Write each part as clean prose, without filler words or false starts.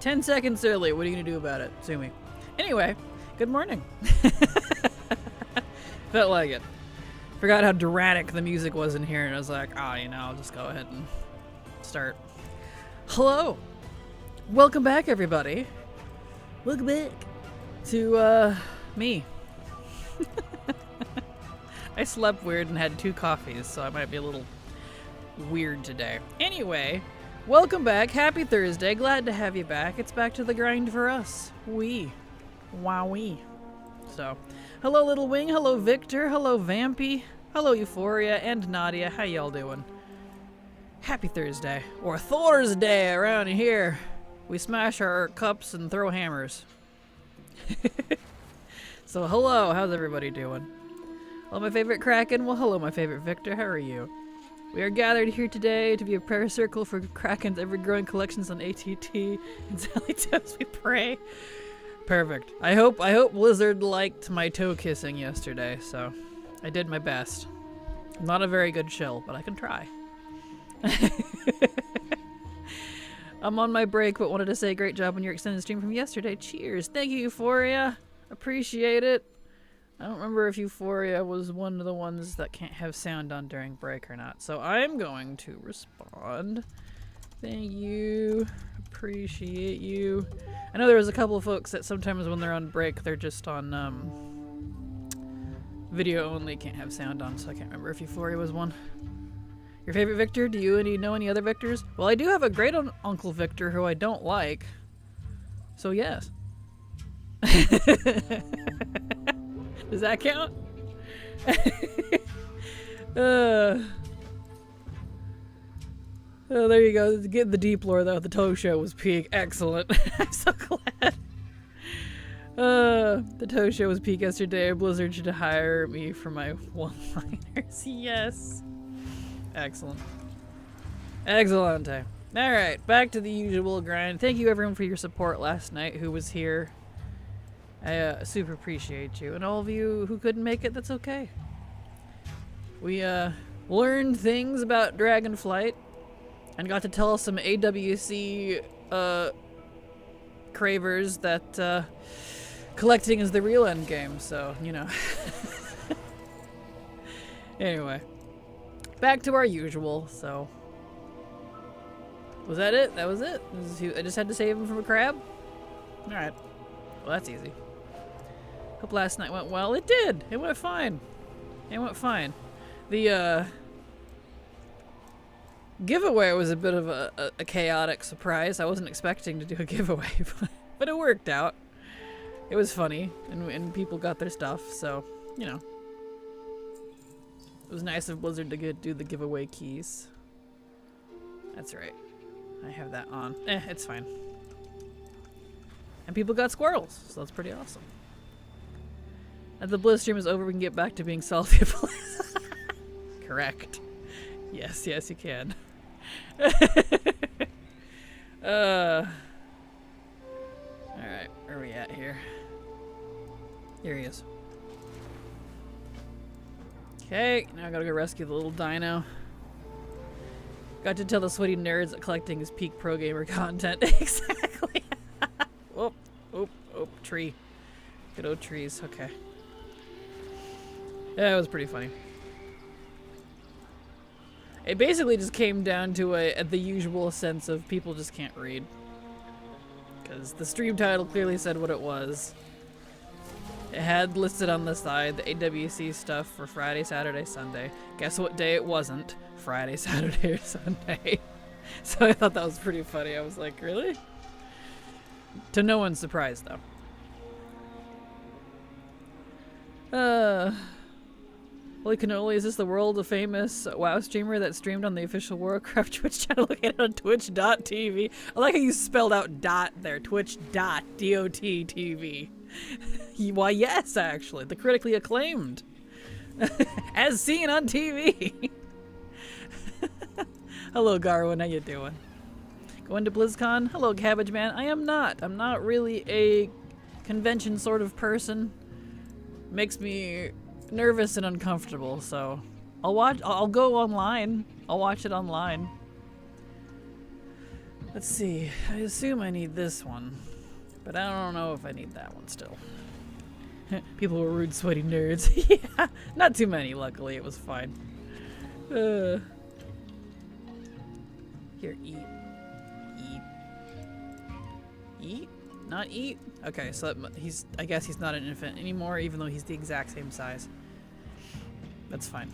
10 seconds early. What are you going to do about it? Sue me. Anyway, good morning. Felt like it. Forgot how dramatic the music was in here, and I was like, I'll just go ahead and start. Hello. Welcome back, everybody. Welcome back to, me. I slept weird and had 2 coffees, so I might be a little weird today. Anyway, welcome back. Happy Thursday. Glad to have you back. It's back to the grind for us. Wowee. So, hello Little Wing. Hello Victor. Hello Vampy. Hello Euphoria and Nadia. How y'all doing? Happy Thursday. Or Thor's Day around here. We smash our cups and throw hammers. So hello, how's everybody doing? Hello my favorite Kraken. Well hello my favorite Victor. How are you? We are gathered here today to be a prayer circle for Kraken's ever-growing collections on ATT and Sally Toes we pray. Perfect. I hope Blizzard liked my toe kissing yesterday, so I did my best. I'm not a very good shill, but I can try. I'm on my break, but wanted to say great job on your extended stream from yesterday. Cheers. Thank you, Euphoria. Appreciate it. I don't remember if Euphoria was one of the ones that can't have sound on during break or not. So I'm going to respond. Thank you. Appreciate you. I know there was a couple of folks that sometimes when they're on break, they're just on video only, can't have sound on, so I can't remember if Euphoria was one. Your favorite Victor? Do you know any other Victors? Well, I do have a great Uncle Victor who I don't like. So yes. Does that count? Oh, there you go. Get the deep lore though. The toe show was peak. Excellent. I'm so glad. The toe show was peak yesterday. Blizzard should hire me for my one-liners. Yes. Excellent. Excellente. Alright, back to the usual grind. Thank you everyone for your support last night who was here. I super appreciate you. And all of you who couldn't make it, that's okay. We learned things about Dragonflight and got to tell some AWC cravers that collecting is the real end game, so, you know. Anyway. Back to our usual, so. Was that it? That was it? I just had to save him from a crab? Alright. Well, that's easy. Hope last night went well. It did! It went fine. It went fine. The, giveaway was a bit of a chaotic surprise. I wasn't expecting to do a giveaway, but it worked out. It was funny, and people got their stuff, so, you know. It was nice of Blizzard to do the giveaway keys. That's right. I have that on. It's fine. And people got squirrels, so that's pretty awesome. As the Blizz stream is over, we can get back to being salty. Correct. Yes, yes, you can. Alright, where are we at here? Here he is. Okay, now I gotta go rescue the little dino. Got to tell the sweaty nerds that collecting is peak pro gamer content. Exactly. Oop, oop, oop, tree. Good old trees, okay. Yeah, it was pretty funny. It basically just came down to the usual sense of people just can't read. Because the stream title clearly said what it was. It had listed on the side the AWC stuff for Friday, Saturday, Sunday. Guess what day it wasn't? Friday, Saturday, or Sunday. So I thought that was pretty funny. I was like, really? To no one's surprise, though. Holy cannoli, is this the world famous WoW streamer that streamed on the official World of Warcraft Twitch channel located on twitch.tv? I like how you spelled out dot there. Twitch.dot.tv. Why, yes, actually. The critically acclaimed. As seen on TV. Hello, Garwin. How you doing? Going to BlizzCon? Hello, Cabbage Man. I am not. I'm not really a convention sort of person. Makes me nervous and uncomfortable, so I'll go online. I'll watch it online. Let's see. I assume I need this one, but I don't know if I need that one still. People were rude, sweaty nerds. Yeah, not too many, luckily. It was fine. Here, eat. Eat. Eat? Not eat? Okay, so that, I guess he's not an infant anymore, even though he's the exact same size. That's fine.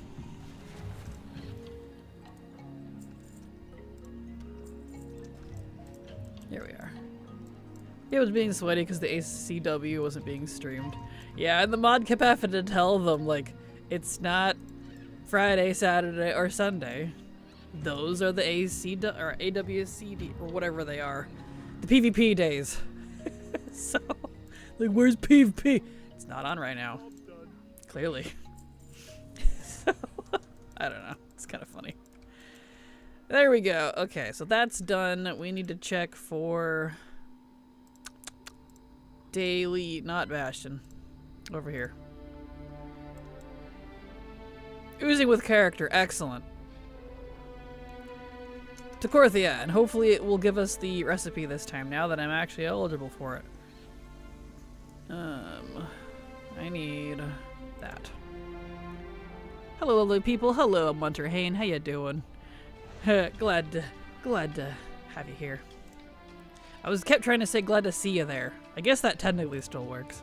Here we are. It was being sweaty because the ACW wasn't being streamed. Yeah, and the mod kept having to tell them, like, it's not Friday, Saturday, or Sunday. Those are the or AWCD, or whatever they are. The PvP days. So, like, where's PvP? It's not on right now. Clearly. So, I don't know. It's kind of funny. There we go. Okay, so that's done. We need to check for daily, not Bastion. Over here. Oozing with character. Excellent. To Korthia, and hopefully it will give us the recipe this time, now that I'm actually eligible for it. I need that. Hello, lovely people. Hello, Munter Hain. How you doing? glad to have you here. I kept trying to say glad to see you there. I guess that technically still works.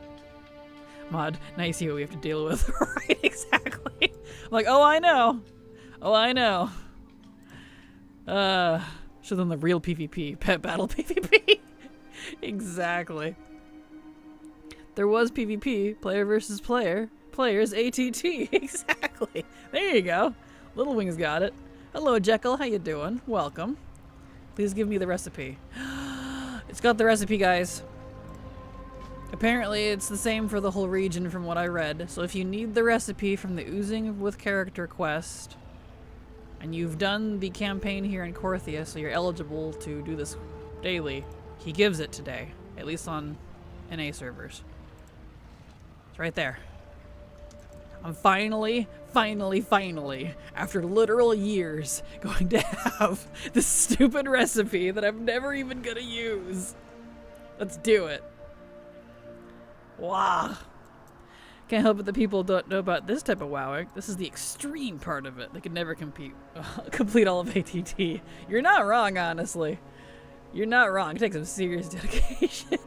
Mod, now you see what we have to deal with. Right, exactly. I'm like, oh, I know. Oh, I know. Show them the real PvP. Pet battle PvP. Exactly. There was PvP. Player versus player. Players ATT. Exactly. There you go. Little Wings got it. Hello, Jekyll. How you doing? Welcome. Please give me the recipe. It's got the recipe, guys. Apparently, it's the same for the whole region from what I read. So if you need the recipe from the Oozing with Character quest, and you've done the campaign here in Korthia, so you're eligible to do this daily, he gives it today. At least on NA servers. It's right there. I'm finally, after literal years, going to have this stupid recipe that I'm never even gonna use. Let's do it. Wow. Can't help it that people don't know about this type of wowing. This is the extreme part of it. They can never complete all of ATT. You're not wrong, honestly. You're not wrong. It takes some serious dedication.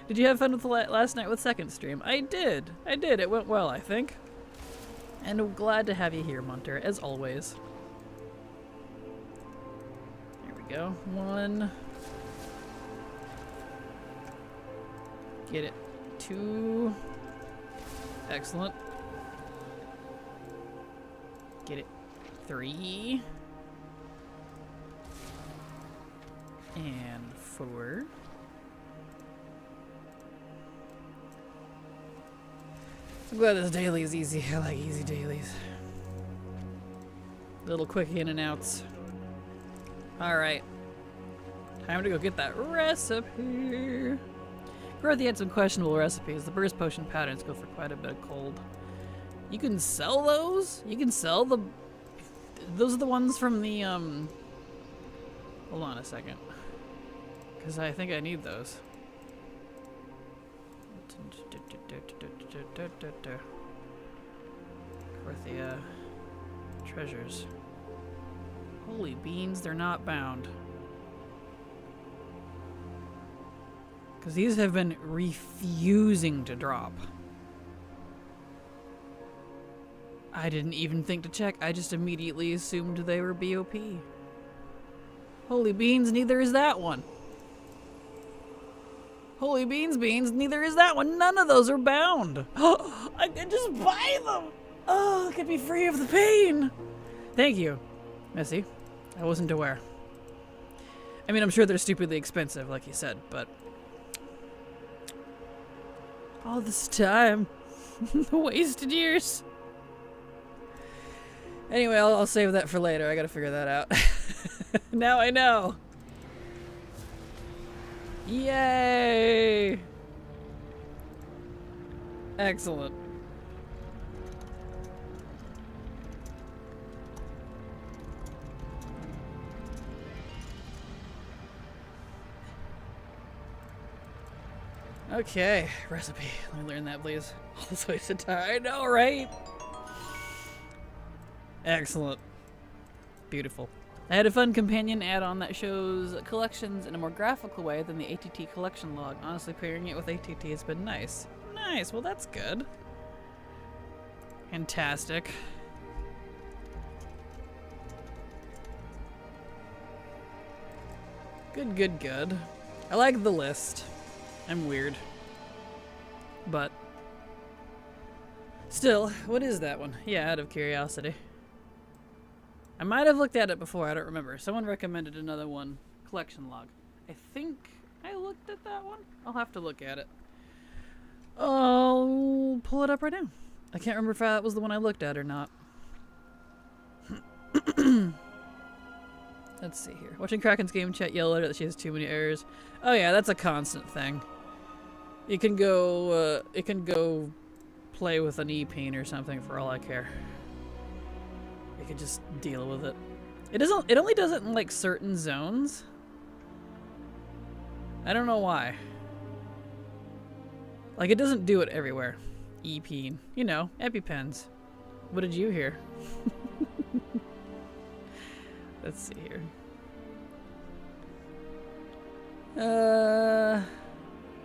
Did you have fun with last night with second stream? I did. It went well, I think. And I'm glad to have you here, Munter, as always. Here we go. 1. Get it. 2. Excellent. Get it. 3. And 4. I'm glad this daily is easy. I like easy dailies. Little quick in and outs. Alright. Time to go get that recipe. Dorothy had some questionable recipes. The burst potion patterns go for quite a bit of cold. You can sell those? You can sell the... Those are the ones from the, Hold on a second. Because I think I need those. Korthia treasures. Holy beans, they're not bound. Because these have been refusing to drop. I didn't even think to check. I just immediately assumed they were BOP. Holy beans, neither is that one. Holy beans, neither is that one. None of those are bound. I can just buy them. Oh, I could be free of the pain. Thank you, Missy. I wasn't aware. I mean, I'm sure they're stupidly expensive, like you said, but... all this time. Wasted years. Anyway, I'll save that for later. I gotta figure that out. Now I know. Yay! Excellent. Okay, recipe. Let me learn that, please. All this wasted time. I know, right? Excellent. Beautiful. I had a fun companion add-on that shows collections in a more graphical way than the ATT collection log. Honestly, pairing it with ATT has been nice. Nice, well that's good. Fantastic. Good, good, good. I like the list. I'm weird. But still, what is that one? Yeah, out of curiosity. I might have looked at it before, I don't remember. Someone recommended another one, collection log. I think I looked at that one. I'll have to look at it. I'll pull it up right now. I can't remember if that was the one I looked at or not. Let's see here. Watching Kraken's game chat yell at her that she has too many errors. Oh yeah, that's a constant thing. It can go play with an E-Peen or something for all I care. You can just deal with it. It only does it in like certain zones. I don't know why. Like it doesn't do it everywhere. E-Peen. You know, EpiPens. What did you hear? Let's see here.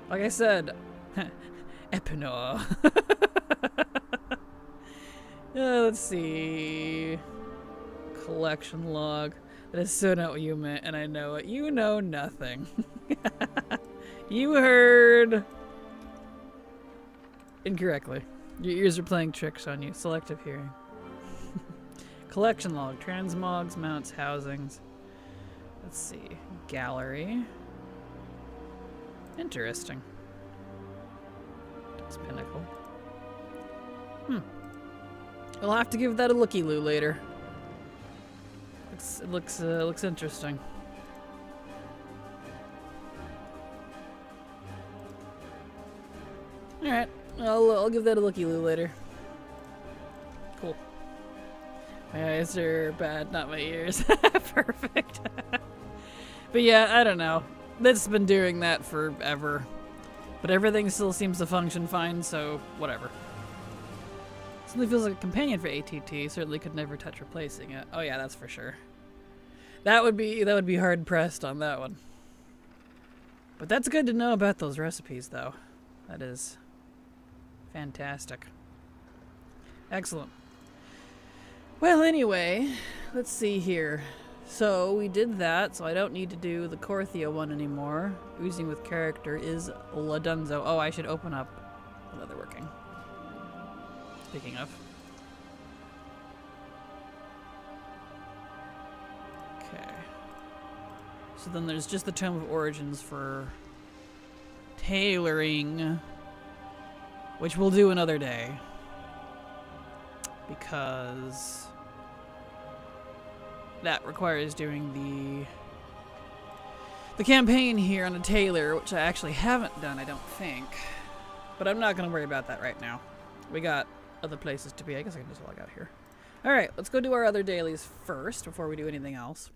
Like I said, Epinor. Let's see. Collection log. That is so not what you meant, and I know it. You know nothing. You heard incorrectly. Your ears are playing tricks on you. Selective hearing. Collection log. Transmogs, mounts, housings. Let's see. Gallery. Interesting. That's pinnacle. I'll have to give that a looky-loo later. It looks interesting. All right, I'll give that a looky-loo later. Cool. My eyes are bad, not my ears. Perfect. But yeah, I don't know. It's been doing that forever. But everything still seems to function fine, so whatever. Certainly feels like a companion for ATT. Certainly could never touch replacing it. Oh yeah, that's for sure. That would be hard pressed on that one. But that's good to know about those recipes, though. That is fantastic. Excellent. Well, anyway, let's see here. So we did that, so I don't need to do the Korthia one anymore. Oozing with character is Ladunzo. Oh, I should open up leatherworking. Speaking of. Okay. So then there's just the Tome of Origins for tailoring, which we'll do another day. Because that requires doing the campaign here on a tailor, which I actually haven't done, I don't think. But I'm not going to worry about that right now. We got other places to be. I guess I can just log out here. Alright, let's go do our other dailies first before we do anything else.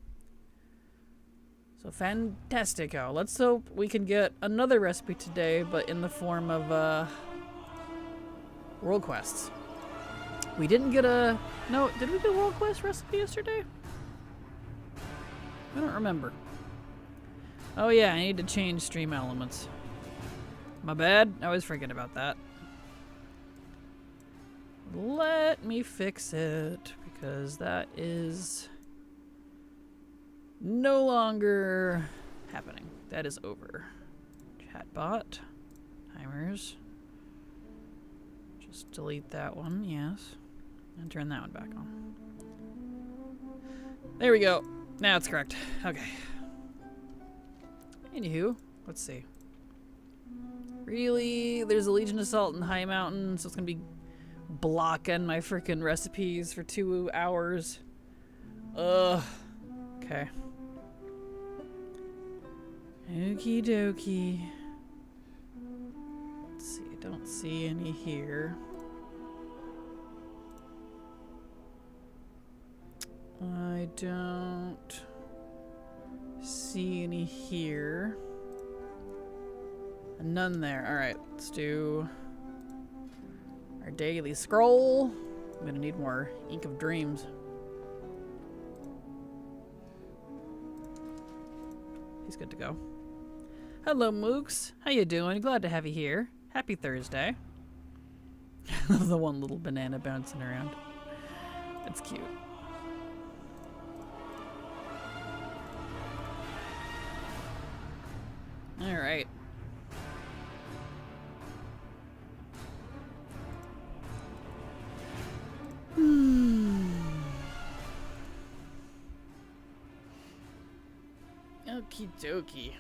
So, fantastico. Let's hope we can get another recipe today, but in the form of, world quests. We didn't get a... No, did we get a world quest recipe yesterday? I don't remember. Oh yeah, I need to change stream elements. My bad. I always forget about that. Let me fix it, because that is no longer happening. That is over. Chatbot. Timers. Just delete that one, yes. And turn that one back on. There we go. Now it's correct. Okay. Anywho, let's see. Really? There's a Legion Assault in High Mountain, so it's gonna be blocking my freaking recipes for 2 hours. Ugh. Okay. Okie dokie. Let's see, I don't see any here. I don't see any here. None there. Alright, let's do our daily scroll. I'm gonna need more Ink of Dreams. He's good to go. Hello, Mooks. How you doing? Glad to have you here. Happy Thursday. I love the one little banana bouncing around. That's cute. Alright. Okie dokie.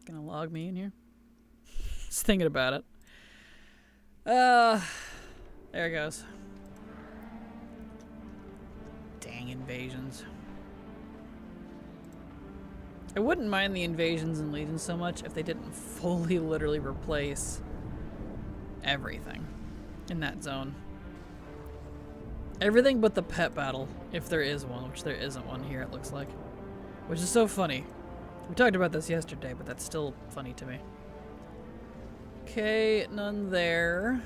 Gonna log me in here? Just thinking about it. There it goes. Dang invasions. I wouldn't mind the invasions in Legion so much if they didn't fully literally replace everything in that zone. Everything but the pet battle, if there is one, which there isn't one here, it looks like. Which is so funny. We talked about this yesterday, but that's still funny to me. Okay, none there.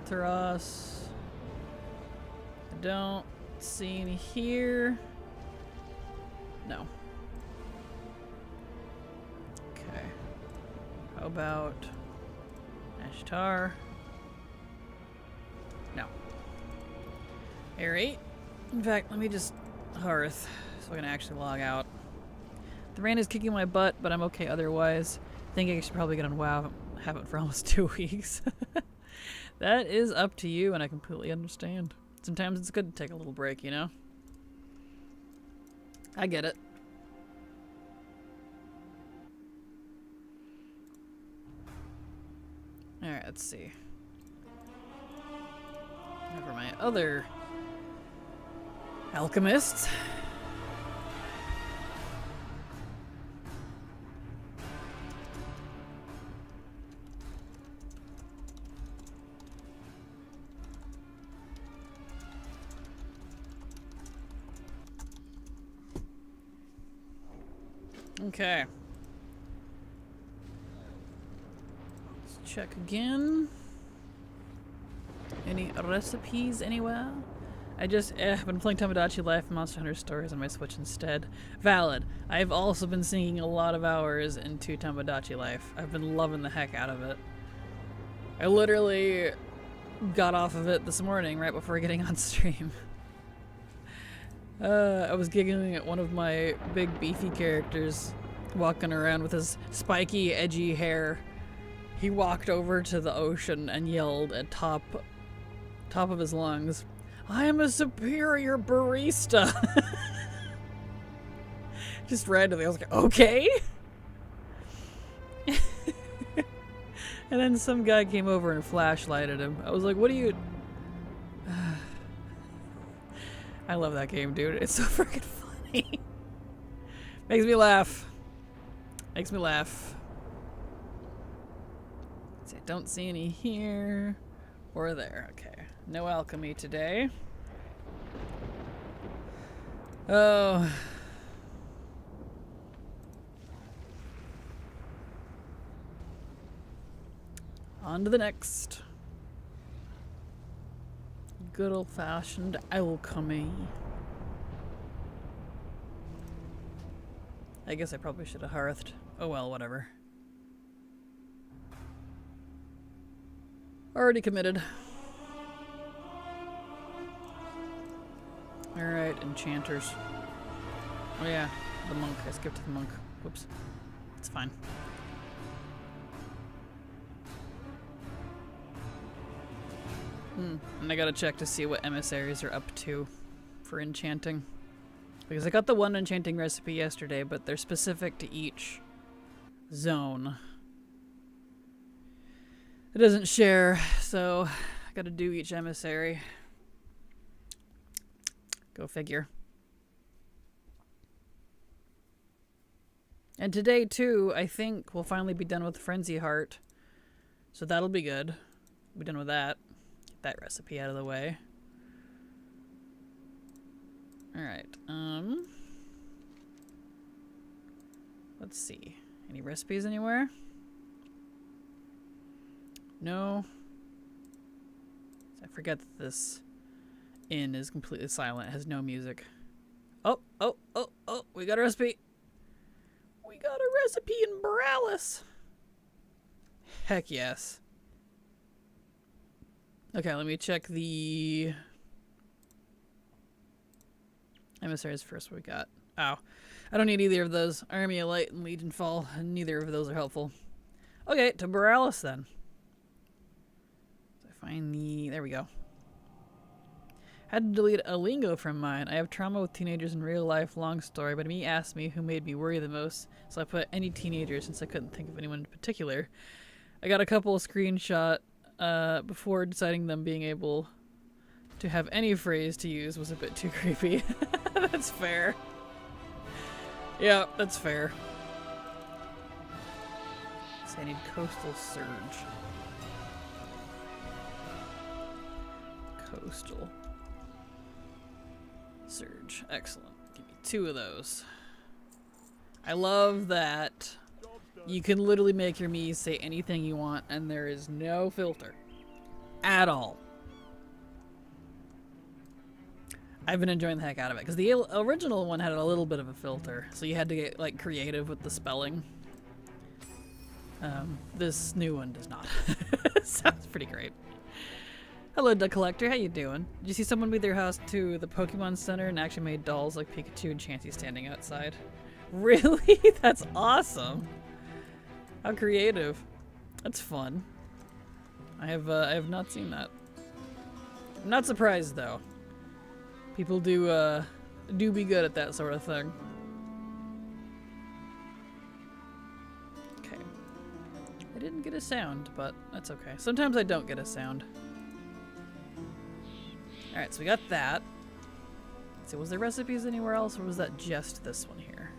Kulturas. I don't see any here. No. Okay. How about Ashtar? No. Alright. In fact, let me just hearth so I can actually log out. The rain is kicking my butt, but I'm okay otherwise. Thinking I should probably get on WoW. Haven't for almost 2 weeks. That is up to you, and I completely understand. Sometimes it's good to take a little break, you know? I get it. Alright, let's see. Now for my other alchemists. Okay. Let's check again. Any recipes anywhere? I've been playing Tomodachi Life and Monster Hunter Stories on my Switch instead. Valid. I've also been sinking a lot of hours into Tomodachi Life. I've been loving the heck out of it. I literally got off of it this morning right before getting on stream. I was giggling at one of my big beefy characters walking around with his spiky, edgy hair. He walked over to the ocean and yelled at top of his lungs, "I am a superior barista!" Just randomly, I was like, okay? And then some guy came over and flashlighted him. I was like, what are you... I love that game, dude. It's so freaking funny. Makes me laugh. Makes me laugh. See, I don't see any here or there. Okay. No alchemy today. Oh. On to the next. Good old-fashioned alchemy. I guess I probably should have hearthed. Oh well, whatever. Already committed. Alright, enchanters. Oh yeah, the monk. I skipped the monk. Whoops. It's fine. And I gotta check to see what emissaries are up to for enchanting. Because I got the one enchanting recipe yesterday, but they're specific to each zone. It doesn't share, so I gotta do each emissary. Go figure. And today, too, I think we'll finally be done with Frenzy Heart. So that'll be good. We'll be done with that. that recipe out of the way. Alright, let's see. Any recipes anywhere? No. I forget that this inn is completely silent, it has no music. Oh, we got a recipe! We got a recipe in Borealis! Heck yes. Okay, let me check the emissaries first. What we got? Oh, I don't need either of those. Army of Light and Legion Fall. Neither of those are helpful. Okay, to Borealis then. So I find the... There we go. Had to delete a lingo from mine. I have trauma with teenagers in real life. Long story, but me asked me who made me worry the most, so I put any teenager since I couldn't think of anyone in particular. I got a couple of screenshot before deciding them being able to have any phrase to use was a bit too creepy. That's fair. Yeah, that's fair. So I need Coastal Surge. Coastal Surge. Excellent. Give me 2 of those. I love that you can literally make your Mies say anything you want and there is no filter. At all. I've been enjoying the heck out of it because the original one had a little bit of a filter, so you had to get like creative with the spelling. This new one does not. Sounds pretty great. Hello, Duck Collector. How you doing? Did you see someone move their house to the Pokemon Center and actually made dolls like Pikachu and Chansey standing outside? Really? That's awesome. How creative. That's fun. I have not seen that. I'm not surprised though. People do be good at that sort of thing. Okay. I didn't get a sound, but that's okay. Sometimes I don't get a sound. Alright, so we got that. So was there recipes anywhere else, or was that just this one here?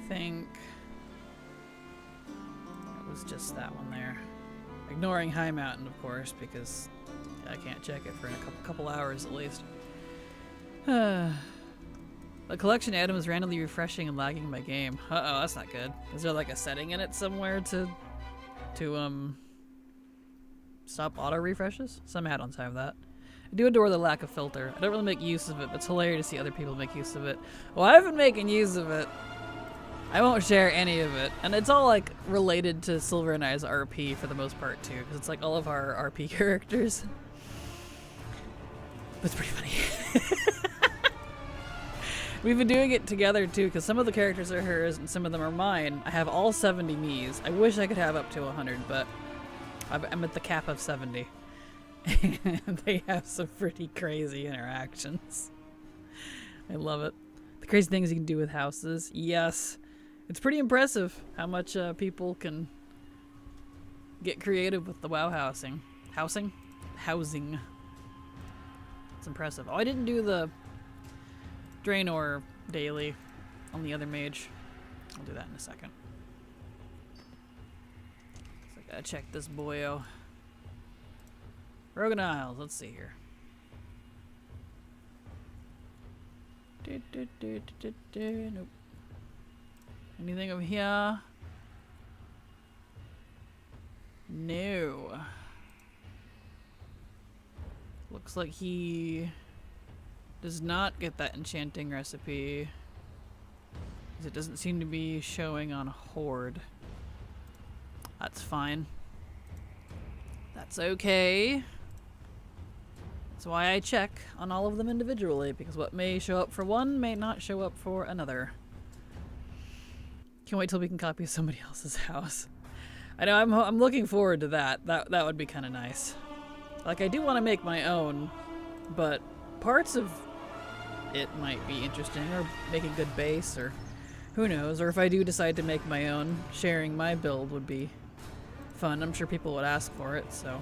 I think it was just that one there. Ignoring High Mountain, of course, because I can't check it for a couple hours at least. The collection item is randomly refreshing and lagging my game. Uh-oh, that's not good. Is there like a setting in it somewhere to stop auto refreshes? Some add-ons have that. I do adore the lack of filter. I don't really make use of it, but it's hilarious to see other people make use of it. Well, I've been making use of it. I won't share any of it. And it's all like related to Silver and I's RP for the most part too, because it's like all of our RP characters. But it's pretty funny. We've been doing it together too, because some of the characters are hers and some of them are mine. I have all 70 Miis. I wish I could have up to 100, but I'm at the cap of 70. And they have some pretty crazy interactions. I love it. The crazy things you can do with houses. Yes. It's pretty impressive how much people can get creative with the WoW housing. Housing? It's impressive. Oh, I didn't do the Draenor daily on the other mage. I'll do that in a second. So I gotta check this boyo. Rogan Isles, let's see here. Nope. Anything over here? No. Looks like he does not get that enchanting recipe. It doesn't seem to be showing on Horde. That's fine. That's okay. That's why I check on all of them individually, because what may show up for one may not show up for another. Can't wait till we can copy somebody else's house. I know, I'm looking forward to that. That would be kind of nice. Like, I do want to make my own, but parts of it might be interesting, or make a good base, or who knows. Or if I do decide to make my own, sharing my build would be fun. I'm sure people would ask for it, so.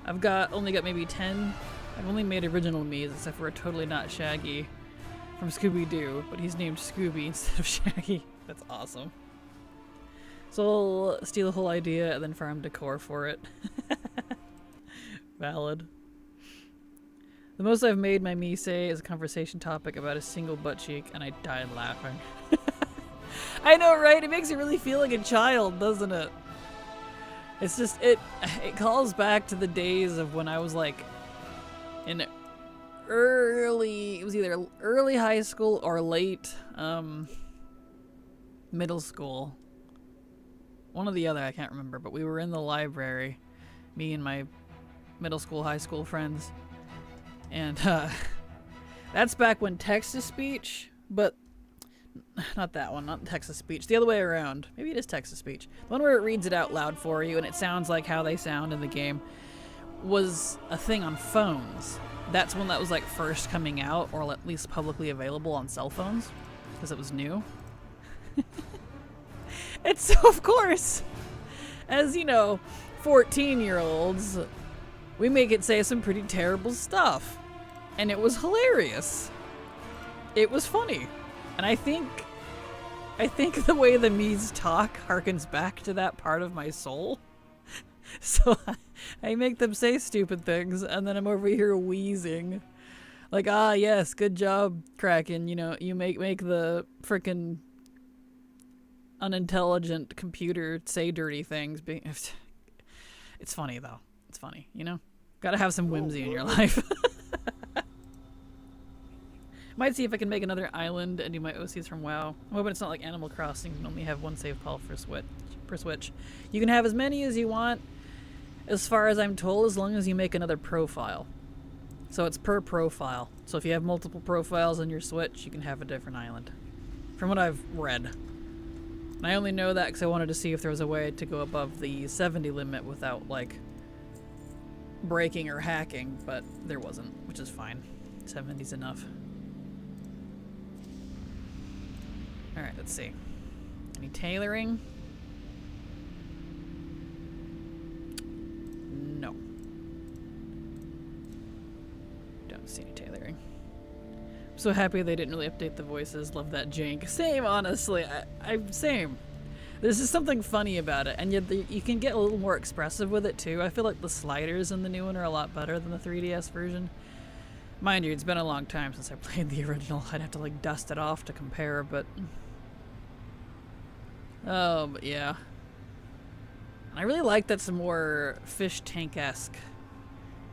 I've only got maybe 10. I've only made original Miis, except for a totally not Shaggy from Scooby-Doo, but he's named Scooby instead of Shaggy. That's awesome. So I'll steal the whole idea and then farm decor for it. Valid. The most I've made my me say is a conversation topic about a single butt cheek, and I died laughing. I know, right? It makes you really feel like a child, doesn't it? It's just, it calls back to the days of when I was like in early, it was either early high school or late middle school. One or the other, I can't remember, but we were in the library, me and my middle school, high school friends. And that's back when text-to-speech, but not that one, not text-to-speech, the other way around. Maybe it is text-to-speech. The one where it reads it out loud for you and it sounds like how they sound in the game was a thing on phones. That's when that was like first coming out, or at least publicly available on cell phones, because it was new. And so, of course, as you know, 14-year-olds, we make it say some pretty terrible stuff. And it was hilarious. It was funny. And I think the way the me's talk harkens back to that part of my soul. So I make them say stupid things, and then I'm over here wheezing. Like, ah, yes, good job, Kraken. You know, you make the frickin' unintelligent computer say dirty things. It's funny, though. It's funny, you know? Gotta have some whimsy in your life. Might see if I can make another island and do my OCs from WoW. I'm hoping it's not like Animal Crossing. You can only have one save file per Switch. You can have as many as you want, as far as I'm told, as long as you make another profile. So it's per profile. So if you have multiple profiles on your Switch, you can have a different island. From what I've read. And I only know that because I wanted to see if there was a way to go above the 70 limit without, like, breaking or hacking, but there wasn't, which is fine. 70's enough. Alright, let's see. Any tailoring? No. Don't see any tailoring. I'm so happy they didn't really update the voices. Love that jank. Same, honestly. I'm same. There's just something funny about it, and yet you can get a little more expressive with it too. I feel like the sliders in the new one are a lot better than the 3DS version. Mind you, it's been a long time since I played the original. I'd have to like dust it off to compare, but... Oh, but yeah. I really like that's more fish tank-esque.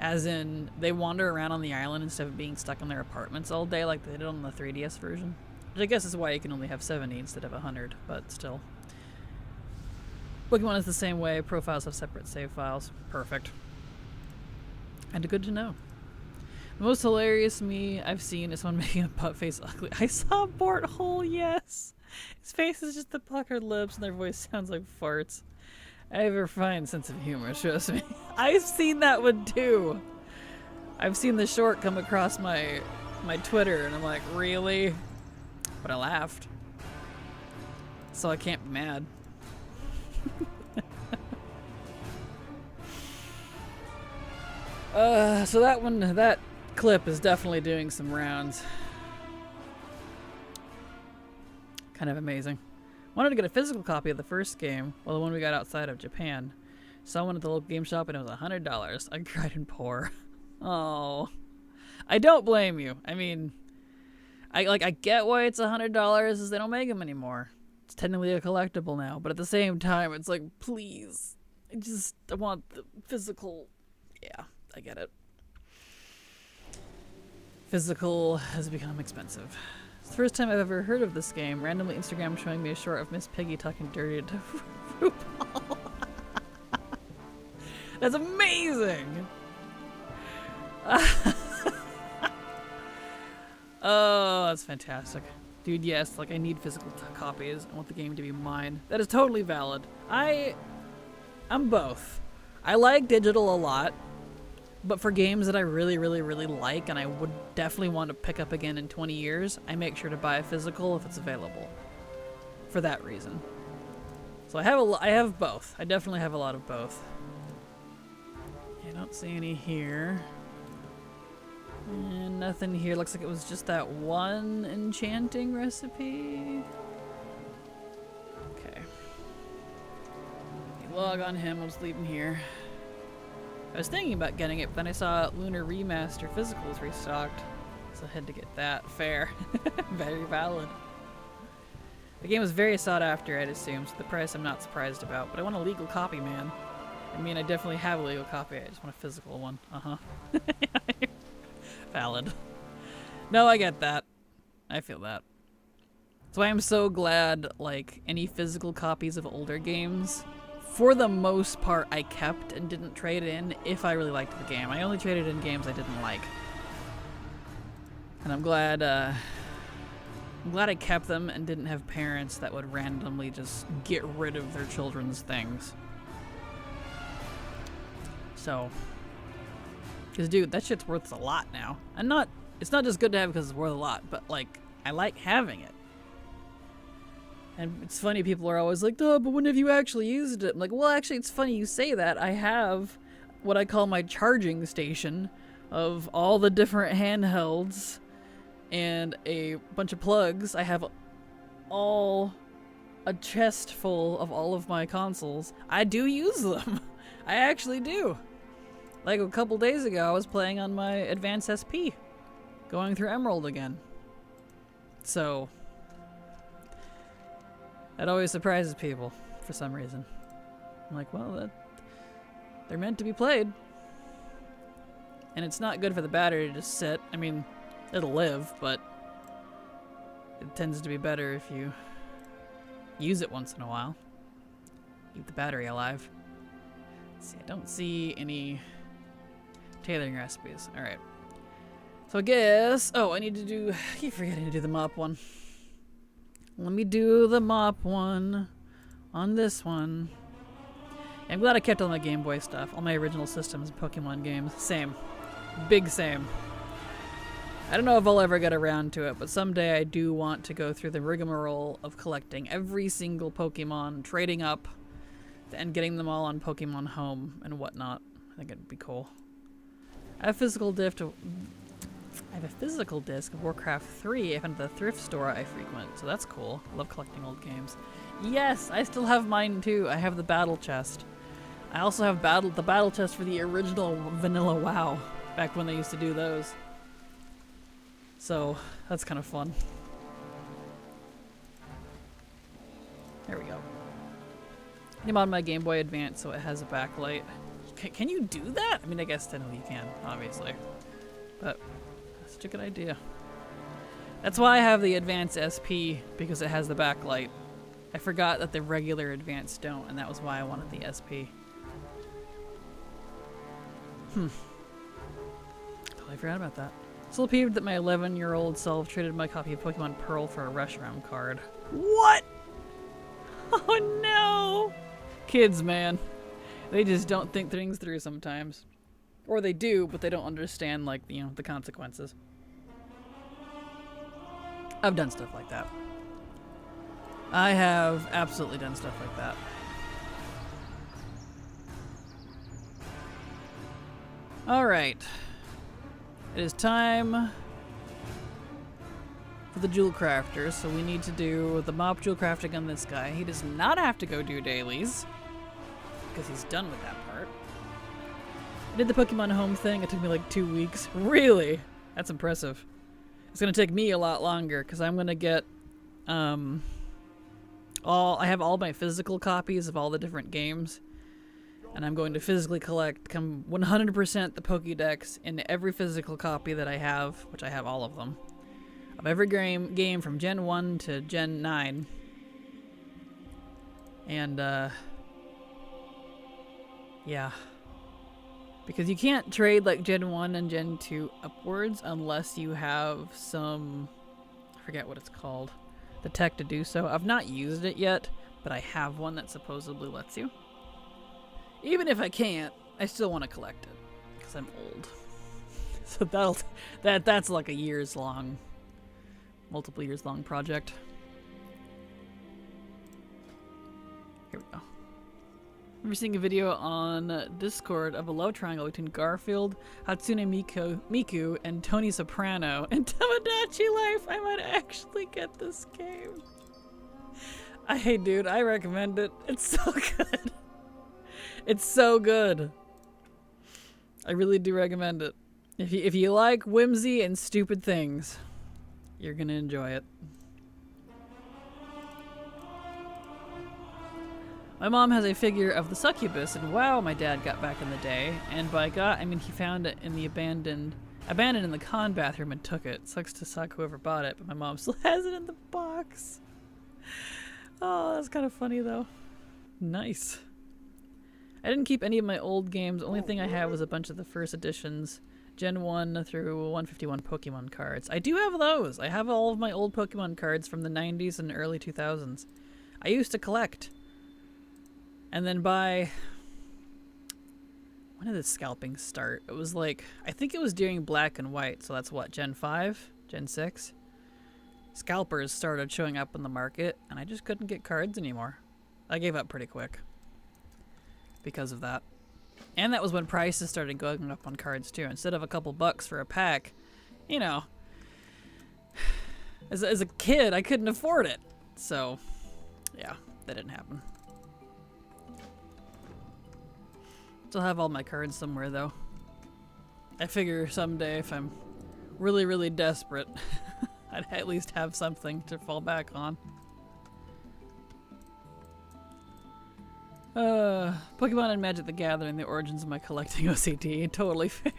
As in, they wander around on the island instead of being stuck in their apartments all day like they did on the 3DS version. Which I guess is why you can only have 70 instead of 100, but still. Pokemon is the same way. Profiles have separate save files. Perfect. And good to know. The most hilarious me I've seen is one making a butt face ugly. I saw a Bort hole, yes! His face is just the puckered lips and their voice sounds like farts. I have a fine sense of humor, trust me. I've seen that one too. I've seen the short come across my Twitter and I'm like, really? But I laughed. So I can't be mad. So that clip is definitely doing some rounds. Kind of amazing. Wanted to get a physical copy of the first game, well, the one we got outside of Japan. Saw one at the local game shop and it was $100. I cried and poor. Oh, I don't blame you. I mean, I get why it's $100 is they don't make them anymore. It's technically a collectible now, but at the same time, it's like, please, I want the physical. Yeah, I get it. Physical has become expensive. It's the first time I've ever heard of this game. Randomly Instagram showing me a short of Miss Piggy talking dirty to RuPaul. That's amazing! Oh, that's fantastic. Dude, yes, like I need physical copies. I want the game to be mine. That is totally valid. I'm both. I like digital a lot, but for games that I really, really, really like and I would definitely want to pick up again in 20 years, I make sure to buy a physical if it's available. For that reason. So I have both. I definitely have a lot of both. I don't see any here. And nothing here. Looks like it was just that one enchanting recipe. Okay. log on him. I'll just leave him here. I was thinking about getting it, but then I saw Lunar Remaster Physicals restocked. So I had to get that. Fair. Very valid. The game was very sought after, I'd assume, so the price I'm not surprised about. But I want a legal copy, man. I mean, I definitely have a legal copy. I just want a physical one. Uh-huh. Valid. No, I get that. I feel that. That's why I'm so glad, like, any physical copies of older games, for the most part, I kept and didn't trade in if I really liked the game. I only traded in games I didn't like. And I'm glad I kept them and didn't have parents that would randomly just get rid of their children's things. So, because dude, that shit's worth a lot now. And it's not just good to have because it's worth a lot, but like, I like having it. And it's funny, people are always like, oh, but when have you actually used it? I'm like, well, actually, it's funny you say that. I have what I call my charging station of all the different handhelds and a bunch of plugs. I have a chest full of all of my consoles. I do use them. I actually do. Like a couple days ago, I was playing on my Advanced SP, going through Emerald again. So, that always surprises people for some reason. I'm like, well, they're meant to be played. And it's not good for the battery to just sit. I mean, it'll live, but it tends to be better if you use it once in a while. Keep the battery alive. Let's see, I don't see any tailoring recipes. Alright. So I guess... Oh, I keep forgetting to do the mop one. Let me do the mop one on this one. I'm glad I kept all my Game Boy stuff. All my original systems and Pokemon games. Same. Big same. I don't know if I'll ever get around to it, but someday I do want to go through the rigmarole of collecting every single Pokemon, trading up, and getting them all on Pokemon Home and whatnot. I think it'd be cool. I have a physical disc of Warcraft 3 I found at the thrift store I frequent, so that's cool. I love collecting old games. Yes, I still have mine too. I have the battle chest. I also have the battle chest for the original vanilla WoW, back when they used to do those. So, that's kind of fun. There we go. I'm on my Game Boy Advance so it has a backlight. Can you do that? I mean, I guess technically you can, obviously. But, that's such a good idea. That's why I have the Advance SP, because it has the backlight. I forgot that the regular Advance don't, and that was why I wanted the SP. Totally forgot about that. Still peeved that my 11-year-old self traded my copy of Pokemon Pearl for a Reshiram card. What? Oh no! Kids, man. They just don't think things through sometimes. Or they do, but they don't understand, like, you know, the consequences. I've done stuff like that. I have absolutely done stuff like that. Alright. It is time for the jewel crafter, so we need to do the mop jewel crafting on this guy. He does not have to go do dailies, because he's done with that part. I did the Pokemon Home thing. It took me like 2 weeks. Really? That's impressive. It's going to take me a lot longer, because I'm going to get... I have all my physical copies of all the different games. And I'm going to physically collect 100% the Pokédex in every physical copy that I have, which I have all of them, of every game from Gen 1 to Gen 9. And, yeah. Because you can't trade, like, Gen 1 and Gen 2 upwards unless you have some... I forget what it's called. The tech to do so. I've not used it yet, but I have one that supposedly lets you. Even if I can't, I still want to collect it, because I'm old. So that's like a multiple years long project. Here we go. I'm seeing a video on Discord of a love triangle between Garfield, Hatsune Miku, and Tony Soprano. And Tamagotchi Life, I might actually get this game. Hey dude, I recommend it. It's so good. It's so good. I really do recommend it. If you like whimsy and stupid things, you're gonna enjoy it. My mom has a figure of the succubus, and wow, my dad got back in the day. And by God, I mean he found it in the abandoned in the con bathroom and took it. Sucks to suck whoever bought it, but my mom still has it in the box. Oh, that's kind of funny though. Nice. I didn't keep any of my old games. The only thing I have was a bunch of the first editions, Gen 1 through 151 Pokemon cards. I do have those. I have all of my old Pokemon cards from the 90s and early 2000s. I used to collect. And then when did the scalping start? It was like, I think it was during Black and White, so that's what, Gen 5? Gen 6? Scalpers started showing up in the market, and I just couldn't get cards anymore. I gave up pretty quick because of that. And that was when prices started going up on cards too. Instead of a couple bucks for a pack, you know, as a kid, I couldn't afford it. So, yeah, that didn't happen. Still have all my cards somewhere though. I figure someday if I'm really, really desperate, I'd at least have something to fall back on. Pokemon and Magic the Gathering, the origins of my collecting OCD. Totally fair.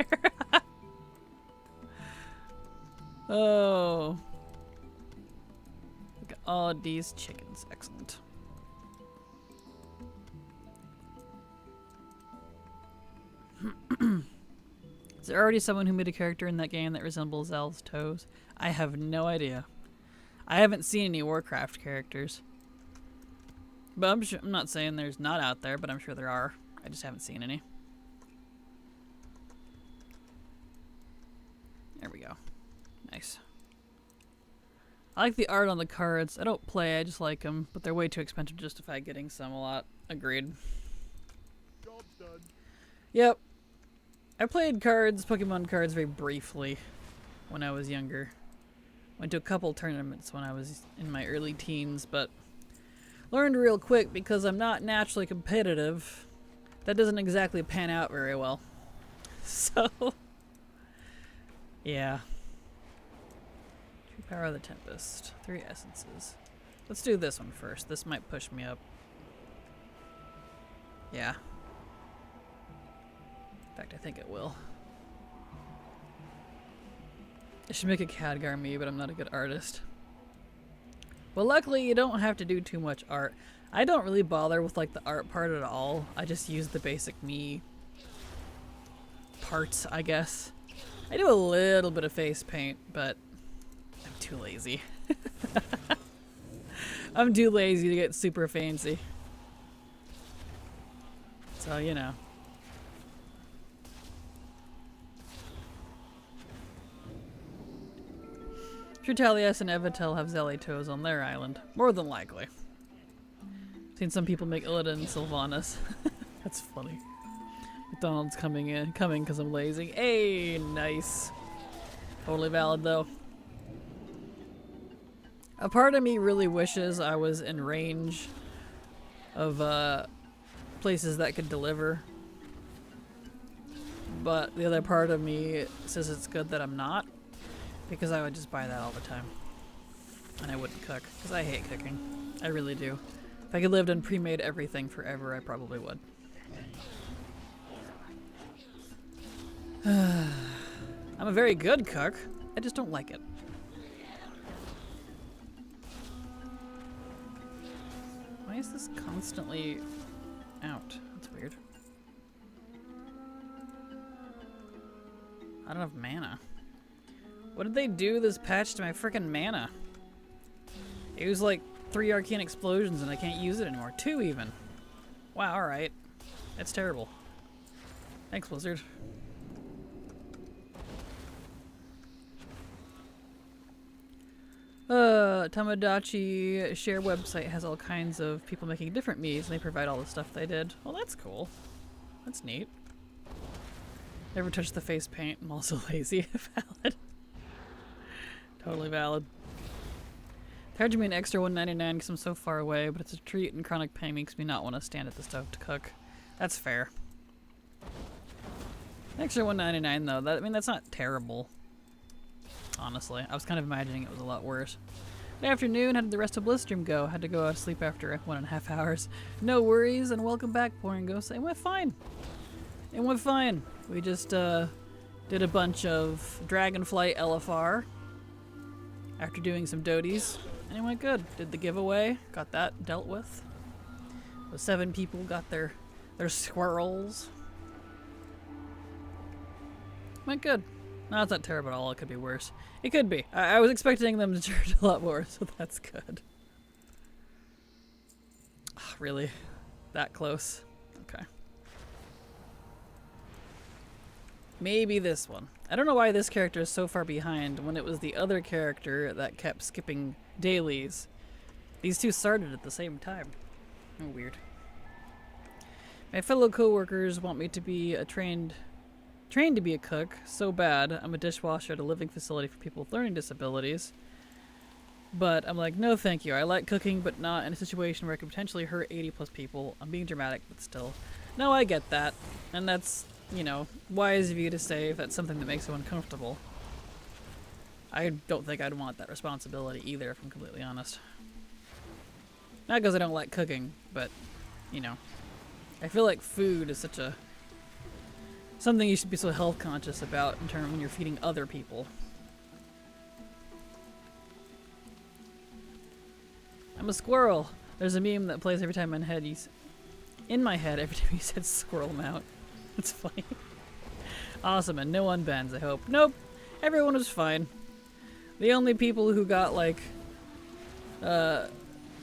Oh. Look at all these chickens. Excellent. Is there already someone who made a character in that game that resembles Zel's toes? I have no idea. I haven't seen any Warcraft characters. But I'm not saying there's not out there, but I'm sure there are. I just haven't seen any. There we go. Nice. I like the art on the cards. I don't play, I just like them, but they're way too expensive to justify getting some a lot. Agreed. Job's done. Yep. I played cards, Pokemon cards, very briefly when I was younger. Went to a couple tournaments when I was in my early teens, but learned real quick because I'm not naturally competitive. That doesn't exactly pan out very well. So, yeah. True Power of the Tempest. 3 essences. Let's do this one first. This might push me up. Yeah. In fact, I think it will. I should make a Khadgar me, but I'm not a good artist. Well, luckily you don't have to do too much art. I don't really bother with like the art part at all. I just use the basic me parts, I guess. I do a little bit of face paint, but I'm too lazy. I'm too lazy to get super fancy. So, you know. Sure, Talias and Evitel have Zelly on their island. More than likely. Seen some people make Illidan and Sylvanas. That's funny. McDonald's coming because I'm lazy. Hey, nice. Totally valid though. A part of me really wishes I was in range of places that could deliver. But the other part of me says it's good that I'm not. Because I would just buy that all the time. And I wouldn't cook. Because I hate cooking. I really do. If I could live and pre-made everything forever, I probably would. I'm a very good cook. I just don't like it. Why is this constantly out? That's weird. I don't have mana. What did they do this patch to my frickin' mana? It was like 3 arcane explosions and I can't use it anymore. 2 even. Wow, alright. That's terrible. Thanks, Blizzard. Tamagotchi share website has all kinds of people making different Miis and they provide all the stuff they did. Well, that's cool. That's neat. Never touched the face paint. I'm also lazy. Valid. Totally valid. Charging me an extra $1.99 because I'm so far away, but it's a treat and chronic pain makes me not want to stand at the stove to cook. That's fair. Extra $1.99 though. I mean, that's not terrible. Honestly, I was kind of imagining it was a lot worse. Good afternoon. How did the rest of Bliss stream go? Had to go to sleep after 1.5 hours. No worries, and welcome back, Pouring Ghost. It went fine. It went fine. We just did a bunch of Dragonflight LFR after doing some doties, and it went good. Did the giveaway, got that dealt with. The 7 people got their squirrels. Went good. No, it's not terrible at all. It could be worse. It could be. I was expecting them to charge a lot more, so that's good. Oh, really? That close? Okay. Maybe this one. I don't know why this character is so far behind when it was the other character that kept skipping dailies. These two started at the same time. Oh, weird. My fellow co-workers want me to be trained to be a cook so bad. I'm a dishwasher at a living facility for people with learning disabilities. But I'm like, no thank you. I like cooking, but not in a situation where I could potentially hurt 80 plus people. I'm being dramatic, but still. No, I get that. And that's, you know, wise of you to say if that's something that makes you uncomfortable. I don't think I'd want that responsibility either, if I'm completely honest. Not because I don't like cooking, but, you know. I feel like food is such a something you should be so health conscious about in terms when you're feeding other people. I'm a squirrel. There's a meme that plays every time in my head every time you said squirrel mount. It's funny. Awesome, and no unbans, I hope. Nope. Everyone was fine. The only people who got like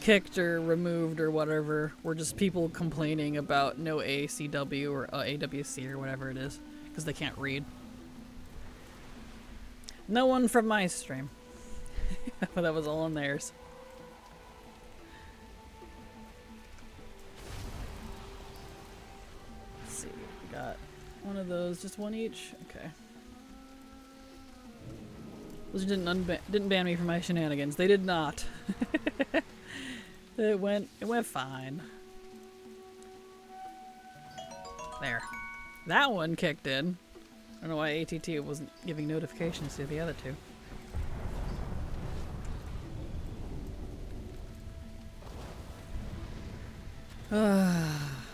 kicked or removed or whatever were just people complaining about no ACW or AWC or whatever it is because they can't read. No one from my stream. But that was all on theirs. Let's see, we got one of those, just one each. Okay. Those didn't ban me for my shenanigans. They did not. It went fine. There. That one kicked in. I don't know why ATT wasn't giving notifications to the other two.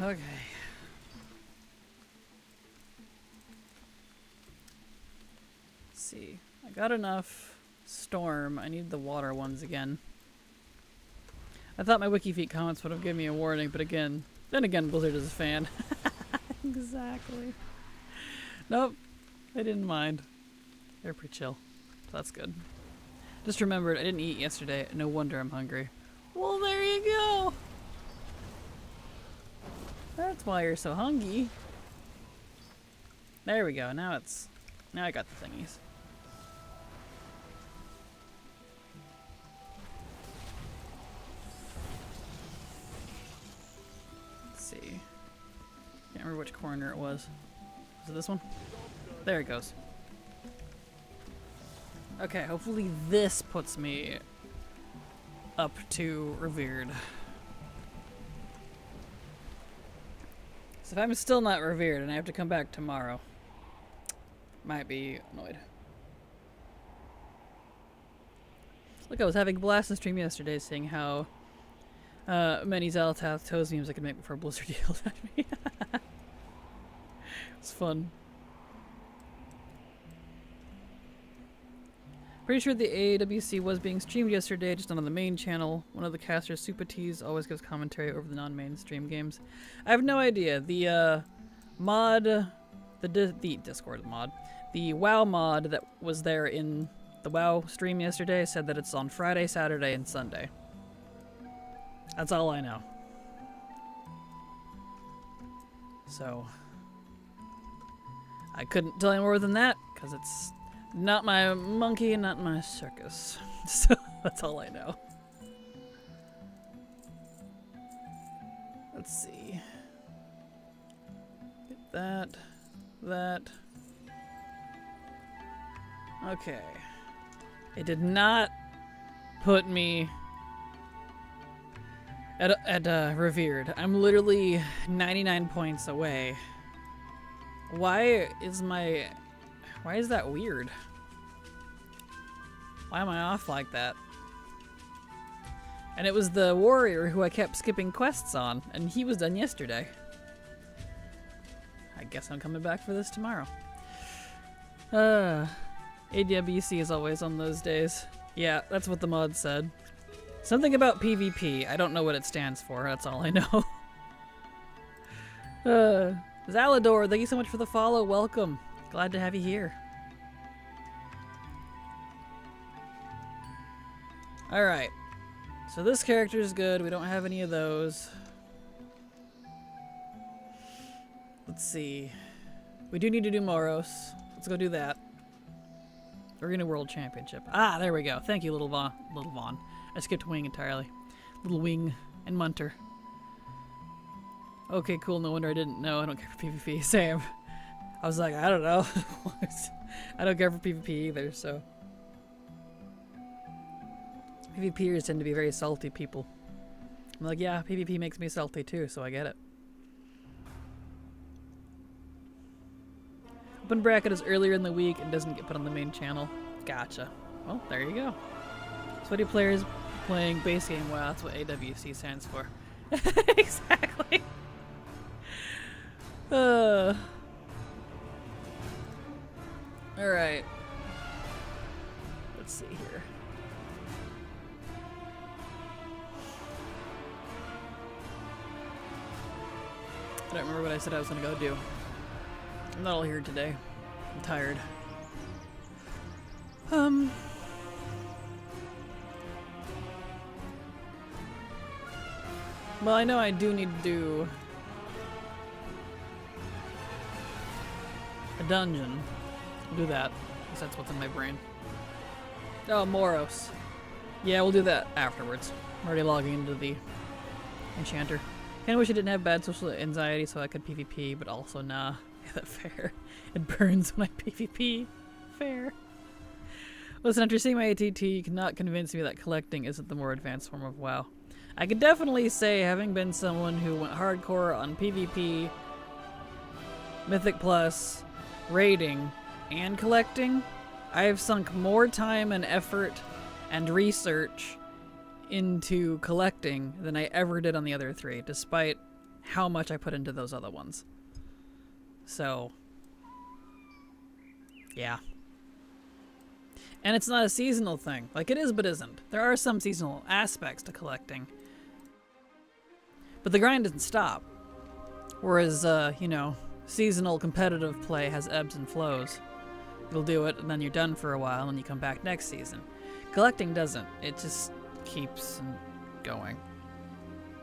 Okay. Let's see. I got enough storm. I need the water ones again. I thought my WikiFeet comments would have given me a warning, but then again, Blizzard is a fan. Exactly. Nope, they didn't mind. They're pretty chill, so that's good. Just remembered I didn't eat yesterday. No wonder I'm hungry. Well, there you go. That's why you're so hungry. There we go. Now I got the thingies. See. Can't remember which corner it was. Was it this one? There it goes. Okay, hopefully this puts me up to revered. So if I'm still not revered and I have to come back tomorrow, might be annoyed. Look, I was having a blast in stream yesterday seeing how many Xalatath Toes memes I could make before Blizzard yelled at me. It's fun. Pretty sure the AAWC was being streamed yesterday, just not on the main channel. One of the casters, Super Tees, always gives commentary over the non-mainstream games. I have no idea. The mod, the Discord mod, the WoW mod that was there in the WoW stream yesterday said that it's on Friday, Saturday, and Sunday. That's all I know. So I couldn't tell you more than that because it's not my monkey, not my circus. So that's all I know. Let's see. Get that. Okay. It did not put me At Revered. I'm literally 99 points away. Why is that weird? Why am I off like that? And it was the warrior who I kept skipping quests on, and he was done yesterday. I guess I'm coming back for this tomorrow. AWC is always on those days. Yeah, that's what the mod said. Something about PvP. I don't know what it stands for. That's all I know. Zalador, thank you so much for the follow. Welcome. Glad to have you here. Alright. So this character is good. We don't have any of those. Let's see. We do need to do Moros. Let's go do that. Arena World Championship. Ah, there we go. Thank you, Little Vaughn. I skipped Wing entirely. Little Wing and Munter. Okay, cool. No wonder I didn't know. I don't care for PvP. Same. I was like, I don't know. I don't care for PvP either, so. PvPers tend to be very salty people. I'm like, yeah, PvP makes me salty too, so I get it. Open bracket is earlier in the week and doesn't get put on the main channel. Gotcha. Well, there you go. Sweaty players playing base game. Wow, that's what AWC stands for. Exactly. Alright. Let's see here. I don't remember what I said I was gonna go do. I'm not all here today. I'm tired. Well, I know I do need to do a dungeon. We'll do that, because that's what's in my brain. Oh, Moros. Yeah, we'll do that afterwards. I'm already logging into the enchanter. Kinda wish I didn't have bad social anxiety so I could PvP, but also nah. Yeah, that fair. It burns when I PvP. Fair. Listen, after seeing my ATT, you cannot convince me that collecting isn't the more advanced form of WoW. I could definitely say, having been someone who went hardcore on PvP, Mythic Plus, raiding, and collecting, I have sunk more time and effort and research into collecting than I ever did on the other three, despite how much I put into those other ones. So, yeah. And it's not a seasonal thing. Like, it is but isn't. There are some seasonal aspects to collecting. But the grind doesn't stop. Whereas, you know, seasonal competitive play has ebbs and flows. You'll do it, and then you're done for a while, and you come back next season. Collecting doesn't. It just keeps going.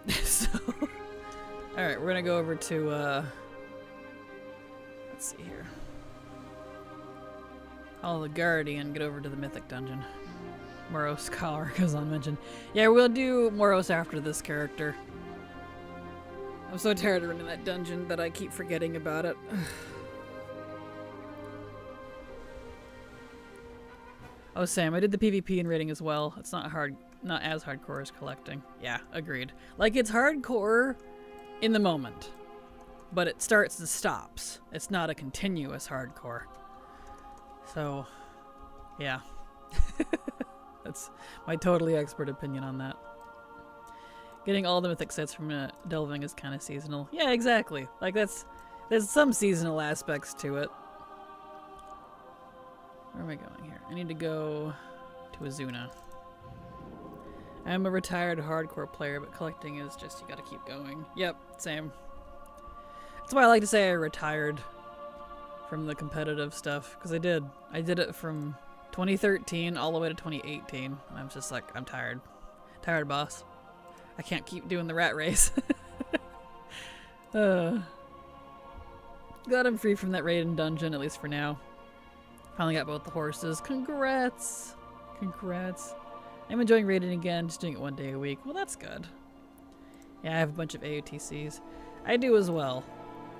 So, alright, we're gonna go over to, let's see here. Call the Guardian, get over to the Mythic Dungeon. Moros Scholar goes unmentioned. Yeah, we'll do Moros after this character. I'm so tired of running that dungeon that I keep forgetting about it. Oh, Sam, I did the PvP and raiding as well. It's not as hardcore as collecting. Yeah, agreed. Like, it's hardcore in the moment, but it starts and stops. It's not a continuous hardcore. So, yeah. That's my totally expert opinion on that. Getting all the mythic sets from delving is kind of seasonal. Yeah, exactly. Like, there's some seasonal aspects to it. Where am I going here? I need to go to Azuna. I'm a retired hardcore player, but collecting is just, you gotta keep going. Yep, same. That's why I like to say I retired from the competitive stuff, because I did. I did it from 2013 all the way to 2018, and I'm just like, I'm tired. Tired, boss. I can't keep doing the rat race. Glad I'm free from that raid and dungeon, at least for now. Finally got both the horses. Congrats! Congrats. I'm enjoying raiding again, just doing it one day a week. Well, that's good. Yeah, I have a bunch of AOTCs. I do as well.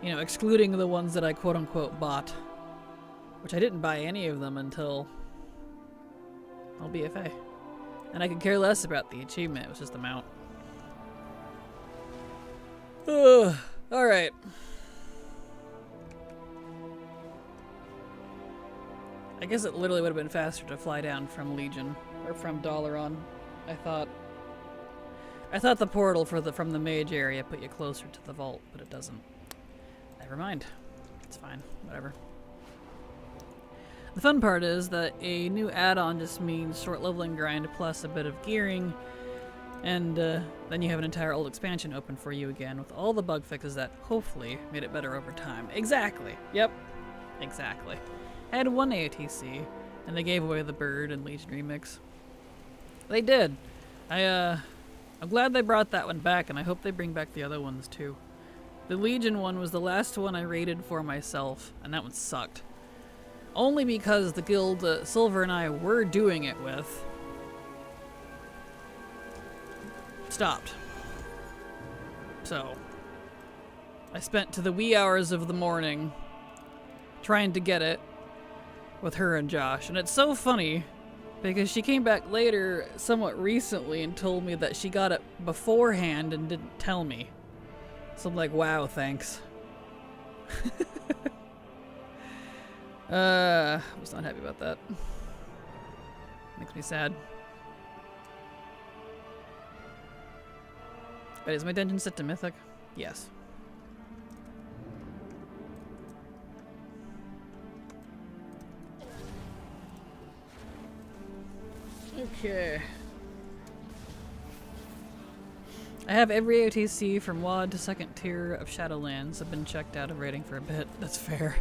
You know, excluding the ones that I quote-unquote bought. Which I didn't buy any of them until BFA. And I could care less about the achievement, it was just the mount. Alright. I guess it literally would have been faster to fly down from Legion, or from Dalaran. I thought the portal from the mage area put you closer to the vault, but it doesn't. Never mind. It's fine. Whatever. The fun part is that a new add-on just means short leveling grind plus a bit of gearing, and then you have an entire old expansion open for you again with all the bug fixes that hopefully made it better over time. Exactly. Yep. Exactly. I had one AOTC, and they gave away the bird and Legion remix. They did. I'm glad they brought that one back, and I hope they bring back the other ones too. The Legion one was the last one I rated for myself, and that one sucked. Only because the guild Silver and I were doing it with stopped. So I spent to the wee hours of the morning trying to get it with her and Josh. And it's so funny because she came back later somewhat recently and told me that she got it beforehand and didn't tell me. So I'm like, wow, thanks. I was not happy about that. Makes me sad. Wait, is my dungeon set to Mythic? Yes. Okay. I have every AOTC from WoD to second tier of Shadowlands. I've been checked out of rating for a bit. That's fair.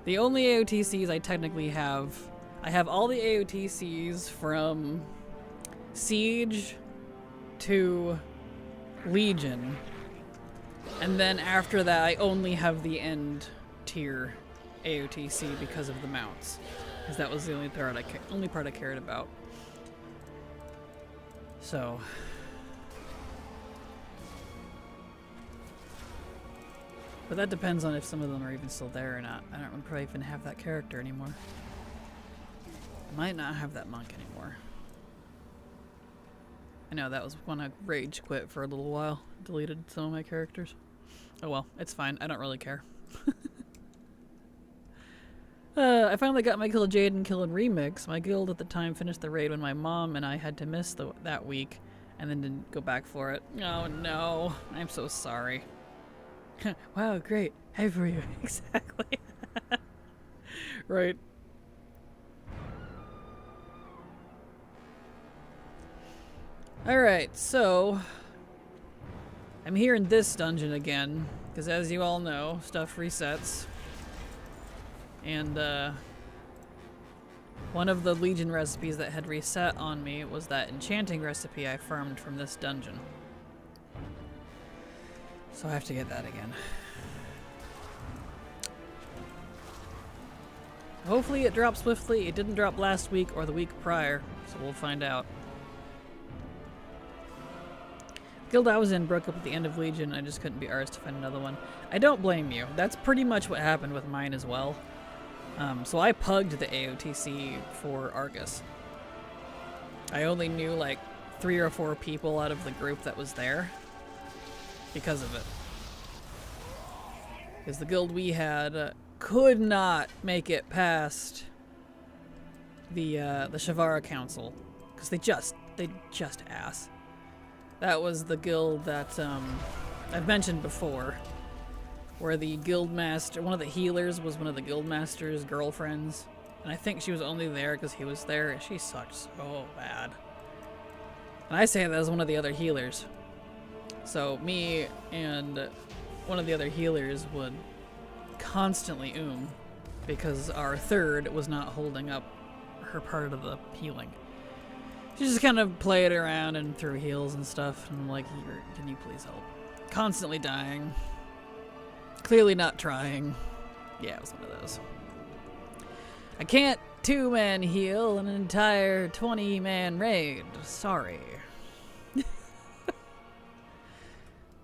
The only AOTCs I technically have, I have all the AOTCs from Siege to Legion, and then after that I only have the end tier AOTC because of the mounts, because that was the only part I cared about. So but that depends on if some of them are even still there or not. I don't probably even have that character anymore. I might not have that monk anymore. I know, that was when I rage quit for a little while. Deleted some of my characters. Oh well, it's fine. I don't really care. I finally got my Kill a Jaden Kill and Remix. My guild at the time finished the raid when my mom and I had to miss that week, and then didn't go back for it. Oh no, I'm so sorry. Wow, great. Happy for you. Exactly. Right. Alright, so I'm here in this dungeon again, because as you all know, stuff resets. And one of the Legion recipes that had reset on me was that enchanting recipe I farmed from this dungeon. So I have to get that again. Hopefully it drops swiftly. It didn't drop last week or the week prior, so we'll find out. The guild I was in broke up at the end of Legion, and I just couldn't be arsed to find another one. I don't blame you. That's pretty much what happened with mine as well. So I pugged the AOTC for Argus. I only knew like 3 or 4 people out of the group that was there because of it. Because the guild we had could not make it past the Shavara Council, because they just ass. That was the guild that I've mentioned before, where the guild master, one of the healers, was one of the guild master's girlfriends, and I think she was only there because he was there, and she sucked so bad. And I say that as one of the other healers. So me and one of the other healers would constantly because our third was not holding up her part of the healing. She just kind of played around and threw heals and stuff, and I'm like, can you please help? Constantly dying. Clearly not trying. Yeah, it was one of those. I can't 2-man heal an entire 20-man raid. Sorry.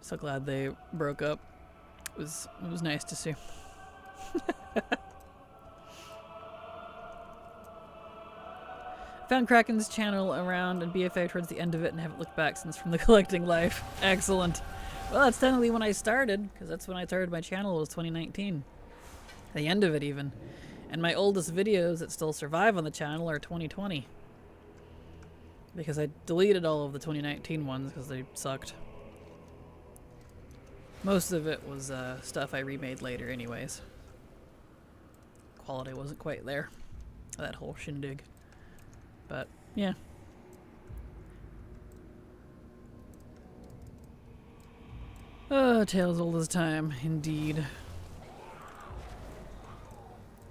So glad they broke up. It was nice to see. Found Kraken's channel around and BFA towards the end of it and haven't looked back since from the collecting life. Excellent. Well, that's technically when I started, because that's when I started my channel, was 2019. The end of it, even. And my oldest videos that still survive on the channel are 2020. Because I deleted all of the 2019 ones because they sucked. Most of it was stuff I remade later anyways. Quality wasn't quite there. That whole shindig. But, yeah. Oh, tales old as time, indeed.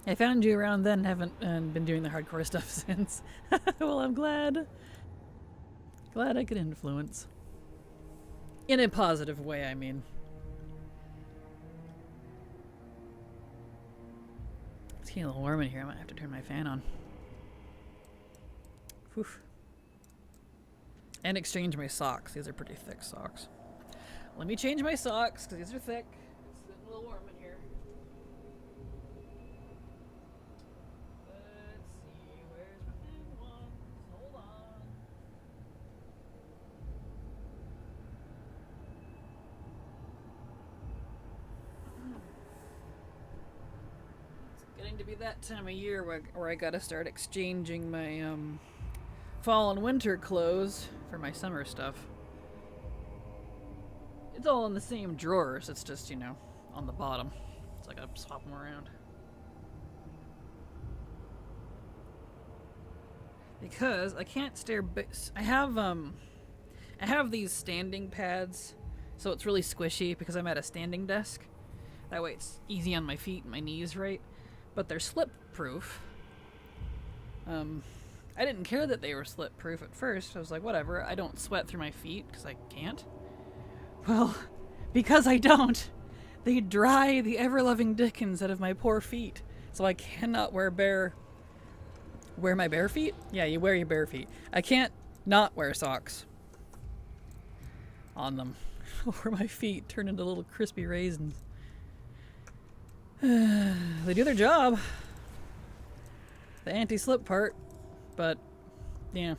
I found you around then, haven't been doing the hardcore stuff since. Well, I'm glad. Glad I could influence. In a positive way, I mean. It's getting a little warm in here. I might have to turn my fan on. Whew. And exchange my socks. These are pretty thick socks. Let me change my socks, because these are thick. It's getting a little warm in here. Let's see, where's my thin ones? Hold on. It's getting to be that time of year where I gotta start exchanging my fall and winter clothes for my summer stuff. It's all in the same drawers, it's just, you know, on the bottom. So I gotta swap them around. Because I can't stare I have these standing pads, so it's really squishy because I'm at a standing desk. That way it's easy on my feet and my knees, right? But they're slip proof. I didn't care that they were slip proof at first. I was like, whatever, I don't sweat through my feet because I can't. Well, because I don't, they dry the ever-loving dickens out of my poor feet. So I cannot wear my bare feet? Yeah, you wear your bare feet. I can't not wear socks on them. Or my feet turn into little crispy raisins. They do their job. The anti-slip part. But, yeah.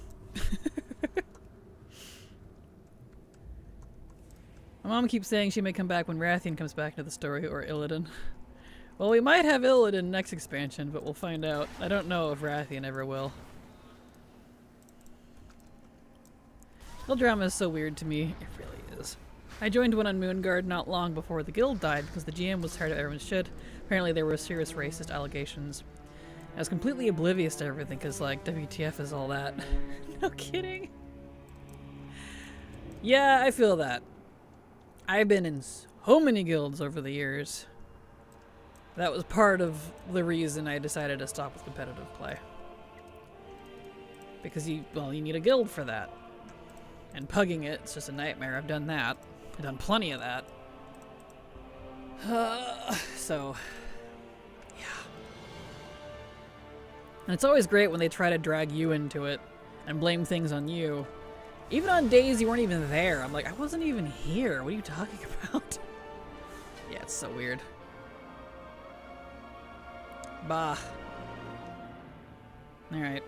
My mom keeps saying she may come back when Rathian comes back into the story, or Illidan. Well, we might have Illidan next expansion, but we'll find out. I don't know if Rathian ever will. Guild drama is so weird to me. It really is. I joined one on Moonguard not long before the guild died because the GM was tired of everyone's shit. Apparently there were serious racist allegations. I was completely oblivious to everything because, like, WTF is all that. No kidding. Yeah, I feel that. I've been in so many guilds over the years. That was part of the reason I decided to stop with competitive play. Because you need a guild for that. And pugging it's just a nightmare. I've done that. I've done plenty of that. So, yeah. And it's always great when they try to drag you into it and blame things on you. Even on days you weren't even there. I'm like, I wasn't even here. What are you talking about? Yeah, it's so weird. Bah. Alright.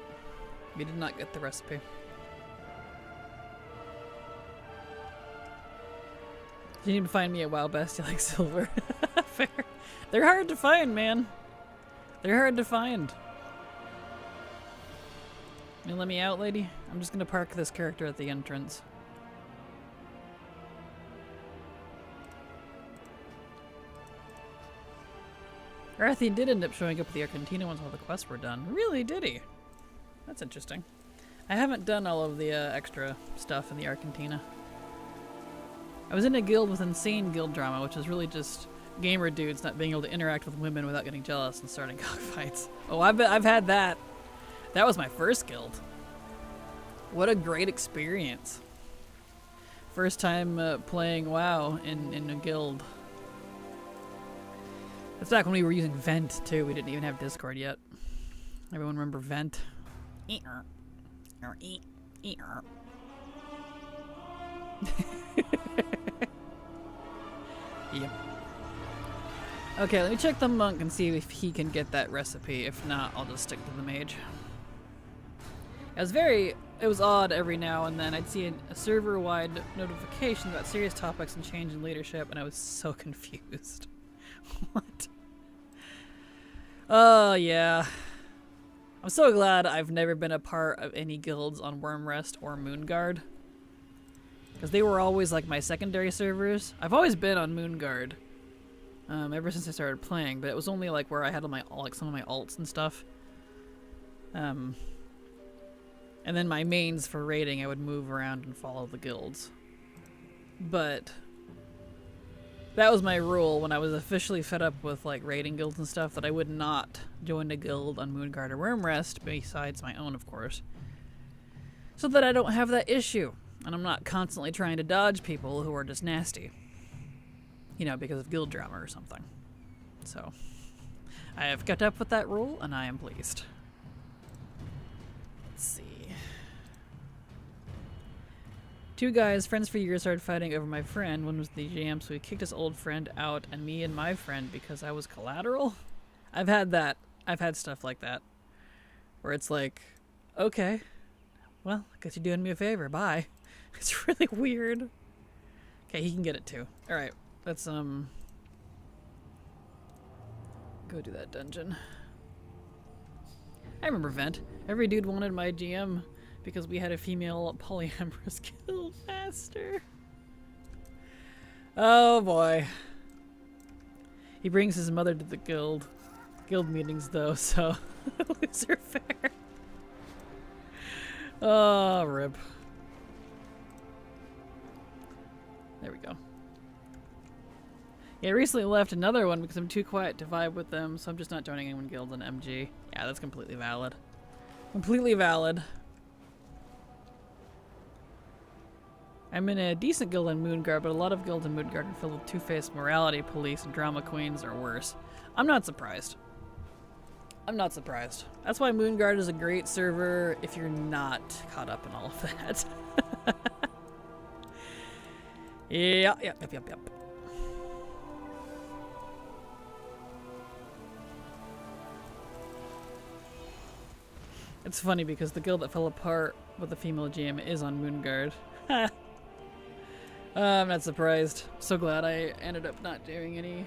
We did not get the recipe. You need to find me a WoW bestie like Silver. Fair. They're hard to find, man. They're hard to find. You let me out, lady? I'm just gonna park this character at the entrance. Rathian did end up showing up at the Argentina once all the quests were done. Really, did he? That's interesting. I haven't done all of the extra stuff in the Argentina. I was in a guild with insane guild drama, which is really just gamer dudes not being able to interact with women without getting jealous and starting cockfights. Oh, I've had that. That was my first guild. What a great experience. First time playing WoW in a guild. That's back when we were using Vent too. We didn't even have Discord yet. Everyone remember Vent? Yep. Okay, let me check the monk and see if he can get that recipe. If not, I'll just stick to the mage. I was very it was odd every now and then. I'd see a server-wide notification about serious topics and change in leadership, and I was so confused. What? Oh, yeah. I'm so glad I've never been a part of any guilds on Wormrest or Moonguard. Because they were always like my secondary servers. I've always been on Moonguard. Ever since I started playing, but it was only like where I had all my some of my alts and stuff. And then my mains for raiding, I would move around and follow the guilds. But that was my rule when I was officially fed up with like raiding guilds and stuff, that I would not join a guild on Moonguard or Wormrest, besides my own, of course. So that I don't have that issue, and I'm not constantly trying to dodge people who are just nasty. You know, because of guild drama or something. So, I have kept up with that rule, and I am pleased. Let's see. Two guys, friends for years, started fighting over my friend. One was the GM, so he kicked his old friend out, and me and my friend because I was collateral? I've had that. I've had stuff like that. Where it's like, okay, well, I guess you're doing me a favor, bye. It's really weird. Okay, he can get it too. Alright. Let's, go do that dungeon. I remember Vent. Every dude wanted my GM because we had a female polyamorous guild master. Oh boy. He brings his mother to the guild meetings though, so loser fair. Oh, rip. There we go. Yeah, I recently left another one because I'm too quiet to vibe with them, so I'm just not joining anyone guilds on MG. Yeah, that's completely valid. Completely valid. I'm in a decent guild on Moonguard, but a lot of guilds in Moonguard are filled with two-faced morality police and drama queens or worse. I'm not surprised. I'm not surprised. That's why Moonguard is a great server if you're not caught up in all of that. Yep. It's funny because the guild that fell apart with the female GM is on Moonguard. I'm not surprised. So glad I ended up not doing any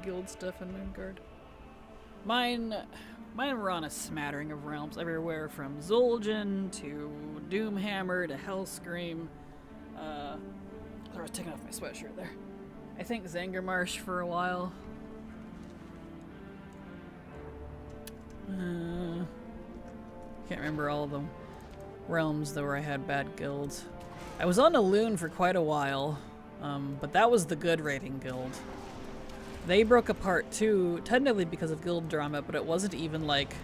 guild stuff in Moonguard. Mine were on a smattering of realms everywhere from Zul'jin to Doomhammer to Hellscream. I was taking off my sweatshirt there. I think Zangarmarsh for a while. Can't remember all of the realms though where I had bad guilds. I was on Aloon for quite a while, but that was the good raiding guild. They broke apart too, technically because of guild drama, but it wasn't even like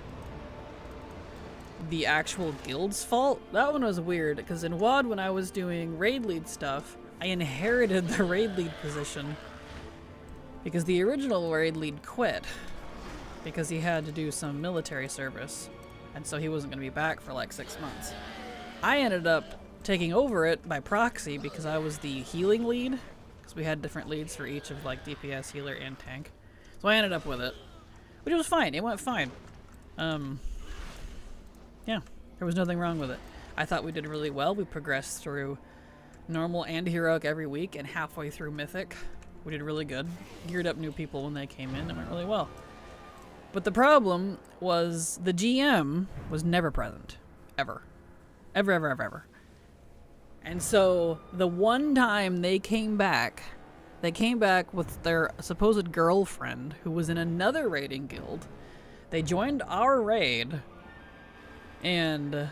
the actual guild's fault. That one was weird, because in WoD when I was doing raid lead stuff, I inherited the raid lead position because the original raid lead quit because he had to do some military service. And so he wasn't going to be back for like 6 months. I ended up taking over it by proxy because I was the healing lead. Because we had different leads for each of like DPS, healer, and tank. So I ended up with it. Which was fine. It went fine. Yeah, there was nothing wrong with it. I thought we did really well. We progressed through normal and heroic every week, and halfway through mythic. We did really good. Geared up new people when they came in and went really well. But the problem was the GM was never present. Ever. Ever. And so the one time they came back with their supposed girlfriend who was in another raiding guild. They joined our raid and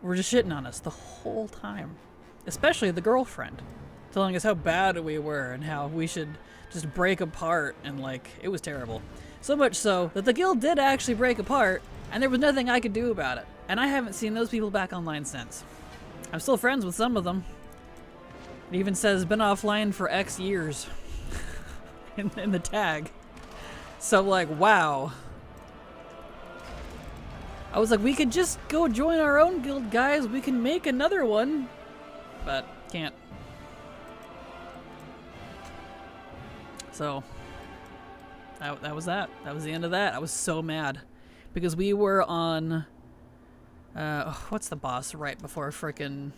were just shitting on us the whole time. Especially the girlfriend. Telling us how bad we were and how we should just break apart, and like, it was terrible. So much so that the guild did actually break apart, and there was nothing I could do about it. And I haven't seen those people back online since. I'm still friends with some of them. It even says been offline for X years in the tag. So like, wow. I was like, we could just go join our own guild, guys. We can make another one. But can't. So that was that. That was the end of that. I was so mad because we were on What's the boss right before frickin'...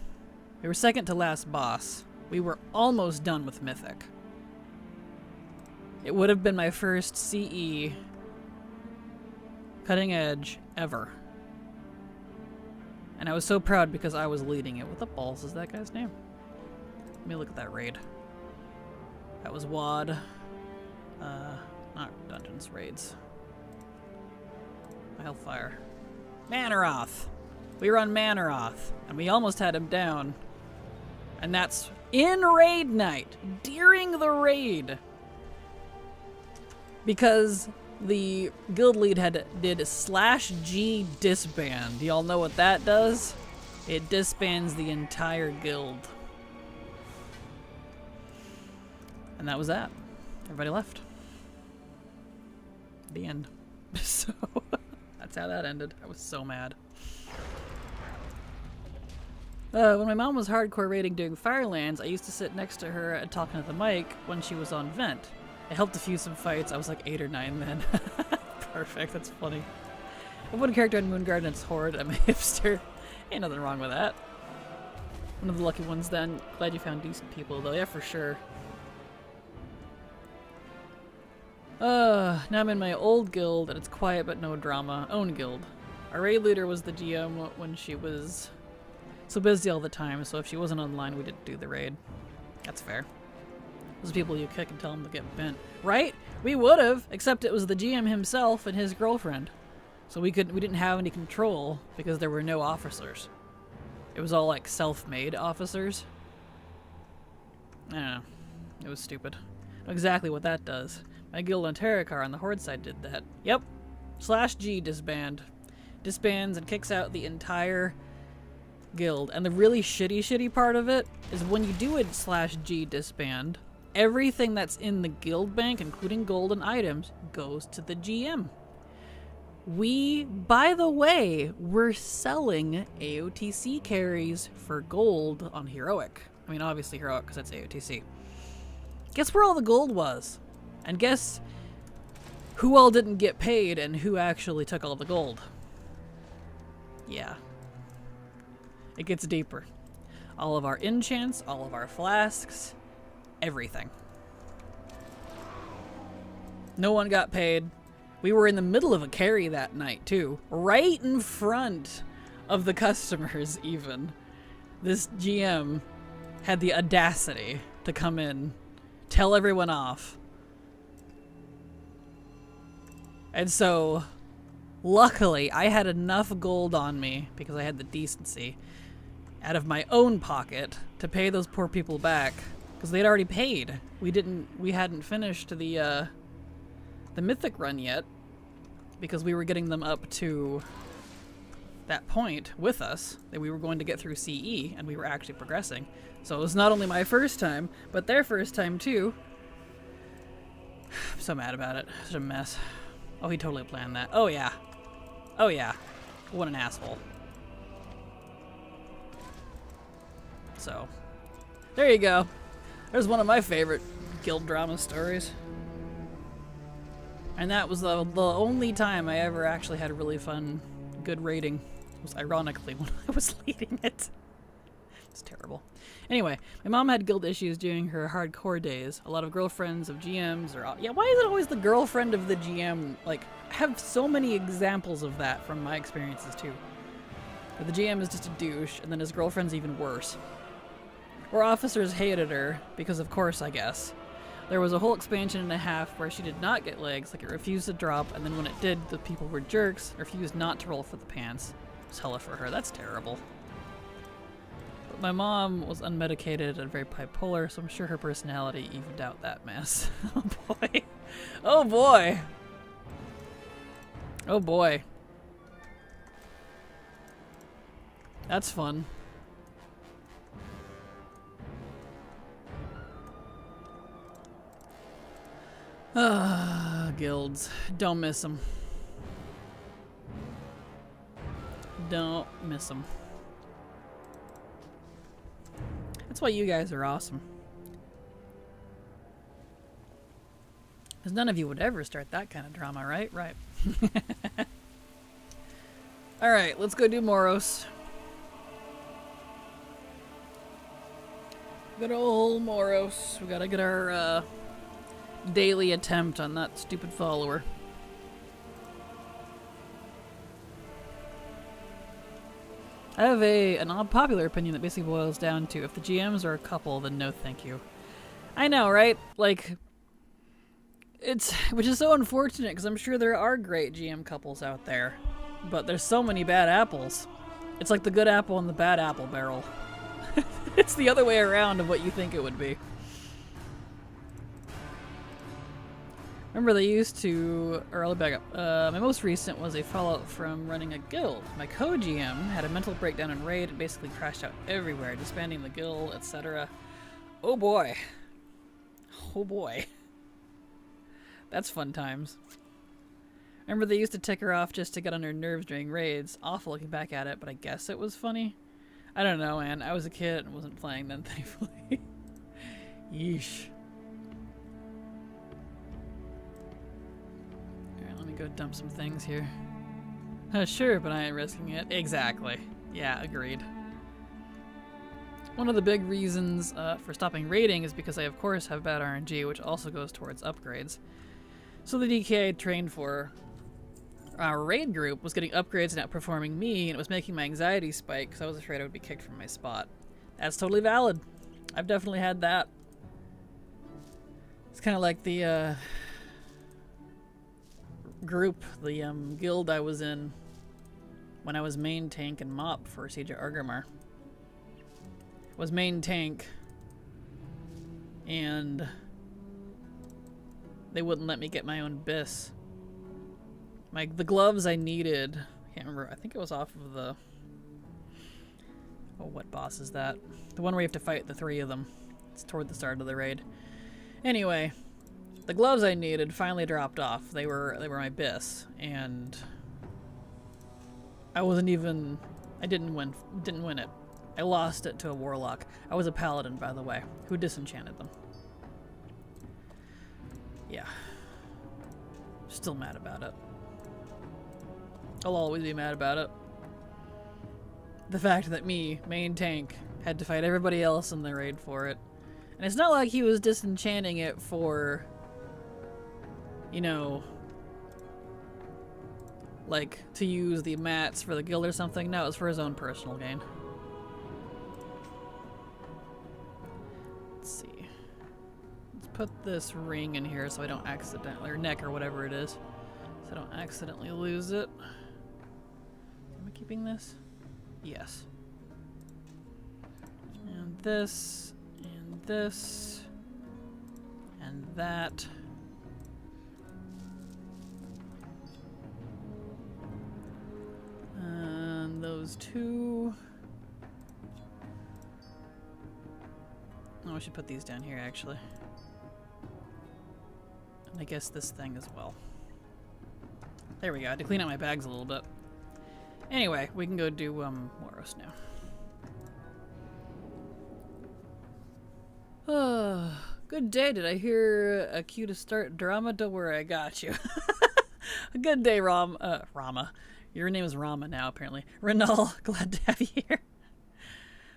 We were second to last boss. We were almost done with Mythic. It would have been my first CE cutting edge ever. And I was so proud because I was leading it. What the balls is that guy's name? Let me look at that raid. That was WAD. Not dungeons, raids. Hellfire. Manaroth! We were on Manaroth, and we almost had him down. And that's in raid night, during the raid. Because the guild lead did /G disband. Y'all know what that does? It disbands the entire guild. And that was that. Everybody left. The end. So, that's how that ended. I was so mad. When my mom was hardcore raiding doing Firelands, I used to sit next to her and talking to the mic when she was on vent. It helped defuse some fights. I was like 8 or 9 then. Perfect, that's funny. If one character in Moonguard and it's Horde, I'm a hipster. Ain't nothing wrong with that. One of the lucky ones then. Glad you found decent people though, yeah for sure. Now I'm in my old guild and it's quiet but no drama. Own guild. Our raid leader was the GM when she was so busy all the time, so if she wasn't online we didn't do the raid. That's fair. Those people you kick and tell them to get bent. Right? We would have, except it was the GM himself and his girlfriend. So we didn't have any control because there were no officers. It was all like self-made officers. I don't know. It was stupid. Know exactly what that does. My guild on Terracar on the Horde side did that. Yep. /G disband. Disbands and kicks out the entire guild. And the really shitty part of it is when you do a /G disband, everything that's in the guild bank, including golden items, goes to the GM. We, by the way, were selling AOTC carries for gold on Heroic. I mean, obviously Heroic because that's AOTC. Guess where all the gold was? And guess who all didn't get paid and who actually took all the gold? Yeah. It gets deeper. All of our enchants, all of our flasks, everything. No one got paid. We were in the middle of a carry that night, too. Right in front of the customers, even. This GM had the audacity to come in, tell everyone off. And so, luckily, I had enough gold on me, because I had the decency, out of my own pocket, to pay those poor people back. Because they'd already paid. We hadn't finished the Mythic run yet, because we were getting them up to that point with us, that we were going to get through CE, and we were actually progressing. So it was not only my first time, but their first time too. I'm so mad about it. Such a mess. Oh, he totally planned that. Oh yeah. Oh yeah. What an asshole. So, there you go. There's one of my favorite guild drama stories. And that was the only time I ever actually had a really fun, good rating. It was ironically when I was leading it. It's terrible. Anyway, my mom had guild issues during her hardcore days. A lot of girlfriends of GMs are... Yeah, why is it always the girlfriend of the GM? Like, I have so many examples of that from my experiences, too. Where the GM is just a douche, and then his girlfriend's even worse. Or officers hated her, because of course, I guess. There was a whole expansion and a half where she did not get legs, like it refused to drop, and then when it did, the people were jerks, refused not to roll for the pants. It was hella for her. That's terrible. But my mom was unmedicated and very bipolar, so I'm sure her personality evened out that mess. Oh boy. Oh boy. Oh boy. That's fun. Guilds. Don't miss them. Don't miss them. That's why you guys are awesome. Because none of you would ever start that kind of drama, right? Right. Alright, let's go do Moros. Good old Moros. We gotta get our daily attempt on that stupid follower. I have an unpopular opinion that basically boils down to if the GMs are a couple, then no thank you. I know, right? Like, which is so unfortunate because I'm sure there are great GM couples out there, but there's so many bad apples. It's like the good apple and the bad apple barrel. It's the other way around of what you think it would be. Remember they used to, or I'll back up, my most recent was a fallout from running a guild. My co-GM had a mental breakdown in raid and basically crashed out everywhere, disbanding the guild, etc. Oh boy. Oh boy. That's fun times. Remember they used to tick her off just to get on her nerves during raids. Awful looking back at it, but I guess it was funny. I don't know, man. I was a kid and wasn't playing then, thankfully. Yeesh. Alright, let me go dump some things here. Sure, but I ain't risking it. Exactly. Yeah, agreed. One of the big reasons for stopping raiding is because I, of course, have bad RNG, which also goes towards upgrades. So the DK I trained for our raid group was getting upgrades and outperforming me, and it was making my anxiety spike because I was afraid I would be kicked from my spot. That's totally valid. I've definitely had that. It's kind of like the group, the guild I was in when I was main tank and mop for Siege of Argrimmar. Was main tank, and they wouldn't let me get my own bis. The gloves I needed, I can't remember, I think it was off of the, oh, what boss is that? The one where you have to fight the three of them. It's toward the start of the raid. Anyway, the gloves I needed finally dropped off. They were my bis, and I didn't win it. I lost it to a warlock. I was a paladin, by the way, who disenchanted them. Yeah. Still mad about it. I'll always be mad about it. The fact that me, main tank, had to fight everybody else in the raid for it. And it's not like he was disenchanting it for, you know, like, to use the mats for the guild or something. No, it was for his own personal gain. Let's see. Let's put this ring in here so I don't accidentally, or neck or whatever it is, so I don't accidentally lose it. Am I keeping this? Yes. And this, and this, and that. And those two. Oh, I should put these down here, actually. And I guess this thing as well. There we go. I had to clean out my bags a little bit. Anyway, we can go do Moros now. Good day. Did I hear a cue to start drama? Don't worry, I got you. A good day, Rama. Your name is Rama now, apparently. Renal, glad to have you here.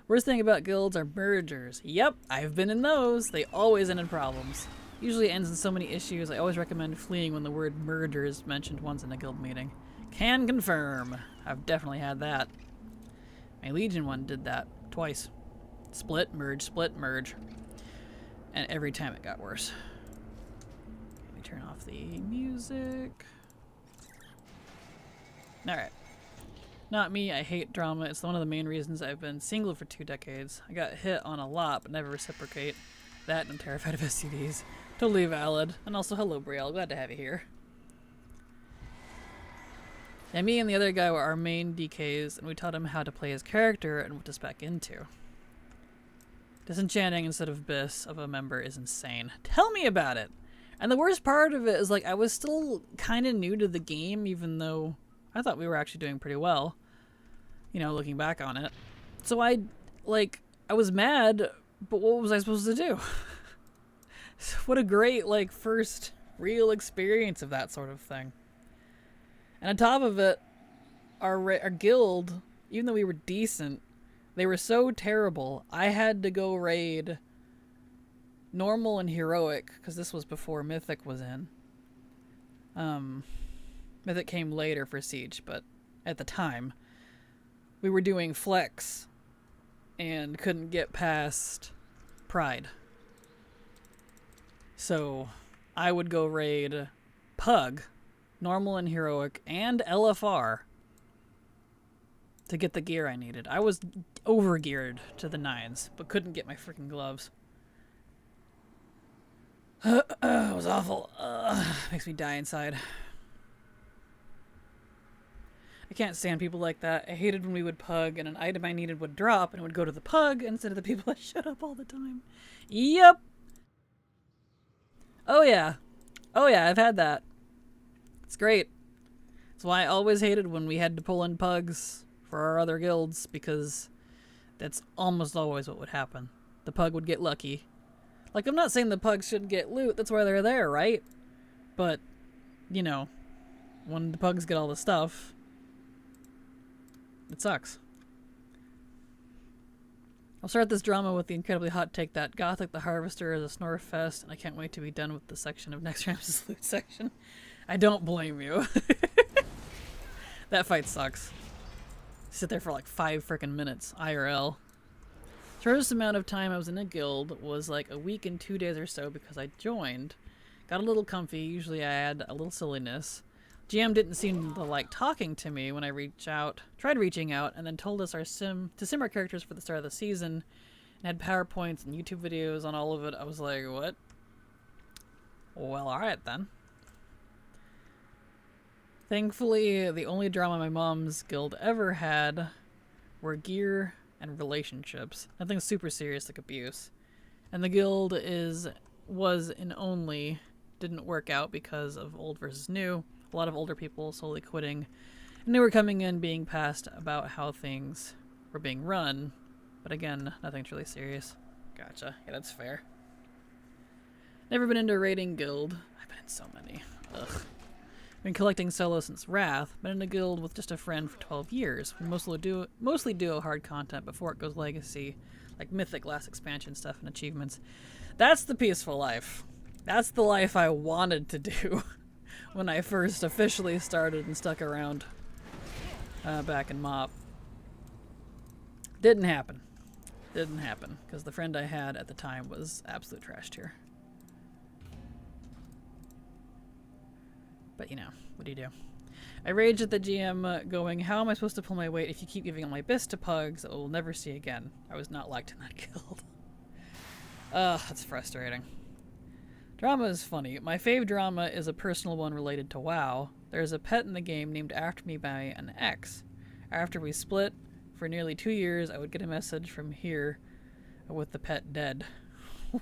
Worst thing about guilds are mergers. Yep, I've been in those. They always end in problems. Usually ends in so many issues. I always recommend fleeing when the word merger is mentioned once in a guild meeting. Can confirm. I've definitely had that. My Legion one did that twice. Split, merge. And every time it got worse. Let me turn off the music. Alright. Not me, I hate drama. It's one of the main reasons I've been single for 2 decades. I got hit on a lot, but never reciprocate. That and I'm terrified of STDs. Totally valid. And also, hello, Brielle. Glad to have you here. Yeah, me and the other guy were our main DKs, and we taught him how to play his character and what to spec into. Disenchanting instead of bis of a member is insane. Tell me about it! And the worst part of it is, like, I was still kind of new to the game, even though I thought we were actually doing pretty well. You know, looking back on it. So I was mad, but what was I supposed to do? What a great, like, first real experience of that sort of thing. And on top of it, our guild, even though we were decent, they were so terrible. I had to go raid normal and heroic, because this was before Mythic was in. Mythic came later for Siege, but at the time, we were doing flex and couldn't get past Pride. So I would go raid Pug, normal and heroic, and LFR to get the gear I needed. I was overgeared to the nines, but couldn't get my freaking gloves. It was awful. Makes me die inside. I can't stand people like that. I hated when we would pug and an item I needed would drop and it would go to the pug instead of the people that shut up all the time. Yep. Oh yeah. Oh yeah, I've had that. It's great. That's why I always hated when we had to pull in pugs for our other guilds, because that's almost always what would happen. The pug would get lucky. Like, I'm not saying the pugs shouldn't get loot. That's why they're there, right? But, you know, when the pugs get all the stuff, it sucks. I'll start this drama with the incredibly hot take that Gothic the Harvester is a snore fest, and I can't wait to be done with the section of next Ramses' loot section. I don't blame you. That fight sucks. Sit there for like 5 frickin' minutes, IRL. Shortest amount of time I was in a guild was like a week and 2 days or so, because I joined. Got a little comfy, usually I add a little silliness. GM didn't seem to like talking to me when I tried reaching out, and then told us to sim our characters for the start of the season, and had PowerPoints and YouTube videos on all of it. I was like, what? Well, alright then. Thankfully, the only drama my mom's guild ever had were gear and relationships. Nothing super serious like abuse. And the guild didn't work out because of old versus new. A lot of older people slowly quitting, and they were coming in being passed about how things were being run. But again, nothing's really serious. Gotcha. Yeah, that's fair. Never been into a raiding guild. I've been in so many. Ugh. Been collecting solo since Wrath. Been in a guild with just a friend for 12 years. We mostly do hard content before it goes legacy, like Mythic, last expansion stuff and achievements. That's the peaceful life. That's the life I wanted to do when I first officially started and stuck around back in MoP. Didn't happen. Didn't happen, because the friend I had at the time was absolute trash tier. But you know, what do you do? I raged at the GM going, how am I supposed to pull my weight if you keep giving all my bits to pugs that we'll never see again? I was not liked in that guild. Ugh, that's frustrating. Drama is funny. My fave drama is a personal one related to WoW. There's a pet in the game named after me by an ex. After we split, for nearly 2 years, I would get a message from here with the pet dead.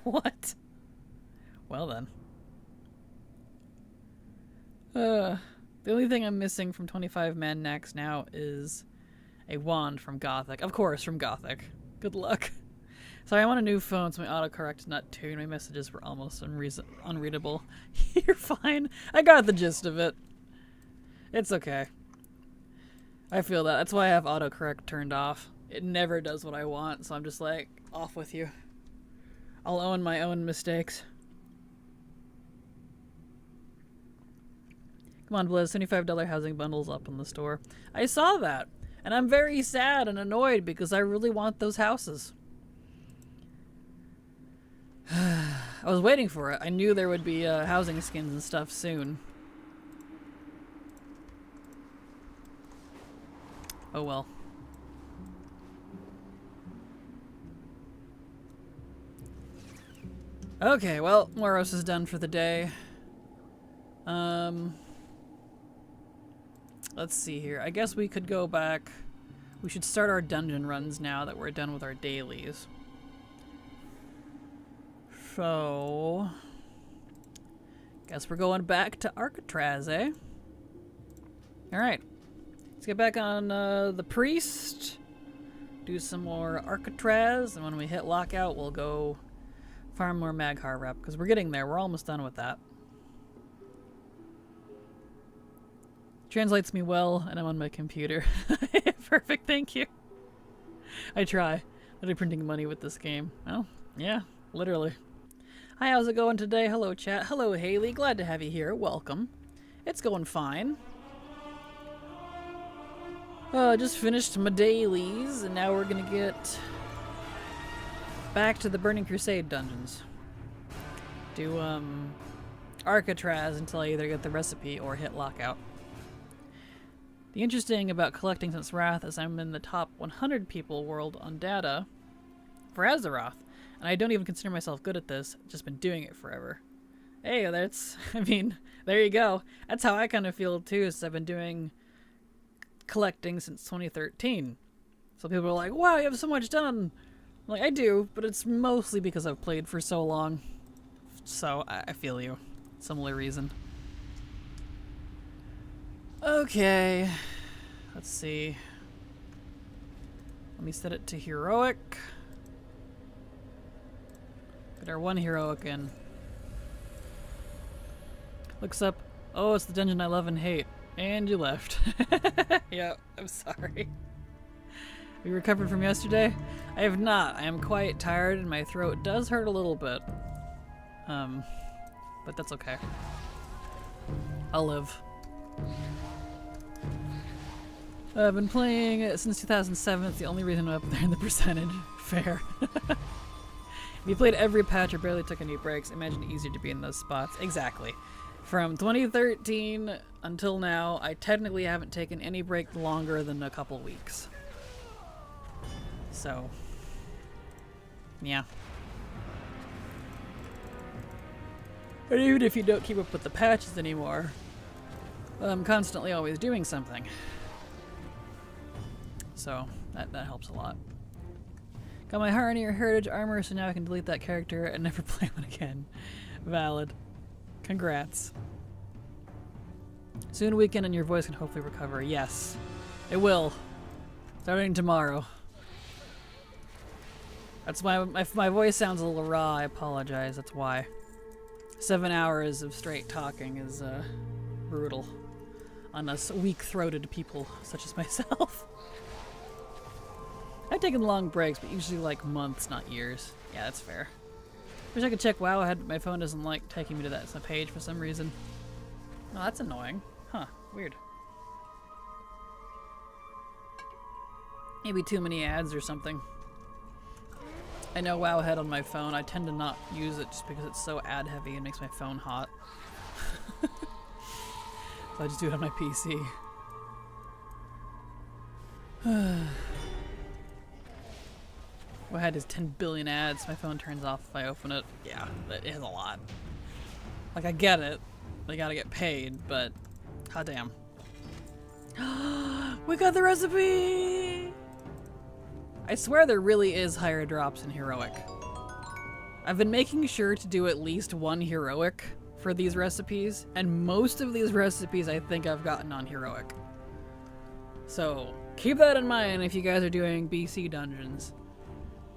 What? Well then. The only thing I'm missing from 25 Man Nax now is a wand from Gothic. Of course, from Gothic. Good luck. Sorry, I'm on a new phone, so my autocorrect is not tuned. My messages were almost unreadable. You're fine. I got the gist of it. It's okay. I feel that. That's why I have autocorrect turned off. It never does what I want, so I'm just like, off with you. I'll own my own mistakes. Come on, Blizz, $75 housing bundles up in the store. I saw that, and I'm very sad and annoyed because I really want those houses. I was waiting for it. I knew there would be housing skins and stuff soon. Oh well. Okay, well, Moros is done for the day. Let's see here. I guess we could go back. We should start our dungeon runs now that we're done with our dailies. So, guess we're going back to Alcatraz, eh? Alright. Let's get back on the Priest. Do some more Alcatraz, and when we hit lockout, we'll go farm more Maghar rep, because we're getting there. We're almost done with that. Translates me well, and I'm on my computer. Perfect, thank you. I try. Literally printing money with this game. Oh, yeah, literally. Hi, how's it going today? Hello, chat. Hello, Haley. Glad to have you here. Welcome. It's going fine. Just finished my dailies, and now we're gonna get back to the Burning Crusade dungeons. Do, Arcatraz until I either get the recipe or hit lockout. The interesting about collecting since Wrath is I'm in the top 100 people world on data for Azeroth, and I don't even consider myself good at this. I've just been doing it forever. Hey, that's, I mean, there you go. That's how I kind of feel too, since I've been doing collecting since 2013. So people are like, wow, you have so much done. I'm like, I do, but it's mostly because I've played for so long. So I feel you. Similar reason. Okay. Let's see. Let me set it to heroic. Get our one heroic in. Looks up. Oh, it's the dungeon I love and hate. And you left. Yeah, I'm sorry. Have you recovered from yesterday? I have not. I am quite tired and my throat does hurt a little bit. But that's okay. I'll live. I've been playing it since 2007. It's the only reason I'm up there in the percentage. Fair. If you played every patch or barely took any breaks, imagine it easier to be in those spots. Exactly. From 2013 until now, I technically haven't taken any break longer than a couple weeks. So, yeah. And even if you don't keep up with the patches anymore, I'm constantly always doing something. So, that helps a lot. Got my Harnier Heritage armor, so now I can delete that character and never play one again. Valid. Congrats. Soon weekend and your voice can hopefully recover. Yes, it will. Starting tomorrow. That's why if my voice sounds a little raw, I apologize. That's why. 7 hours of straight talking is brutal on us weak-throated people such as myself. I've taken long breaks, but usually like months, not years. Yeah, that's fair. Wish I could check WoW ahead, but my phone doesn't like taking me to that page for some reason. Oh, that's annoying. Huh, weird. Maybe too many ads or something. I know WoW ahead on my phone. I tend to not use it just because it's so ad heavy and makes my phone hot. So I just do it on my PC. WoW has 10 billion ads. My phone turns off if I open it. Yeah, it is a lot. Like, I get it. They gotta get paid, but hot damn. We got the recipe! I swear there really is higher drops in heroic. I've been making sure to do at least one heroic for these recipes, and most of these recipes I think I've gotten on heroic. So keep that in mind if you guys are doing BC dungeons.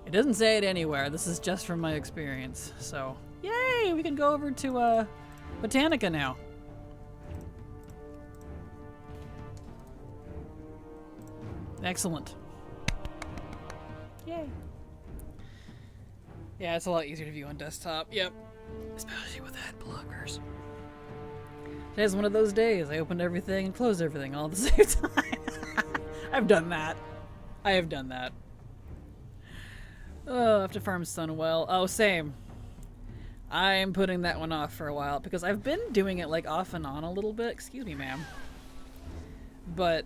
It doesn't say it anywhere. This is just from my experience. So yay! We can go over to Botanica now. Excellent. Yay. Yeah, it's a lot easier to view on desktop. Yep. Especially with ad blockers. Today's one of those days. I opened everything and closed everything all at the same time. I've done that. I have done that. Oh, I have to farm Sunwell. Oh, same. I'm putting that one off for a while because I've been doing it like off and on a little bit. Excuse me, ma'am. But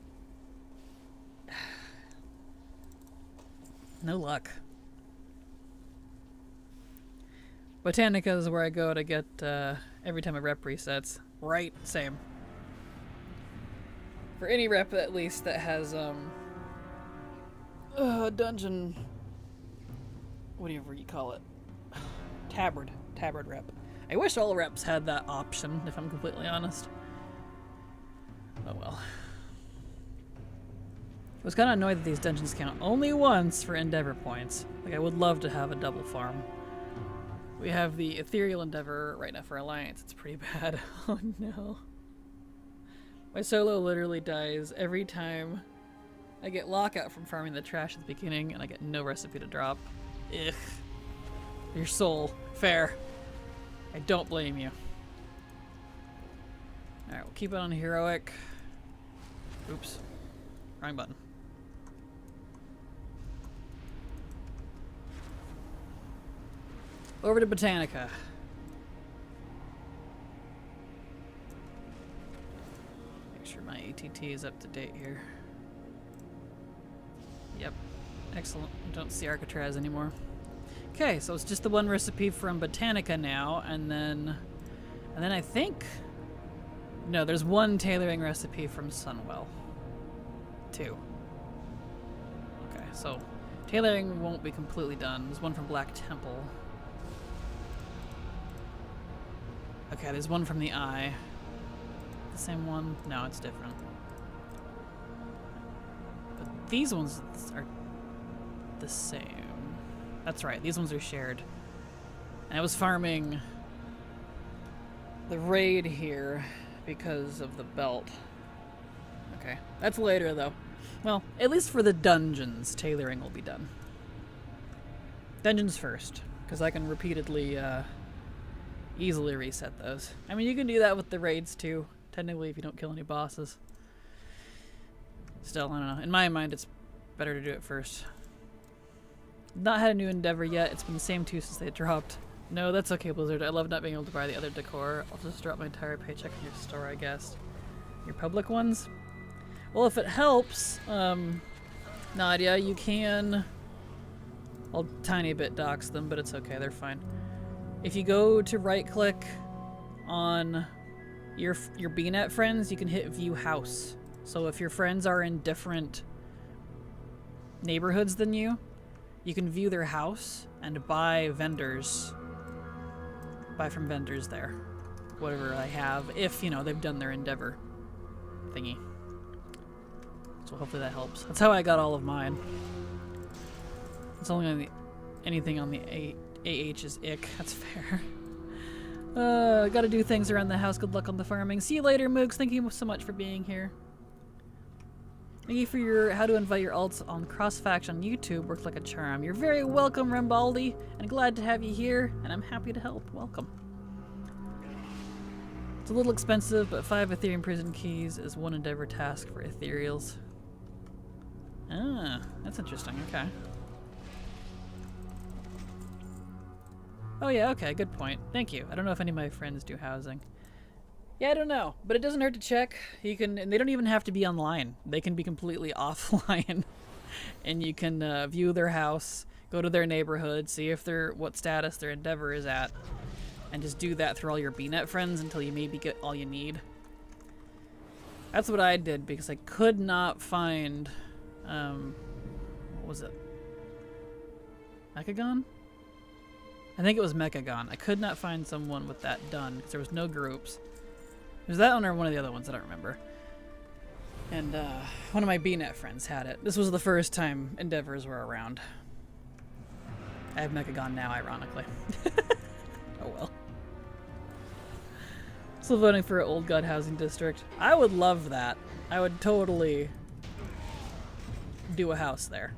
no luck. Botanica is where I go to get every time a rep resets. Right, same. For any rep at least that has dungeon, whatever you call it, tabard rep. I wish all reps had that option, if I'm completely honest. Oh well. I was kind of annoyed that these dungeons count only once for Endeavor points. Like, I would love to have a double farm. We have the Ethereal Endeavor right now for Alliance. It's pretty bad. Oh no. My solo literally dies every time I get lockout from farming the trash at the beginning and I get no recipe to drop. Ugh. Your soul. Fair. I don't blame you. Alright, we'll keep it on heroic. Oops. Wrong button. Over to Botanica. Make sure my ATT is up to date here. Yep. Excellent. I don't see Alcatraz anymore. Okay, so it's just the one recipe from Botanica now, and then I think... No, there's one tailoring recipe from Sunwell. 2. Okay, so tailoring won't be completely done. There's one from Black Temple. Okay, there's one from the Eye. The same one? No, it's different. But these ones are the same. That's right, these ones are shared. And I was farming the raid here because of the belt. Okay, that's later though. Well, at least for the dungeons, tailoring will be done. Dungeons first, because I can repeatedly, easily reset those. I mean, you can do that with the raids too, technically, if you don't kill any bosses. Still, I don't know. In my mind, it's better to do it first. Not had a new endeavor yet. It's been the same 2 since they dropped. No, that's okay, Blizzard. I love not being able to buy the other decor. I'll just drop my entire paycheck in your store, I guess. Your public ones? Well, if it helps, Nadia, you can... I'll tiny bit dox them, but it's okay. They're fine. If you go to right-click on your BNet friends, you can hit View House. So if your friends are in different neighborhoods than you, you can view their house and buy vendors. Buy from vendors there. Whatever I have, if, you know, they've done their endeavor thingy. So hopefully that helps. That's how I got all of mine. It's only on the, anything on the AH is ick. That's fair. Gotta do things around the house. Good luck on the farming. See you later, Moogs. Thank you so much for being here. Thank you for your how to invite your alts on cross-faction on YouTube. Worked like a charm. You're very welcome, Rambaldi, and glad to have you here, and I'm happy to help. Welcome. It's a little expensive, but 5 Ethereum prison keys is 1 endeavor task for ethereals. Ah, that's interesting. Okay. Oh yeah, okay, good point. Thank you. I don't know if any of my friends do housing. Yeah, I don't know, but it doesn't hurt to check. You can, and they don't even have to be online. They can be completely offline, and you can view their house, go to their neighborhood, see if they're what status their endeavor is at, and just do that through all your BNet friends until you maybe get all you need. That's what I did because I could not find, what was it? Mechagon? I think it was Mechagon. I could not find someone with that done because there was no groups. It was that one or one of the other ones, I don't remember. And one of my BNet friends had it. This was the first time endeavors were around. I have Mechagon now, ironically. Oh well. Still voting for an Old God Housing District. I would love that. I would totally do a house there.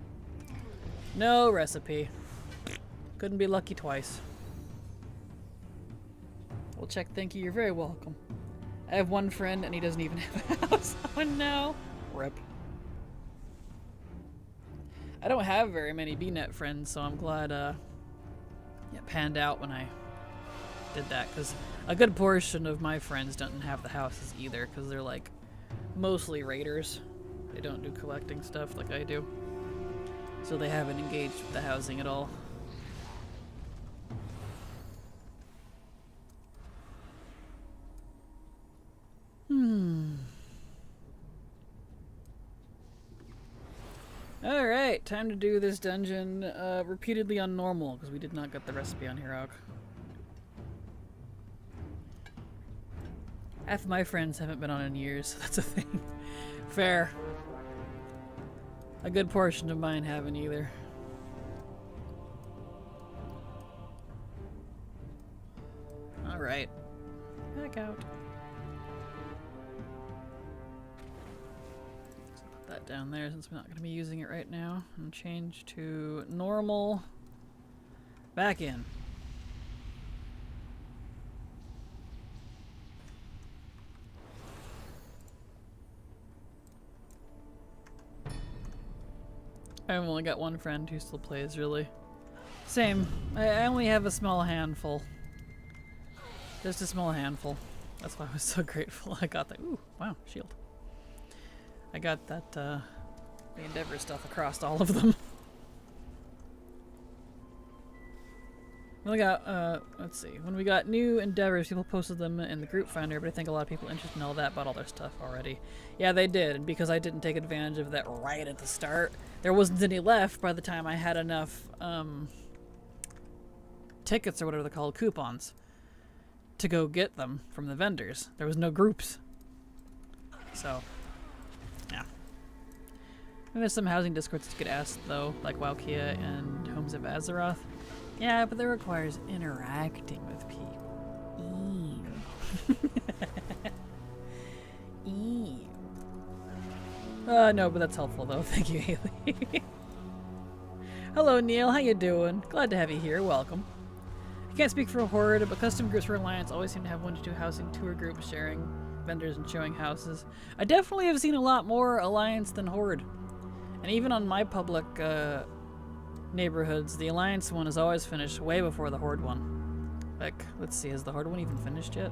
No recipe. Couldn't be lucky twice. We'll check, thank you. You're very welcome. I have one friend and he doesn't even have a house. Oh no. Rip. I don't have very many BNet friends, so I'm glad it panned out when I did that, because a good portion of my friends don't have the houses either, because they're like mostly raiders. They don't do collecting stuff like I do. So they haven't engaged with the housing at all. Alright, time to do this dungeon repeatedly on normal, because we did not get the recipe on Heroic. Half of my friends haven't been on in years, so that's a thing. Fair. A good portion of mine haven't either. Alright. Back out. down there since we're not going to be using it right now. And change to normal. Back in. I've only got one friend who still plays, really. Same. I only have a small handful. Just a small handful. That's why I was so grateful I got that. Ooh, wow, shield. I got that, the Endeavor stuff across all of them. When we got, let's see. When we got new Endeavors, people posted them in the group finder, but I think a lot of people interested in all that bought all their stuff already. Yeah, they did, and because I didn't take advantage of that right at the start, there wasn't any left by the time I had enough, tickets or whatever they're called, coupons, to go get them from the vendors. There was no groups. So, yeah. And there's some housing discords to get asked, though, like Wowkia and Homes of Azeroth. Yeah, but that requires interacting with people. Ew. No, but that's helpful, though. Thank you, Haley. Hello, Neil. How you doing? Glad to have you here. Welcome. I can't speak for a Horde, but custom groups for Alliance always seem to have 1 to 2 housing tour groups sharing vendors and showing houses. I definitely have seen a lot more Alliance than Horde. And even on my public neighborhoods, the Alliance one is always finished way before the Horde one. Like, let's see, has the Horde one even finished yet?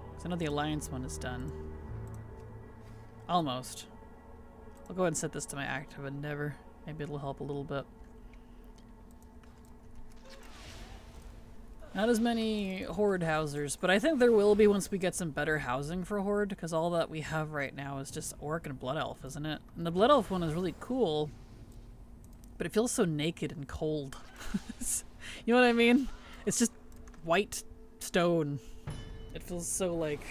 Because I know the Alliance one is done. Almost. I'll go ahead and set this to my active Endeavor. Maybe it'll help a little bit. Not as many Horde housers, but I think there will be once we get some better housing for Horde, because all that we have right now is just Orc and Blood Elf, isn't it? And the Blood Elf one is really cool, but it feels so naked and cold. You know what I mean? It's just white stone. It feels so, like,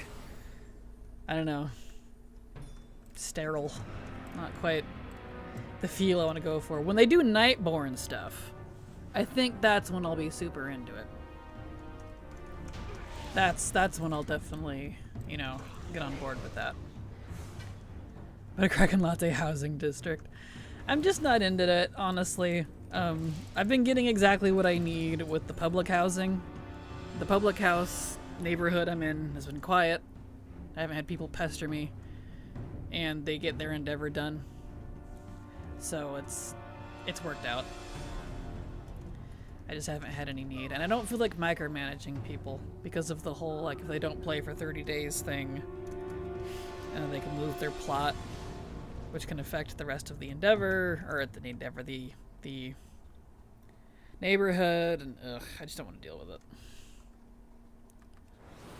I don't know, sterile. Not quite the feel I want to go for. When they do Nightborn stuff, I think that's when I'll be super into it. That's when I'll definitely, you know, get on board with that. But a Kraken Latte housing district. I'm just not into it, honestly. I've been getting exactly what I need with the public housing. The public house neighborhood I'm in has been quiet. I haven't had people pester me. And they get their Endeavor done. So it's worked out. I just haven't had any need. And I don't feel like micromanaging people because of the whole, like, if they don't play for 30 days thing, they can lose their plot, which can affect the rest of the Endeavor, or the Endeavor, the neighborhood, and I just don't want to deal with it.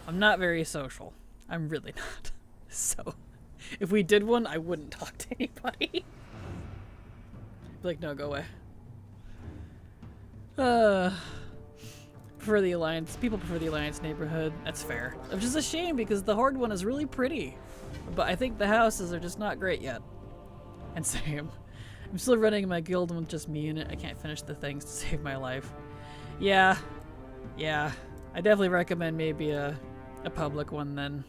I'm not very social. I'm really not. So, if we did one, I wouldn't talk to anybody. Be like, no, go away. Prefer the Alliance. People prefer the Alliance neighborhood. That's fair. Which is a shame because the Horde one is really pretty. But I think the houses are just not great yet. And same. I'm still running my guild with just me in it. I can't finish the things to save my life. Yeah. Yeah. I definitely recommend maybe a public one then.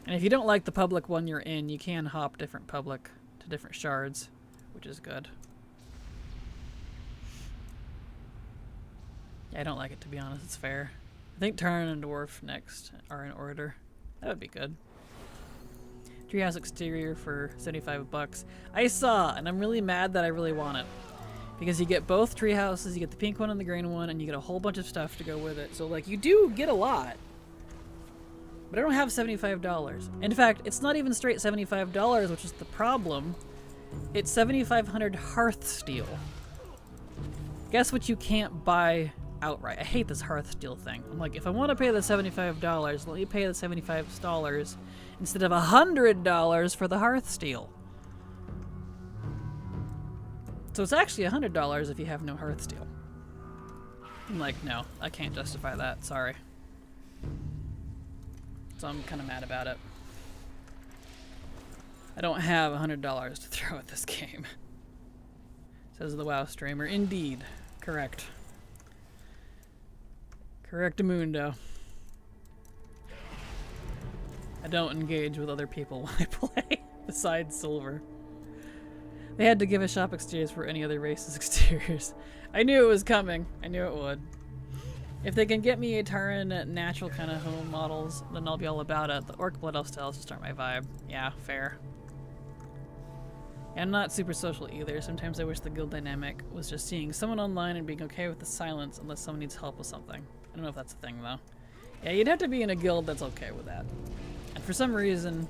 And if you don't like the public one you're in, you can hop different public to different shards, which is good. I don't like it, to be honest. It's fair. I think Tarn and Dwarf next are in order. That would be good. Treehouse exterior for 75 bucks. I saw, and I'm really mad that I really want it. Because you get both tree houses, you get the pink one and the green one, and you get a whole bunch of stuff to go with it. So, like, you do get a lot. But I don't have $75. In fact, it's not even straight $75, which is the problem. It's 7,500 Hearthsteel. Guess what you can't buy outright? I hate this Hearthsteel thing. I'm like, if I want to pay the $75, let me pay the $75 instead of $100 for the Hearthsteel. So it's actually $100 if you have no Hearthsteel. I'm like, no, I can't justify that. Sorry. So I'm kind of mad about it. I don't have $100 to throw at this game. Says the WoW streamer. Indeed. Correct. Correctamundo. I don't engage with other people when I play. Besides silver. They had to give a shop exteriors for any other race's exteriors. I knew it was coming. I knew it would. If they can get me a Taran natural kind of home models, then I'll be all about it. The Orc Blood Elf styles just aren't my vibe. Yeah, fair. I'm not super social either. Sometimes I wish the guild dynamic was just seeing someone online and being okay with the silence unless someone needs help with something. I don't know if that's a thing though. Yeah, you'd have to be in a guild that's okay with that. And for some reason,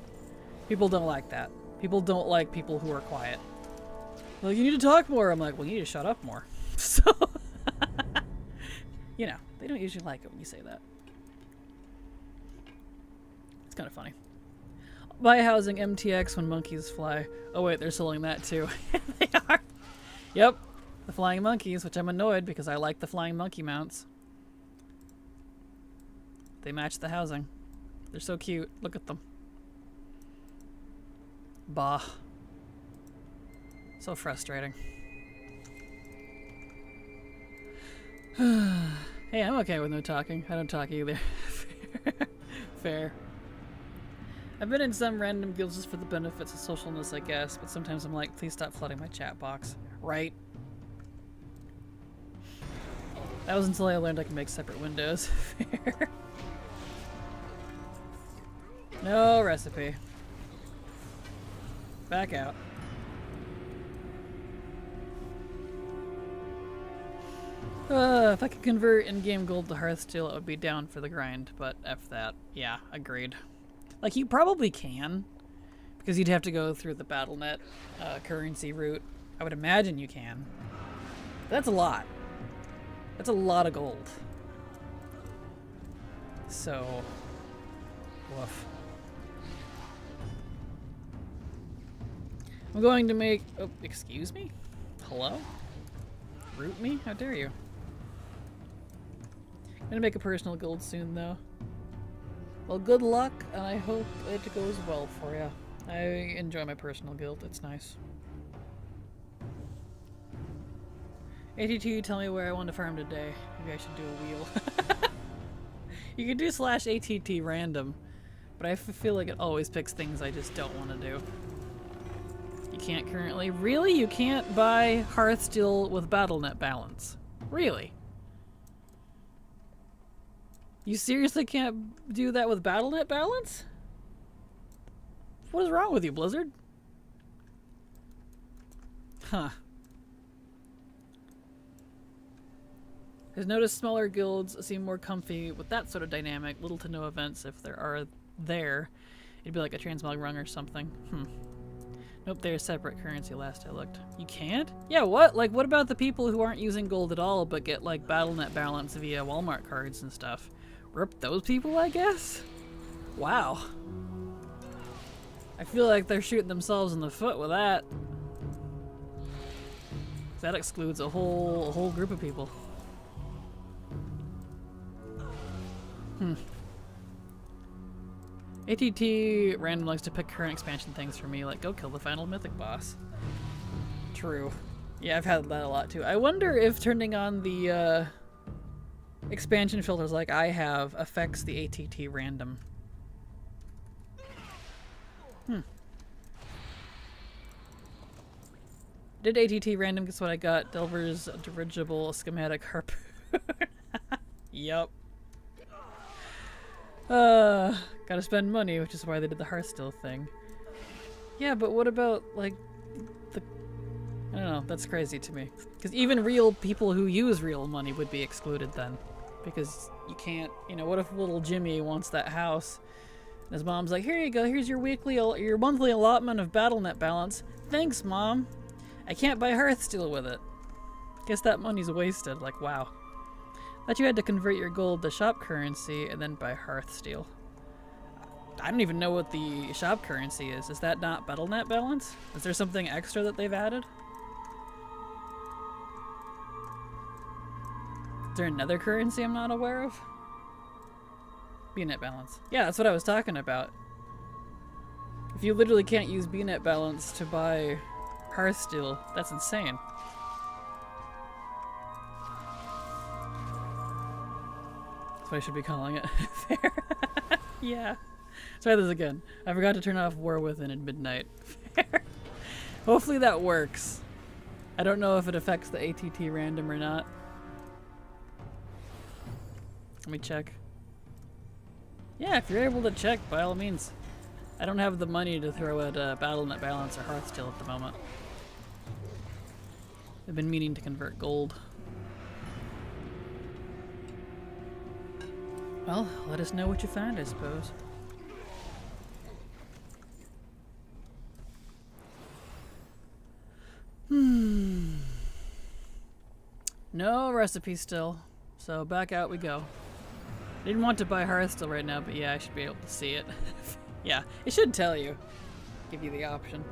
people don't like that. People don't like people who are quiet. Well, you need to talk more. I'm like, well, you need to shut up more. So, you know, they don't usually like it when you say that. It's kind of funny. Buy housing MTX when monkeys fly. Oh wait, they're selling that too. They are. Yep, the flying monkeys, which I'm annoyed because I like the flying monkey mounts. They match the housing. They're so cute. Look at them. Bah. So frustrating. Hey, I'm okay with no talking. I don't talk either. Fair. I've been in some random guilds just for the benefits of socialness, I guess, but sometimes I'm like, please stop flooding my chat box. Right? That was until I learned I can make separate windows. Fair. No recipe. Back out. If I could convert in-game gold to Hearthsteel, I would be down for the grind, but F that. Yeah, agreed. Like, you probably can, because you'd have to go through the BattleNet currency route. I would imagine you can. That's a lot. That's a lot of gold. So, woof. I'm going to make... Oh, excuse me? Hello? Root me? How dare you? I'm gonna make a personal guild soon, though. Well, good luck, and I hope it goes well for you. I enjoy my personal guild. It's nice. ATT, tell me where I want to farm today. Maybe I should do a wheel. You could do /ATT random, but I feel like it always picks things I just don't want to do. You can't currently. Really? You can't buy Hearthsteel with BattleNet balance? Really? You seriously can't do that with BattleNet balance? What is wrong with you, Blizzard? Huh. I've noticed smaller guilds seem more comfy with that sort of dynamic. Little to no events if there are there. It'd be like a transmog rung or something. Nope, they're a separate currency last I looked. You can't? Yeah, what? Like, what about the people who aren't using gold at all but get, like, BattleNet balance via Walmart cards and stuff? Rip those people, I guess? Wow. I feel like they're shooting themselves in the foot with that. That excludes a whole group of people. ATT random likes to pick current expansion things for me, like go kill the final mythic boss. True. Yeah, I've had that a lot too. I wonder if turning on the expansion filters like I have affects the ATT random. Did ATT random guess what I got? Delver's dirigible schematic harpoon. Yup. Gotta spend money, which is why they did the Hearthsteel thing. Yeah, but what about, like, the... I don't know, that's crazy to me. Because even real people who use real money would be excluded then. Because you can't, you know, what if little Jimmy wants that house? And his mom's like, here you go, here's your your monthly allotment of BattleNet balance. Thanks, Mom. I can't buy Hearthsteel with it. Guess that money's wasted. Like, wow. Thought you had to convert your gold to shop currency and then buy Hearthsteel. I don't even know what the shop currency is. Is that not BattleNet balance? Is there something extra that they've added? Is there another currency I'm not aware of? BNet balance. Yeah, that's what I was talking about. If you literally can't use BNet balance to buy Hearthsteel, that's insane. That's what I should be calling it. Fair. Yeah. Try this again. I forgot to turn off War Within at midnight. Hopefully that works. I don't know if it affects the ATT random or not. Let me check. Yeah, if you're able to check, by all means. I don't have the money to throw at Battle.net Balance or Hearthstone at the moment. I've been meaning to convert gold. Well, let us know what you find, I suppose. No recipe still, so back out we go. Didn't want to buy Hearthstone right now, but yeah, I should be able to see it. Yeah, it should tell you. Give you the option.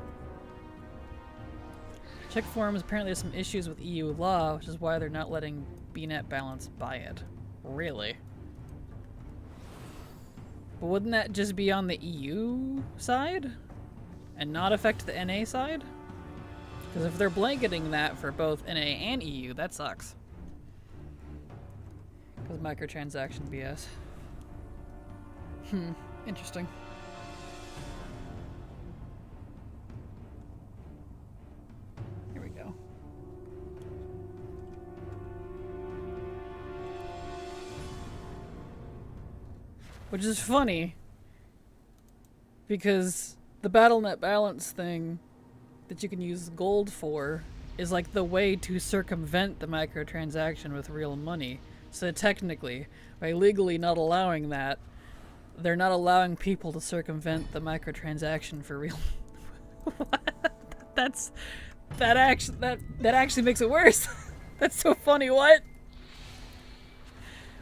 Check forums, apparently there's some issues with EU law, which is why they're not letting BNet Balance buy it. Really? But wouldn't that just be on the EU side? And not affect the NA side? Because if they're blanketing that for both NA and EU, that sucks. Because microtransaction BS. Interesting. Here we go. Which is funny, because the Battle.net Balance thing that you can use gold for is like the way to circumvent the microtransaction with real money. So technically, by legally not allowing that, they're not allowing people to circumvent the microtransaction for real. That actually makes it worse. That's so funny. What?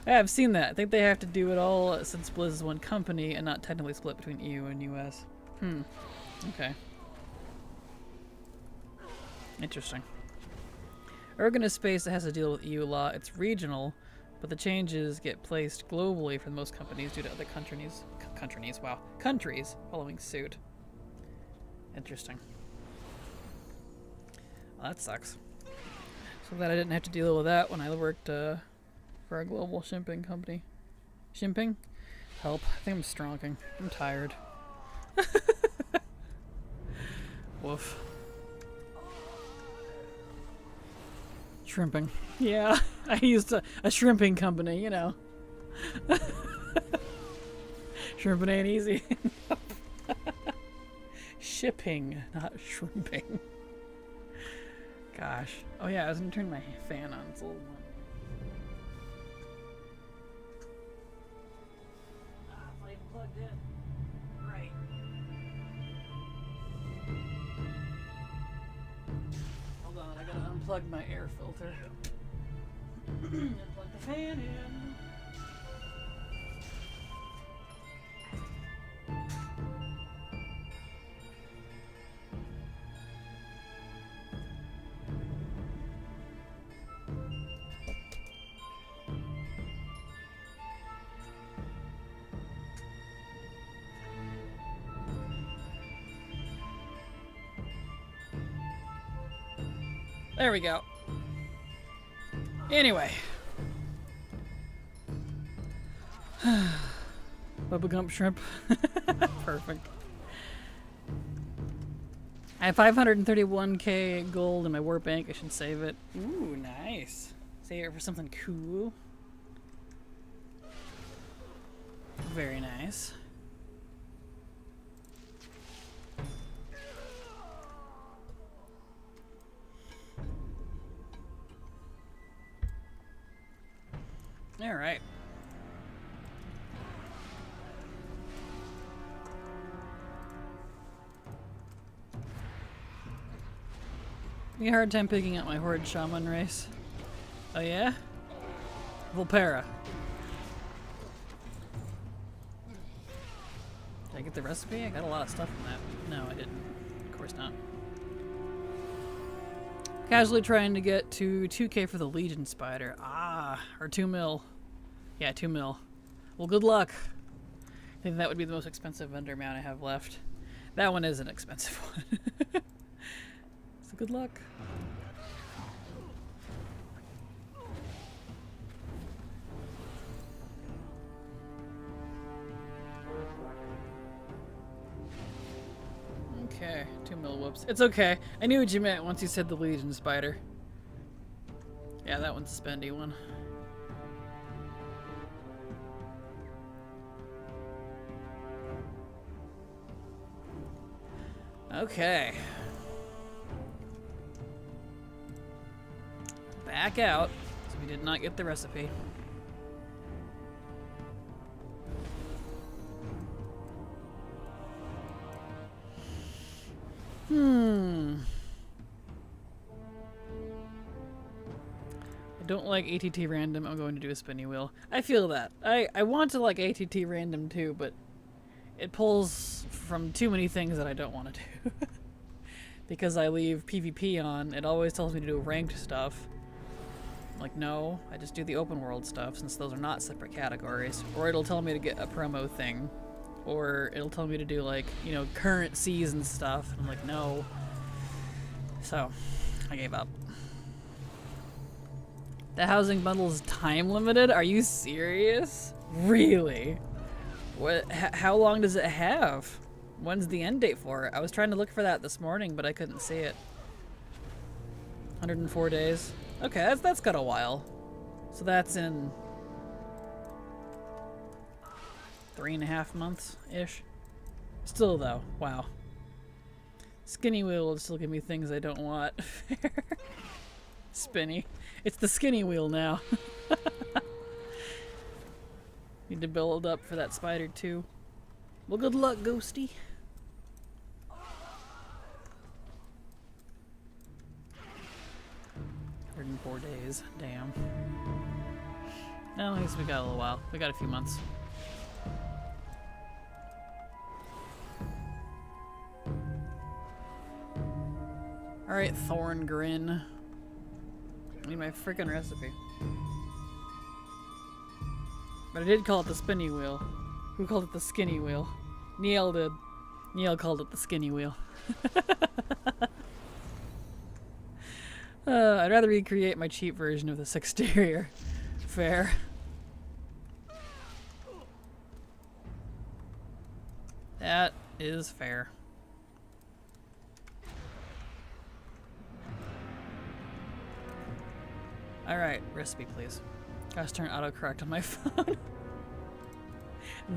Yeah, I've seen that. I think they have to do it all since Blizz is one company and not technically split between EU and US. Okay. Interesting. Ergon is space that has to deal with EU law. It's regional, but the changes get placed globally for most companies due to other countries following suit. Interesting. Well, that sucks. So glad I didn't have to deal with that when I worked for a global shipping company. Shipping? Help. I think I'm stronking. I'm tired. Woof. Shrimping. Yeah, I used a shrimping company, you know. Shrimping ain't easy. Shipping, not shrimping. Gosh. Oh yeah, I was gonna turn my fan on. It's a little more. It's not even plugged in. Right. Hold on, I gotta unplug my air filter. And plug the fan in. There we go. Anyway. Bubba Gump Shrimp. Perfect. I have 531k gold in my war bank. I should save it. Ooh, nice. Save it for something cool. Very nice. All right. You had a hard time picking up my Horde Shaman race. Oh yeah? Volpera. Did I get the recipe? I got a lot of stuff from that. No, I didn't. Of course not. Casually trying to get to 2k for the Legion Spider. Ah, or 2 mil. Yeah, 2 mil. Well, good luck. I think that would be the most expensive vendor mount I have left. That one is an expensive one. So good luck. Whoops. It's okay. I knew what you meant once you said the Legion Spider. Yeah, that one's a spendy one. Okay. Back out, so we did not get the recipe. I don't like ATT random. I'm going to do a spinny wheel. I feel that. I want to like ATT random too, but it pulls from too many things that I don't want to do. Because I leave PvP on, it always tells me to do ranked stuff. I'm like, no, I just do the open world stuff since those are not separate categories. Or it'll tell me to get a promo thing. Or it'll tell me to do like, you know, current season stuff. And I'm like, no. So, I gave up. The housing bundle is time limited? Are you serious? Really? What? How long does it have? When's the end date for it? I was trying to look for that this morning, but I couldn't see it. 104 days. Okay, that's got a while. So that's in 3.5 months-ish. Still though, wow. Skinny wheel will still give me things I don't want. Spinny. It's the skinny wheel now. Need to build up for that spider too. Well, good luck, Ghosty. In 4 days. Damn. No, at least we got a little while. We got a few months. Alright, Thorn Grin. I need my freaking recipe. But I did call it the spinny wheel. Who called it the skinny wheel? Neil did. Neil called it the skinny wheel. I'd rather recreate my cheap version of this exterior. Fair. That is fair. Alright, recipe please. Gosh, turn autocorrect on my phone.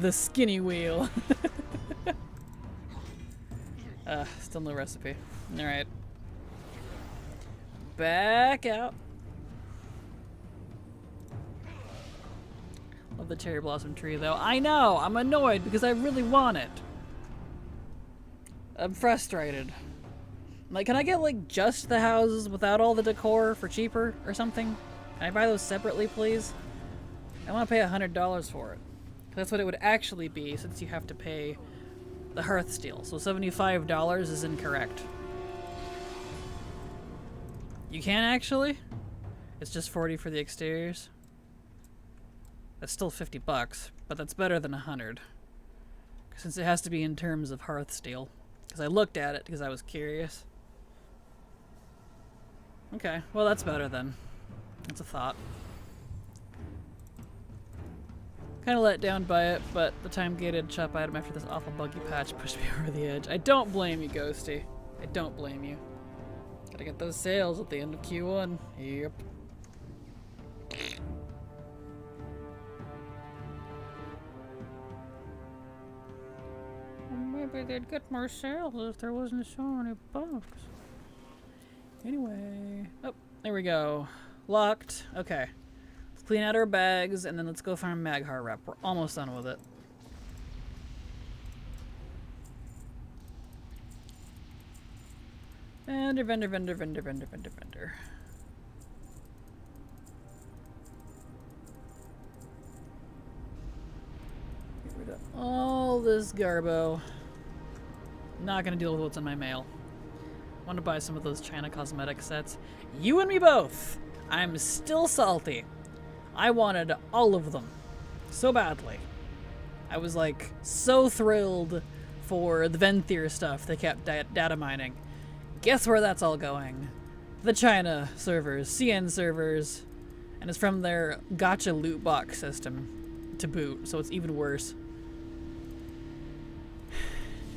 The skinny wheel. Still no recipe. Alright. Back out. Love the cherry blossom tree though. I know! I'm annoyed because I really want it. I'm frustrated. Like, can I get like just the houses without all the decor for cheaper or something? Can I buy those separately, please? I want to pay $100 for it. That's what it would actually be since you have to pay the hearth steel. So $75 is incorrect. You can actually? It's just 40 for the exteriors. That's still 50 bucks, but that's better than 100. Since it has to be in terms of hearth steel. Because I looked at it because I was curious. Okay, well that's better then. That's a thought. Kind of let down by it, but the time-gated shop item after this awful buggy patch pushed me over the edge. I don't blame you, Ghosty. I don't blame you. Gotta get those sales at the end of Q1. Yep. Well, maybe they'd get more sales if there wasn't so many bugs. Anyway. Oh, there we go. Locked. Okay. Let's clean out our bags, and then let's go farm Maghar rep. We're almost done with it. Vendor. Get rid of all this garbo. Not gonna deal with what's in my mail. Want to buy some of those China cosmetic sets. You and me both! I'm still salty. I wanted all of them. So badly. I was like, so thrilled for the Venthyr stuff they kept data mining. Guess where that's all going? The China servers, CN servers, and it's from their gacha loot box system to boot, so it's even worse.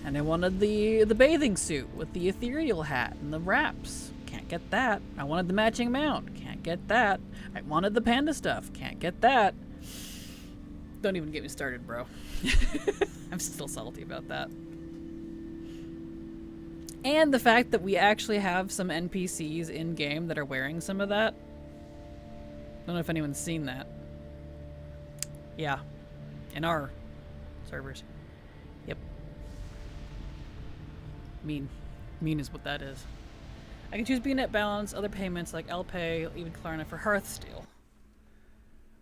And I wanted the bathing suit with the ethereal hat and the wraps. Can't get that. I wanted the matching mount. Can't get that. I wanted the panda stuff. Can't get that. Don't even get me started, bro. I'm still salty about that. And the fact that we actually have some NPCs in-game that are wearing some of that. Don't know if anyone's seen that. Yeah. In our servers. Yep. Mean. Mean is what that is. I can choose BNet balance, other payments like LPay, even Klarna for Hearthsteel.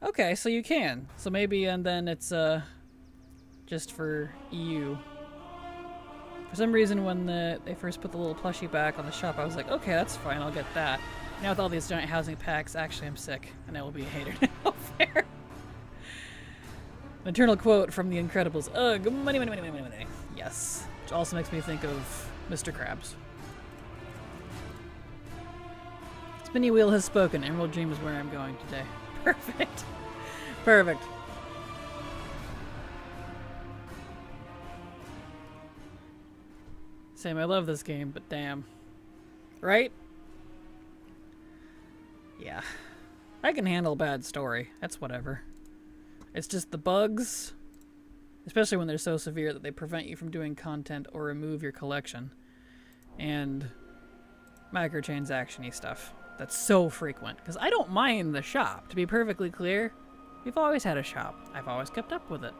Okay, so you can. So maybe, and then it's just for EU. For some reason, when they first put the little plushie back on the shop, I was like, okay, that's fine, I'll get that. Now with all these giant housing packs, actually I'm sick, and I will be a hater now. Fair. An eternal quote from The Incredibles. Ugh, money, money, money, money, money. Yes. Which also makes me think of Mr. Krabs. Spinny Wheel has spoken. Emerald Dream is where I'm going today. Perfect. Perfect. Same, I love this game, but damn. Right? Yeah. I can handle a bad story. That's whatever. It's just the bugs, especially when they're so severe that they prevent you from doing content or remove your collection. And microtransaction-y stuff. That's so frequent. Because I don't mind the shop, to be perfectly clear. We've always had a shop. I've always kept up with it.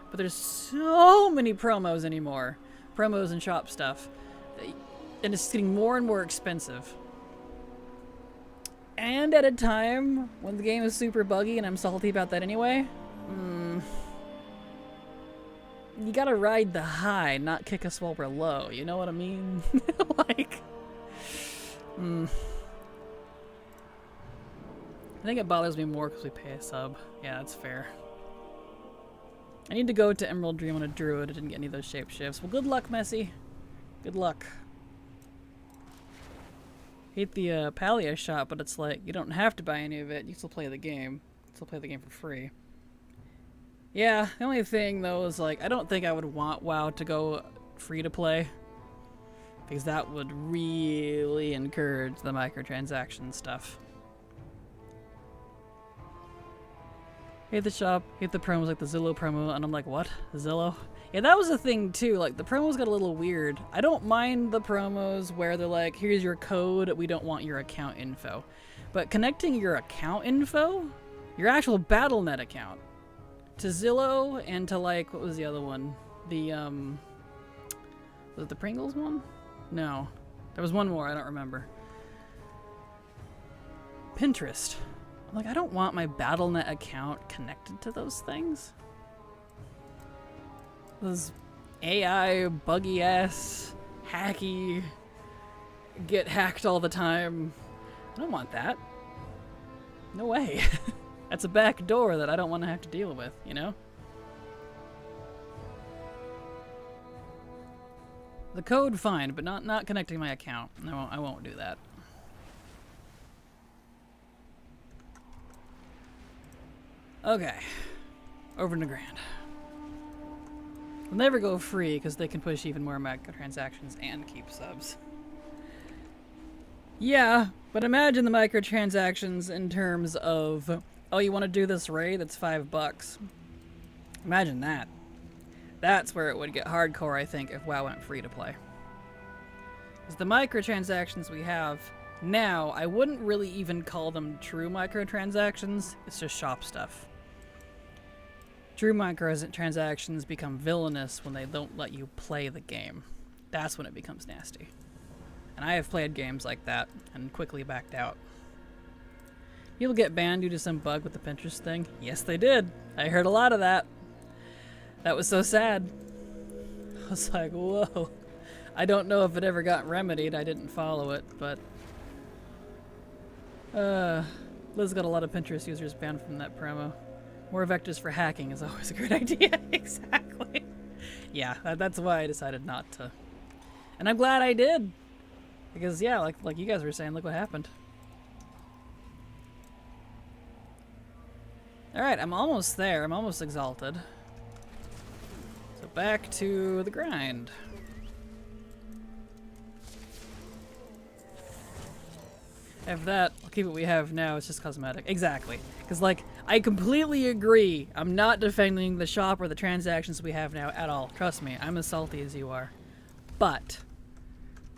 But there's so many promos anymore. Promos and shop stuff. And it's getting more and more expensive. And at a time when the game is super buggy and I'm salty about that anyway. You gotta ride the high, not kick us while we're low. You know what I mean? Like... I think it bothers me more because we pay a sub. Yeah, that's fair. I need to go to Emerald Dream on a druid. I didn't get any of those shape shifts. Well, good luck, Messy. Good luck. Hate the Palia shop, but it's like, you don't have to buy any of it. You still play the game. You still play the game for free. Yeah, the only thing, though, is like, I don't think I would want WoW to go free to play. Because that would really encourage the microtransaction stuff. Hate the shop, hate the promos like the Zillow promo, and I'm like, what? Zillow? Yeah, that was a thing too, like the promos got a little weird. I don't mind the promos where they're like, here's your code, we don't want your account info. But connecting your account info, your actual Battle.net account, to Zillow and to like, what was the other one? The, was it the Pringles one? No. There was one more, I don't remember. Pinterest. I'm like, I don't want my Battle.net account connected to those things. Those AI, buggy ass, hacky, get hacked all the time. I don't want that. No way. That's a back door that I don't want to have to deal with, you know? The code, fine, but not connecting my account. No, I won't do that. Okay. Over to Grand. We'll never go free because they can push even more microtransactions and keep subs. Yeah, but imagine the microtransactions in terms of, oh, you want to do this raid? That's $5. Imagine that. That's where it would get hardcore, I think, if WoW went free to play. Because the microtransactions we have now, I wouldn't really even call them true microtransactions. It's just shop stuff. True microtransactions become villainous when they don't let you play the game. That's when it becomes nasty. And I have played games like that and quickly backed out. People get banned due to some bug with the Pinterest thing. Yes, they did. I heard a lot of that. That was so sad. I was like, whoa. I don't know if it ever got remedied. I didn't follow it, but... Liz got a lot of Pinterest users banned from that promo. More vectors for hacking is always a great idea. Exactly. Yeah, that's why I decided not to. And I'm glad I did. Because, yeah, like you guys were saying, look what happened. Alright, I'm almost there. I'm almost exalted. So back to the grind. Have that. I'll keep what we have now. It's just cosmetic. Exactly. Because, like, I completely agree. I'm not defending the shop or the transactions we have now at all. Trust me, I'm as salty as you are. But,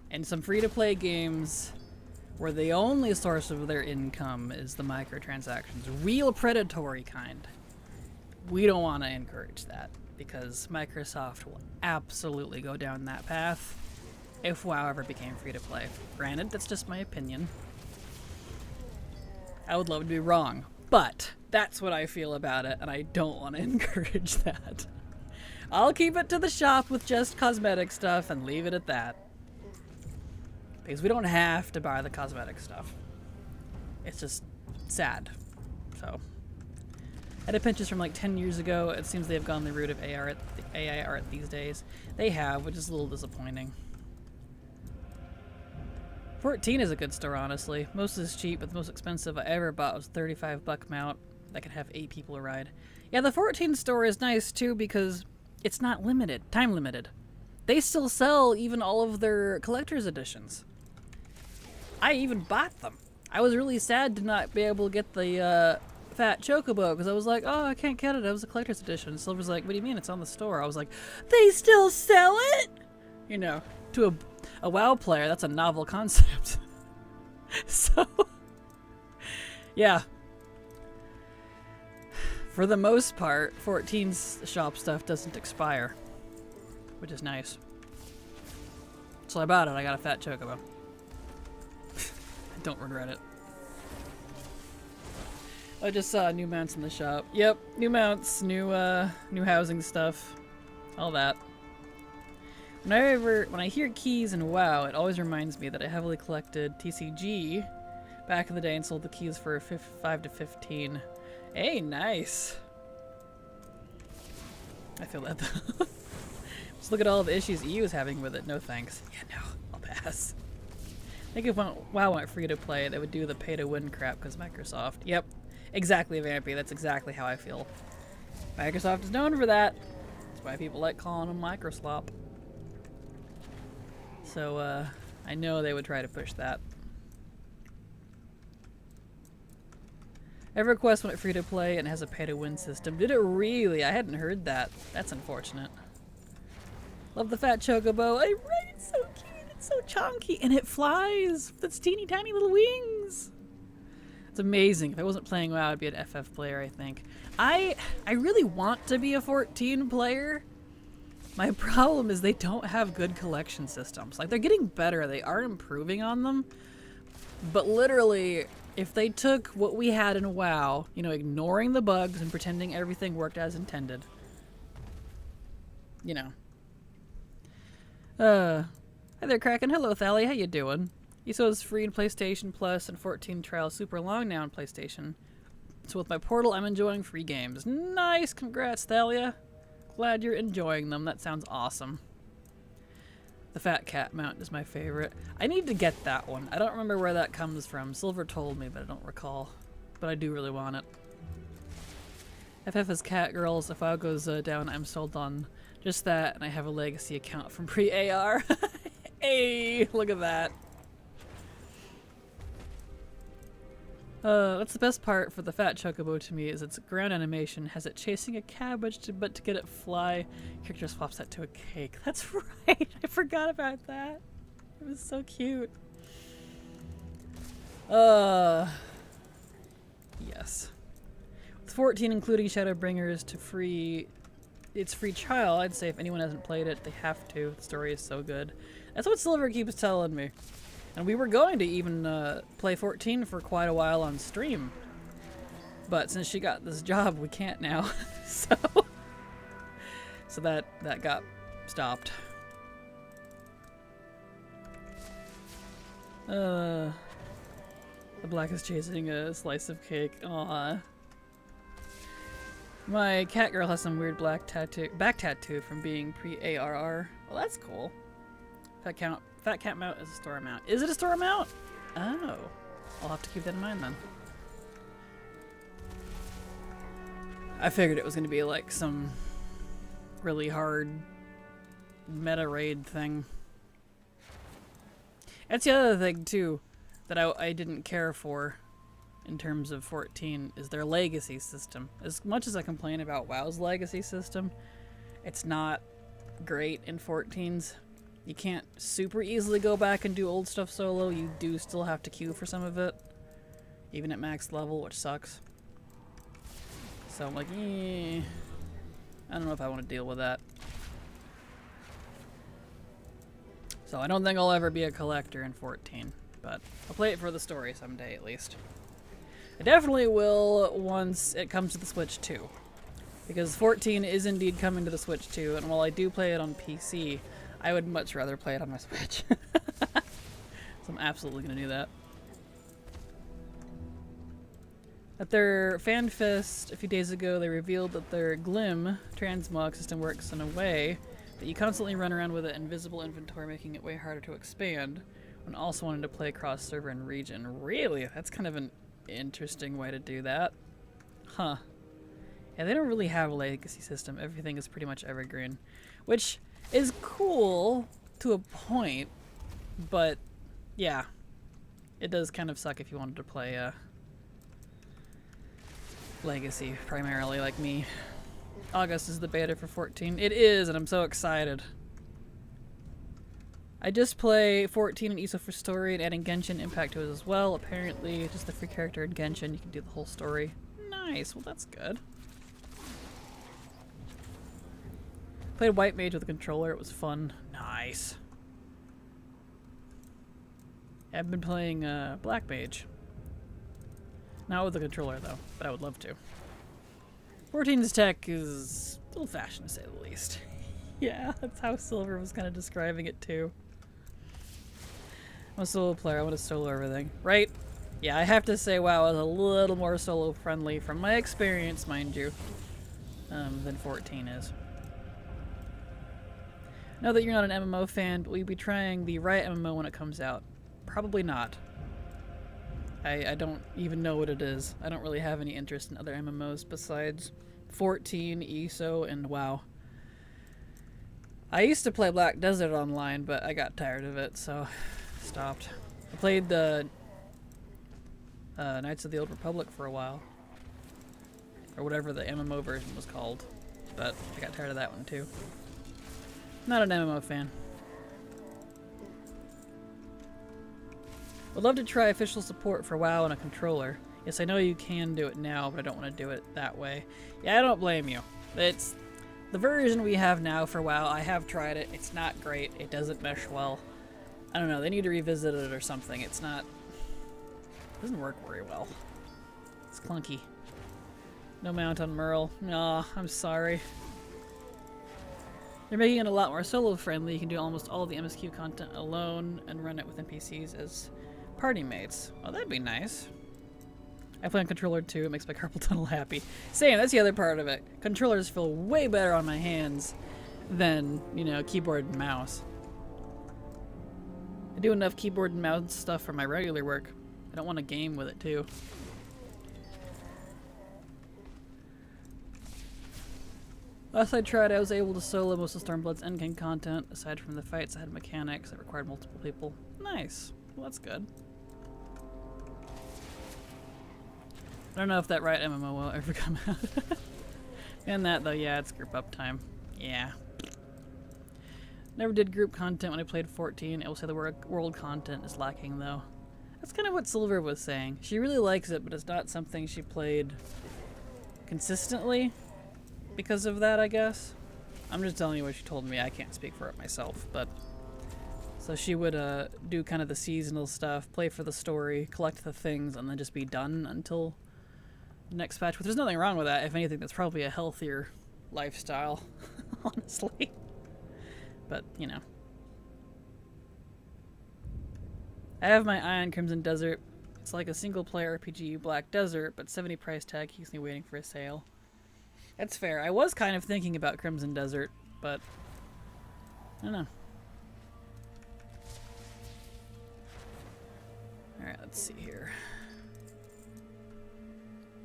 in some free-to-play games where the only source of their income is the microtransactions, real predatory kind, we don't want to encourage that. Because Microsoft will absolutely go down that path if WoW ever became free-to-play. Granted, that's just my opinion. I would love to be wrong, but that's what I feel about it, and I don't want to encourage that. I'll keep it to the shop with just cosmetic stuff and leave it at that. Because we don't have to buy the cosmetic stuff. It's just sad. So, edit pinches from like 10 years ago. It seems they've gone the route of AI art these days. They have, which is a little disappointing. 14 is a good store, honestly. Most is cheap, but the most expensive I ever bought was $35 mount that could have 8 people ride. Yeah, the 14 store is nice too because it's not limited, time limited. They still sell even all of their collector's editions. I even bought them. I was really sad to not be able to get the fat chocobo because I was like, oh, I can't get it. It was a collector's edition. Silver's like, what do you mean? It's on the store. I was like, they still sell it? You know, to a WoW player, that's a novel concept. So, yeah. For the most part, 14's shop stuff doesn't expire, which is nice. So I bought it. I got a fat chocobo. I don't regret it. I just saw new mounts in the shop. Yep, new mounts, new housing stuff, all that. When I hear keys in WoW, it always reminds me that I heavily collected TCG back in the day and sold the keys for 5 to 15. Hey, nice. I feel that though. Just look at all the issues EU is having with it. No thanks. Yeah, no, I'll pass. I think if WoW went free to play, they would do the pay to win crap because Microsoft. Yep, exactly, Vampy. That's exactly how I feel. Microsoft is known for that. That's why people like calling them Microslop. So, I know they would try to push that. EverQuest went free to play and has a pay to win system. Did it really? I hadn't heard that. That's unfortunate. Love the fat chocobo. Right, it's so cute. It's so chunky. And it flies with its teeny tiny little wings. It's amazing. If I wasn't playing WoW, I'd be an FF player, I think. I really want to be a 14 player. My problem is they don't have good collection systems. Like, they're getting better. They are improving on them. But literally, if they took what we had in WoW, you know, ignoring the bugs and pretending everything worked as intended. You know. Hi there, Kraken. Hello, Thally. How you doing? ESO's free in PlayStation Plus and 14 trial super long now in PlayStation. So with my portal, I'm enjoying free games. Nice! Congrats, Thalia. Glad you're enjoying them. That sounds awesome. The fat cat mount is my favorite. I need to get that one. I don't remember where that comes from. Silver told me, but I don't recall. But I do really want it. FF is cat girls. If WoW goes down, I'm sold on just that, and I have a legacy account from pre-AR. Hey, look at that. That's the best part for the fat chocobo to me is its ground animation has it chasing a cabbage, but to get it fly, character swaps that to a cake. That's right. I forgot about that. It was so cute. Yes. With 14 including Shadowbringers to its free trial, I'd say if anyone hasn't played it, they have to. The story is so good. That's what Silver keeps telling me. And we were going to even play 14 for quite a while on stream. But since she got this job, we can't now. So that got stopped. The black is chasing a slice of cake. Aww. My cat girl has some weird back tattoo from being pre-ARR. Well, that's cool. Fat cat mount is a store mount. Is it a store mount? Oh. I'll have to keep that in mind then. I figured it was going to be like some really hard meta raid thing. That's the other thing too. that I didn't care for in terms of 14 is their legacy system. As much as I complain about WoW's legacy system, it's not great in 14's. You can't super easily go back and do old stuff solo. You do still have to queue for some of it, even at max level, which sucks. So I'm like, I don't know if I want to deal with that. So I don't think I'll ever be a collector in 14, but I'll play it for the story someday at least. I definitely will once it comes to the Switch 2, because 14 is indeed coming to the Switch 2, and while I do play it on PC, I would much rather play it on my Switch. So I'm absolutely going to do that. At their FanFest a few days ago, they revealed that their Glim transmog system works in a way that you constantly run around with an invisible inventory, making it way harder to expand, when also wanting to play cross server and region. Really? That's kind of an interesting way to do that. Huh. Yeah, they don't really have a legacy system. Everything is pretty much evergreen, which is cool to a point, but yeah, it does kind of suck if you wanted to play legacy primarily like me. August is the beta for 14. It is, and I'm so excited. I just play 14 and ISO for story, and adding Genshin Impact to it as well. Apparently, just the free character in Genshin, you can do the whole story. Nice, well that's good. Played White Mage with a controller, it was fun. Nice. I've been playing Black Mage. Not with a controller though, but I would love to. 14's tech is old-fashioned to say the least. Yeah, that's how Silver was kind of describing it too. I'm a solo player, I want to solo everything. Right? Yeah, I have to say WoW is a little more solo-friendly from my experience, mind you, than 14 is. Know that you're not an MMO fan, but will you be trying the right MMO when it comes out? Probably not. I don't even know what it is. I don't really have any interest in other MMOs besides 14, ESO, and WoW. I used to play Black Desert online, but I got tired of it, so stopped. I played the Knights of the Old Republic for a while, or whatever the MMO version was called, but I got tired of that one too. Not an MMO fan. Would love to try official support for WoW on a controller. Yes, I know you can do it now, but I don't want to do it that way. Yeah, I don't blame you. It's the version we have now for WoW. I have tried it. It's not great. It doesn't mesh well. I don't know. They need to revisit it or something. It's not... It doesn't work very well. It's clunky. No mount on Merle. Aw, I'm sorry. They're making it a lot more solo-friendly. You can do almost all of the MSQ content alone and run it with NPCs as party mates. Oh, that'd be nice. I play on controller too. It makes my carpal tunnel happy. Same, that's the other part of it. Controllers feel way better on my hands than, you know, keyboard and mouse. I do enough keyboard and mouse stuff for my regular work. I don't want to game with it too. Last I tried, I was able to solo most of Stormblood's endgame content. Aside from the fights, I had mechanics that required multiple people. Nice. Well, that's good. I don't know if that right MMO will ever come out. And that, though, yeah, it's group up time. Yeah. Never did group content when I played 14. I will say the world content is lacking, though. That's kind of what Silver was saying. She really likes it, but it's not something she played consistently. Because of that, I guess. I'm just telling you what she told me. I can't speak for it myself, but... So she would do kind of the seasonal stuff, play for the story, collect the things, and then just be done until the next patch. But there's nothing wrong with that. If anything, that's probably a healthier lifestyle, honestly. But, you know. I have my eye on Crimson Desert. It's like a single-player RPG Black Desert, but 70 price tag keeps me waiting for a sale. That's fair. I was kind of thinking about Crimson Desert, but I don't know. Alright, let's see here.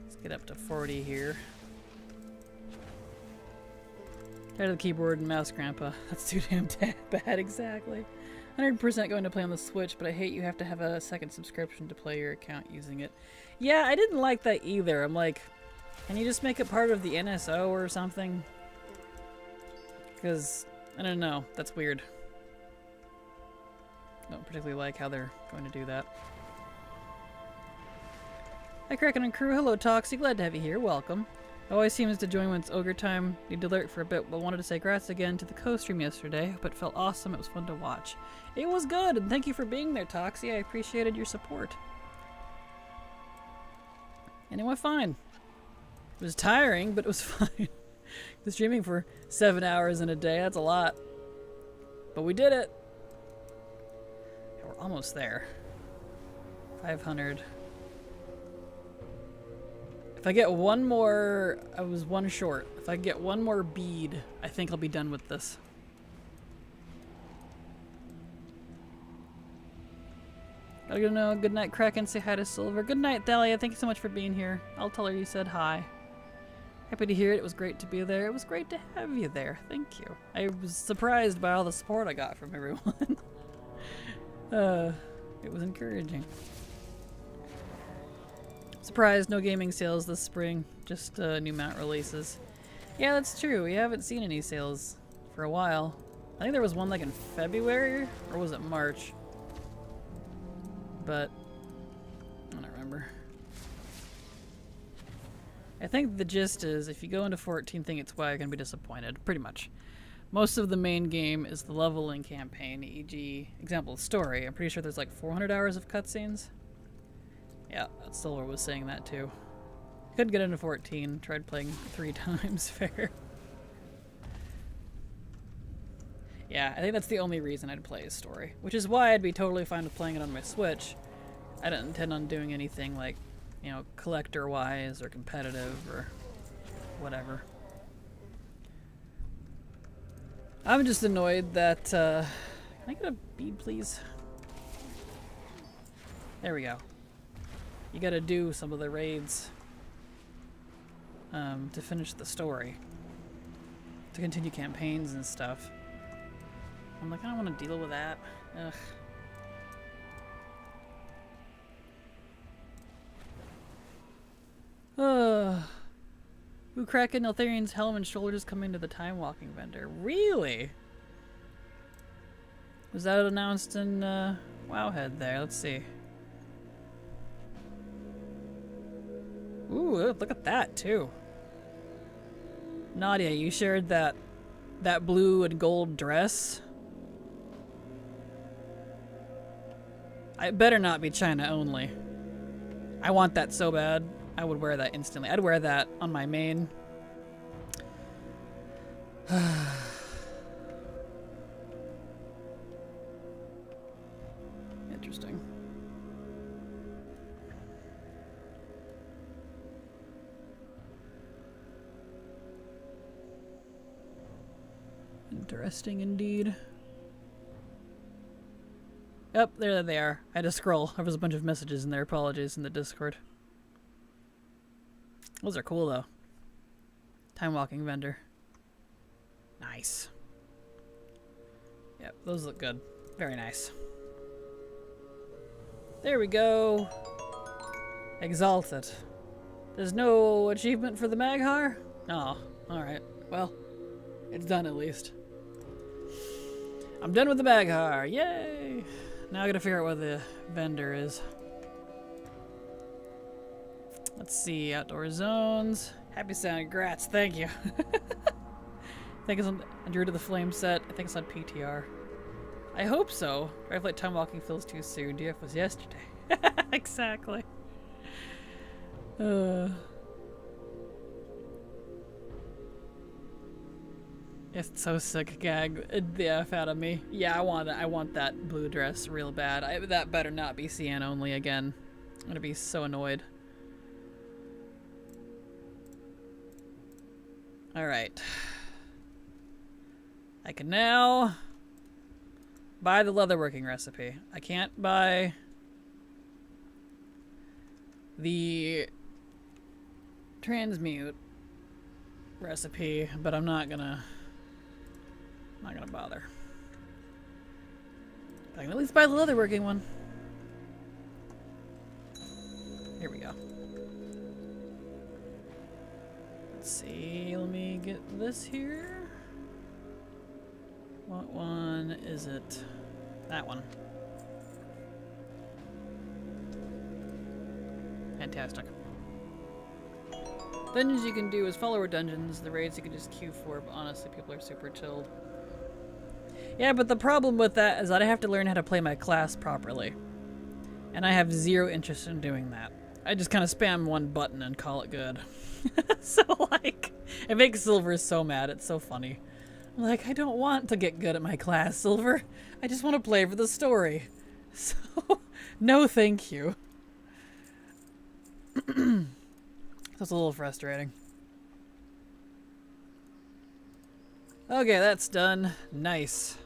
Let's get up to 40 here. Tired of the keyboard and mouse, Grandpa. That's too damn bad, exactly. 100% going to play on the Switch, but I hate you have to have a second subscription to play your account using it. Yeah, I didn't like that either. I'm like, can you just make it part of the NSO or something? Because, I don't know, that's weird. I don't particularly like how they're going to do that. Hi Kraken and crew, hello Toxie, glad to have you here, welcome. Always seems to join when it's ogre time. Need to lurk for a bit, but wanted to say congrats again to the co-stream yesterday. Hope it felt awesome, it was fun to watch. It was good, and thank you for being there, Toxie. I appreciated your support. And it went fine. It was tiring, but it was fine. Streaming for 7 hours in a day, that's a lot. But we did it. We're almost there. 500. If I get one more, I was one short. If I get one more bead, I think I'll be done with this. Gotta go know. Good night, Kraken. Say hi to Silver. Good night, Thalia. Thank you so much for being here. I'll tell her you said hi. Happy to hear it. It was great to be there. It was great to have you there. Thank you. I was surprised by all the support I got from everyone. It was encouraging. Surprised, no gaming sales this spring, just new mount releases. Yeah, that's true. We haven't seen any sales for a while. I think there was one like in February, or was it March? But I don't remember. I think the gist is if you go into 14 thing it's why you're gonna be disappointed, pretty much. Most of the main game is the leveling campaign, e.g. example story. I'm pretty sure there's like 400 hours of cutscenes. Yeah, Silver was saying that too. Couldn't get into 14, tried playing 3 times, fair. Yeah, I think that's the only reason I'd play his story, which is why I'd be totally fine with playing it on my Switch. I don't intend on doing anything like, you know, collector-wise or competitive or whatever. I'm just annoyed that, can I get a bead, please? There we go. You gotta do some of the raids to finish the story, to continue campaigns and stuff. I'm like, I don't want to deal with that. Ugh. Ooh, Kraken, Eltharian's helm and shoulders coming to the time walking vendor. Really? Was that announced in Wowhead there? Let's see. Ooh, look at that too. Nadia, you shared that blue and gold dress. It better not be China only. I want that so bad. I would wear that instantly. I'd wear that on my main. Interesting. Interesting indeed. Yep, there they are. I had to scroll. There was a bunch of messages in there. Apologies in the Discord. Those are cool though. Time walking vendor. Nice. Yep, those look good. Very nice. There we go. Exalted. There's no achievement for the Maghar? Oh, alright. Well, it's done at least. I'm done with the Maghar. Yay! Now I gotta figure out what the vendor is. Let's see, outdoor zones. Happy sound, grats, thank you. I think it's on Endure to the Flame set. I think it's on PTR. I hope so. Drive like time walking feels too soon. DF was yesterday. Exactly. It's so sick, gag the F out of me. Yeah, I want that blue dress real bad. That better not be CN only again. I'm gonna be so annoyed. Alright. I can now buy the leatherworking recipe. I can't buy the transmute recipe, but I'm not gonna bother. I can at least buy the leatherworking one. Here we go. Let's see, let me get this here. What one is it? That one. Fantastic. Dungeons you can do is follower dungeons. The raids you can just queue for, but honestly, people are super chilled. Yeah, but the problem with that is that I have to learn how to play my class properly. And I have zero interest in doing that. I just kind of spam one button and call it good. So, like, it makes Silver so mad. It's so funny. I'm like, I don't want to get good at my class, Silver. I just want to play for the story. So, no thank you. That's a little frustrating. Okay, that's done. Nice.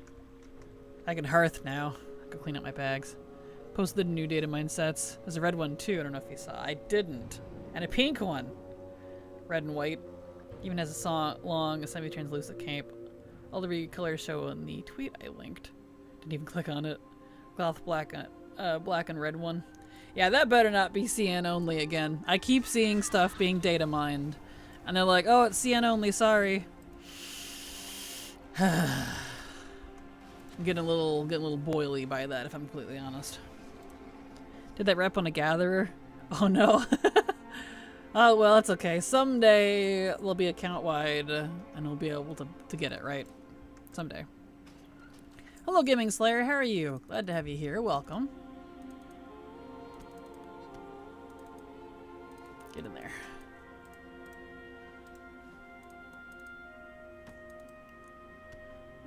I can hearth now. I can clean up my bags. Posted new data mine sets. There's a red one too. I don't know if you saw. I didn't. And a pink one. Red and white. Even has a long semi-translucent cape. All the colors show in the tweet I linked. Didn't even click on it. Cloth black and red one. Yeah, that better not be CN only again. I keep seeing stuff being data mined. And they're like, oh, it's CN only, sorry. I'm getting a little boily by that, if I'm completely honest. Did that rep on a gatherer? Oh no. Oh well, that's okay. Someday they'll be account wide and we'll be able to get it right. Someday. Hello Gaming Slayer, how are you? Glad to have you here. Welcome. Get in there.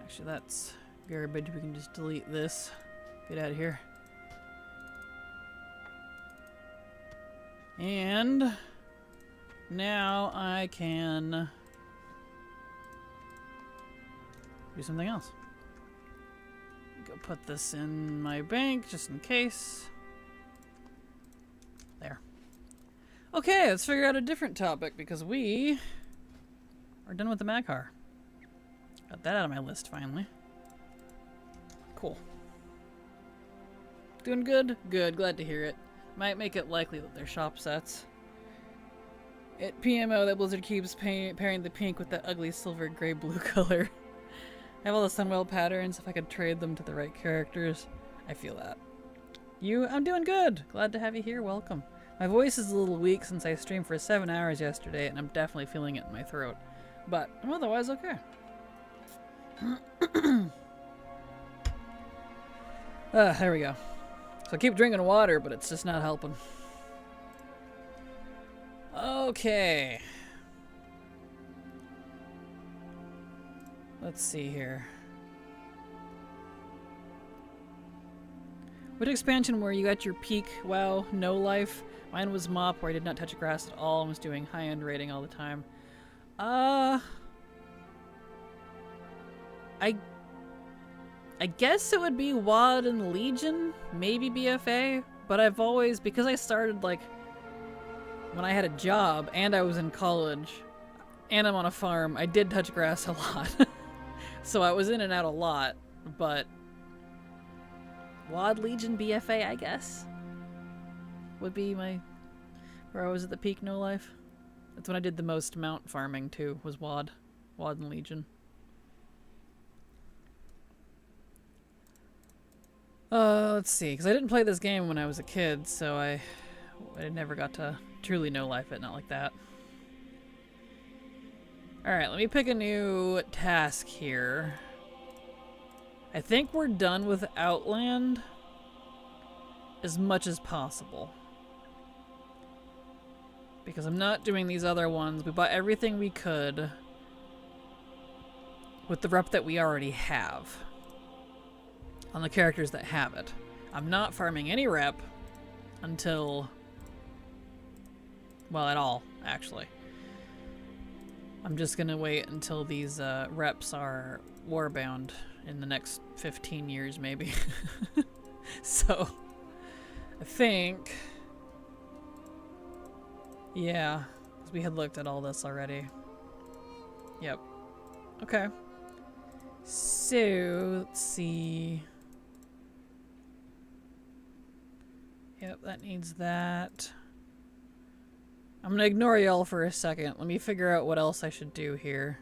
Actually, that's garbage. We can just delete this. Get out of here. And now I can do something else. Go put this in my bank just in case. There. Okay, let's figure out a different topic because we are done with the Maghar. Got that out of my list finally. Cool. Doing good? Good, glad to hear it. Might make it likely that they're shop sets. At PMO that Blizzard keeps pairing the pink with that ugly silver gray blue color. I have all the Sunwell patterns. If I could trade them to the right characters, I feel that. You? I'm doing good. Glad to have you here. Welcome. My voice is a little weak since I streamed for 7 hours yesterday, and I'm definitely feeling it in my throat. But I'm otherwise okay. There we go. So I keep drinking water, but it's just not helping. Okay. Let's see here. Which expansion where you got your peak WoW no life? Mine was Mop where I did not touch grass at all and was doing high-end raiding all the time. I guess it would be WoD and Legion, maybe BFA, but I've always, because I started like when I had a job and I was in college and I'm on a farm, I did touch grass a lot. So I was in and out a lot, but WoD, Legion, BFA, I guess, would be my, where I was at the peak no life. That's when I did the most mount farming too, was WoD and Legion. Let's see, because I didn't play this game when I was a kid, so I never got to truly no life it, not like that. Alright, let me pick a new task here. I think we're done with Outland as much as possible. Because I'm not doing these other ones. We bought everything we could with the rep that we already have on the characters that have it. I'm not farming any rep until, well, at all, actually. I'm just gonna wait until these reps are warbound in the next 15 years, maybe. So, I think, yeah, because we had looked at all this already. Yep. Okay. So, let's see. Yep, that needs that. I'm gonna ignore y'all for a second. Let me figure out what else I should do here.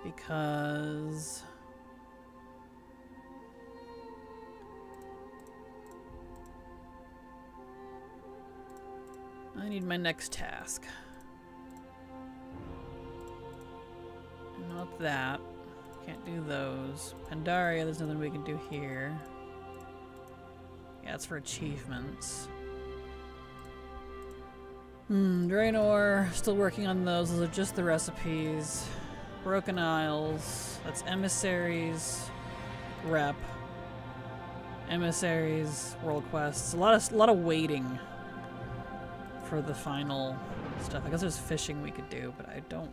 Because... I need my next task. Not that. Can't do those. Pandaria, there's nothing we can do here. Yeah, it's for achievements. Draenor, still working on those. Those are just the recipes. Broken Isles, that's emissaries, rep. Emissaries, world quests. A lot of waiting for the final stuff. I guess there's fishing we could do, but I don't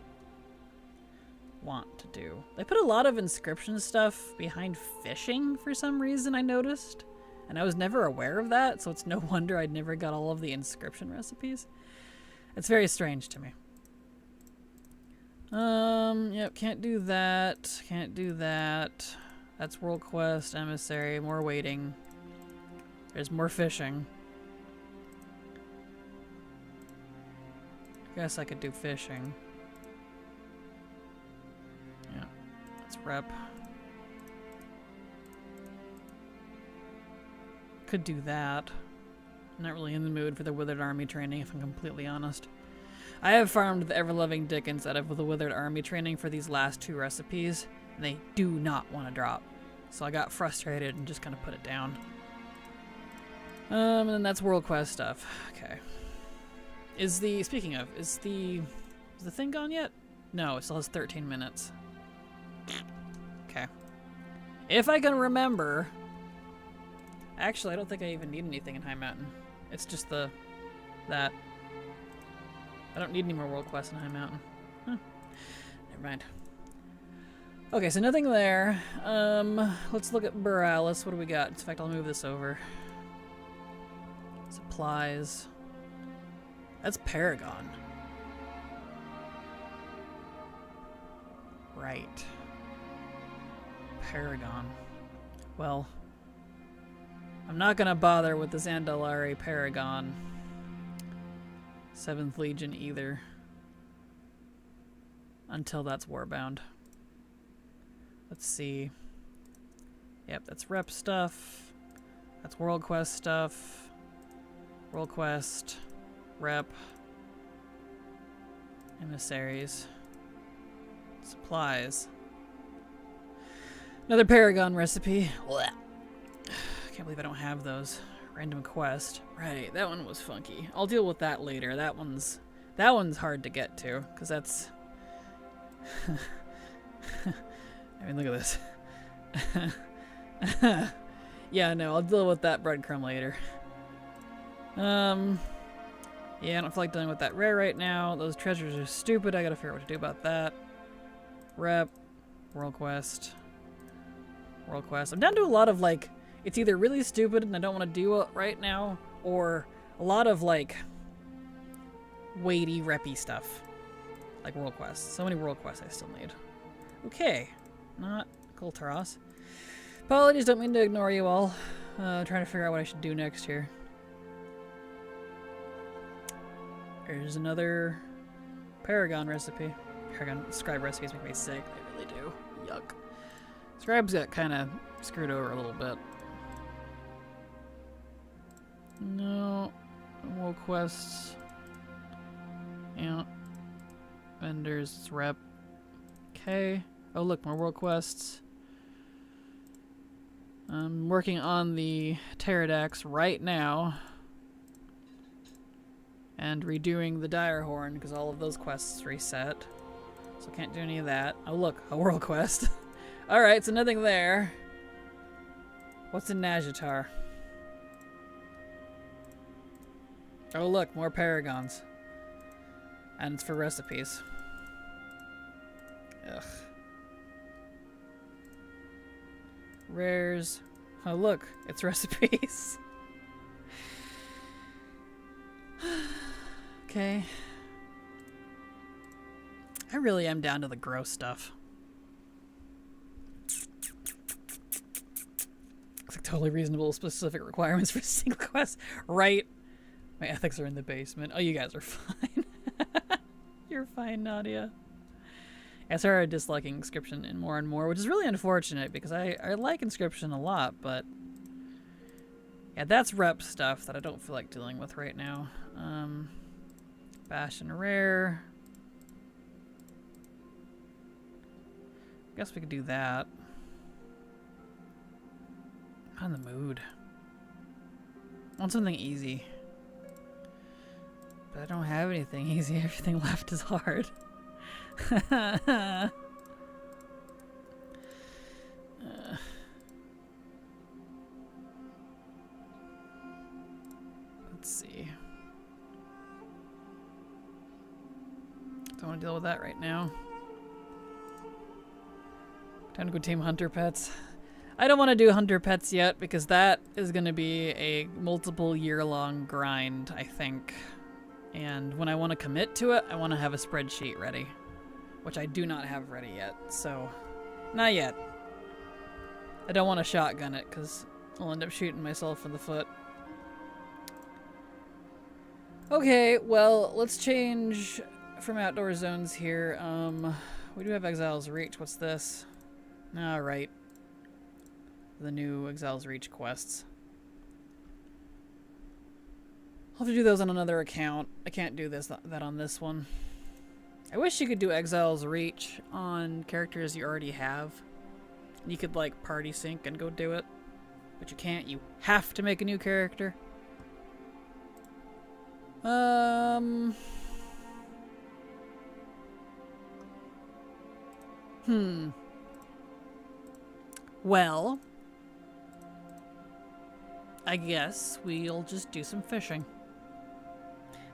want to do. They put a lot of inscription stuff behind fishing for some reason, I noticed. And I was never aware of that, so it's no wonder I'd never got all of the inscription recipes. It's very strange to me. Yep, can't do that. Can't do that. That's world quest, emissary, more waiting. There's more fishing. Guess I could do fishing. Yeah, that's rep. Could do that. I'm not really in the mood for the Withered Army training, if I'm completely honest. I have farmed the ever-loving Dickens out of the Withered Army training for these last two recipes, and they do not want to drop. So I got frustrated and just kind of put it down. And then that's world quest stuff. Okay. Speaking of, is the thing gone yet? No, it still has 13 minutes. Okay. If I can remember... Actually, I don't think I even need anything in High Mountain. It's just that. I don't need any more world quests in High Mountain. Huh. Never mind. Okay, so nothing there. Let's look at Borealis. What do we got? In fact, I'll move this over. Supplies. That's Paragon. Right. Paragon. Well, I'm not gonna bother with this Andalari Paragon 7th Legion either until that's Warbound. Let's see. Yep, that's rep stuff. That's world quest stuff. World quest, rep, emissaries, supplies. Another Paragon recipe. Blech. Can't believe I don't have those. Random quest. Right, that one was funky. I'll deal with that later. That one's hard to get to, because that's... I mean, look at this. Yeah, no, I'll deal with that breadcrumb later. Yeah, I don't feel like dealing with that rare right now. Those treasures are stupid. I gotta figure out what to do about that. Rep. World quest. World quest. I'm down to a lot of, like, it's either really stupid and I don't want to do it right now, or a lot of, like, weighty, reppy stuff. Like world quests. So many world quests I still need. Okay. Not cool, Taras. Apologies, don't mean to ignore you all. Trying to figure out what I should do next here. There's another Paragon recipe. Paragon scribe recipes make me sick. They really do. Yuck. Scribes got kind of screwed over a little bit. No. World quests. Yeah. Vendors. It's rep. Okay. Oh look, more world quests. I'm working on the Pterodax right now. And redoing the Dire Horn because all of those quests reset. So can't do any of that. Oh look, a world quest. Alright, so nothing there. What's in Nazjatar? Oh look, more Paragons. And it's for recipes. Ugh. Rares. Oh look, it's recipes. Okay. I really am down to the gross stuff. like totally reasonable, specific requirements for single quest. Right. My ethics are in the basement. Oh, you guys are fine. You're fine, Nadia. I started disliking Inscription in more and more, which is really unfortunate because I like Inscription a lot, but yeah, that's rep stuff that I don't feel like dealing with right now. Bash and Rare. Guess we could do that. I'm in the mood. I want something easy. But I don't have anything easy. Everything left is hard. Let's see. Don't want to deal with that right now. Time to go team Hunter Pets. I don't want to do Hunter Pets yet because that is going to be a multiple year-long grind, I think. And when I want to commit to it, I want to have a spreadsheet ready. Which I do not have ready yet, so not yet. I don't want to shotgun it because I'll end up shooting myself in the foot. Okay, well, let's change from outdoor zones here. We do have Exile's Reach. What's this? Alright. The new Exile's Reach quests. I'll have to do those on another account. I can't do that on this one. I wish you could do Exile's Reach on characters you already have. You could, like, party sync and go do it. But you can't. You have to make a new character. Well, I guess we'll just do some fishing.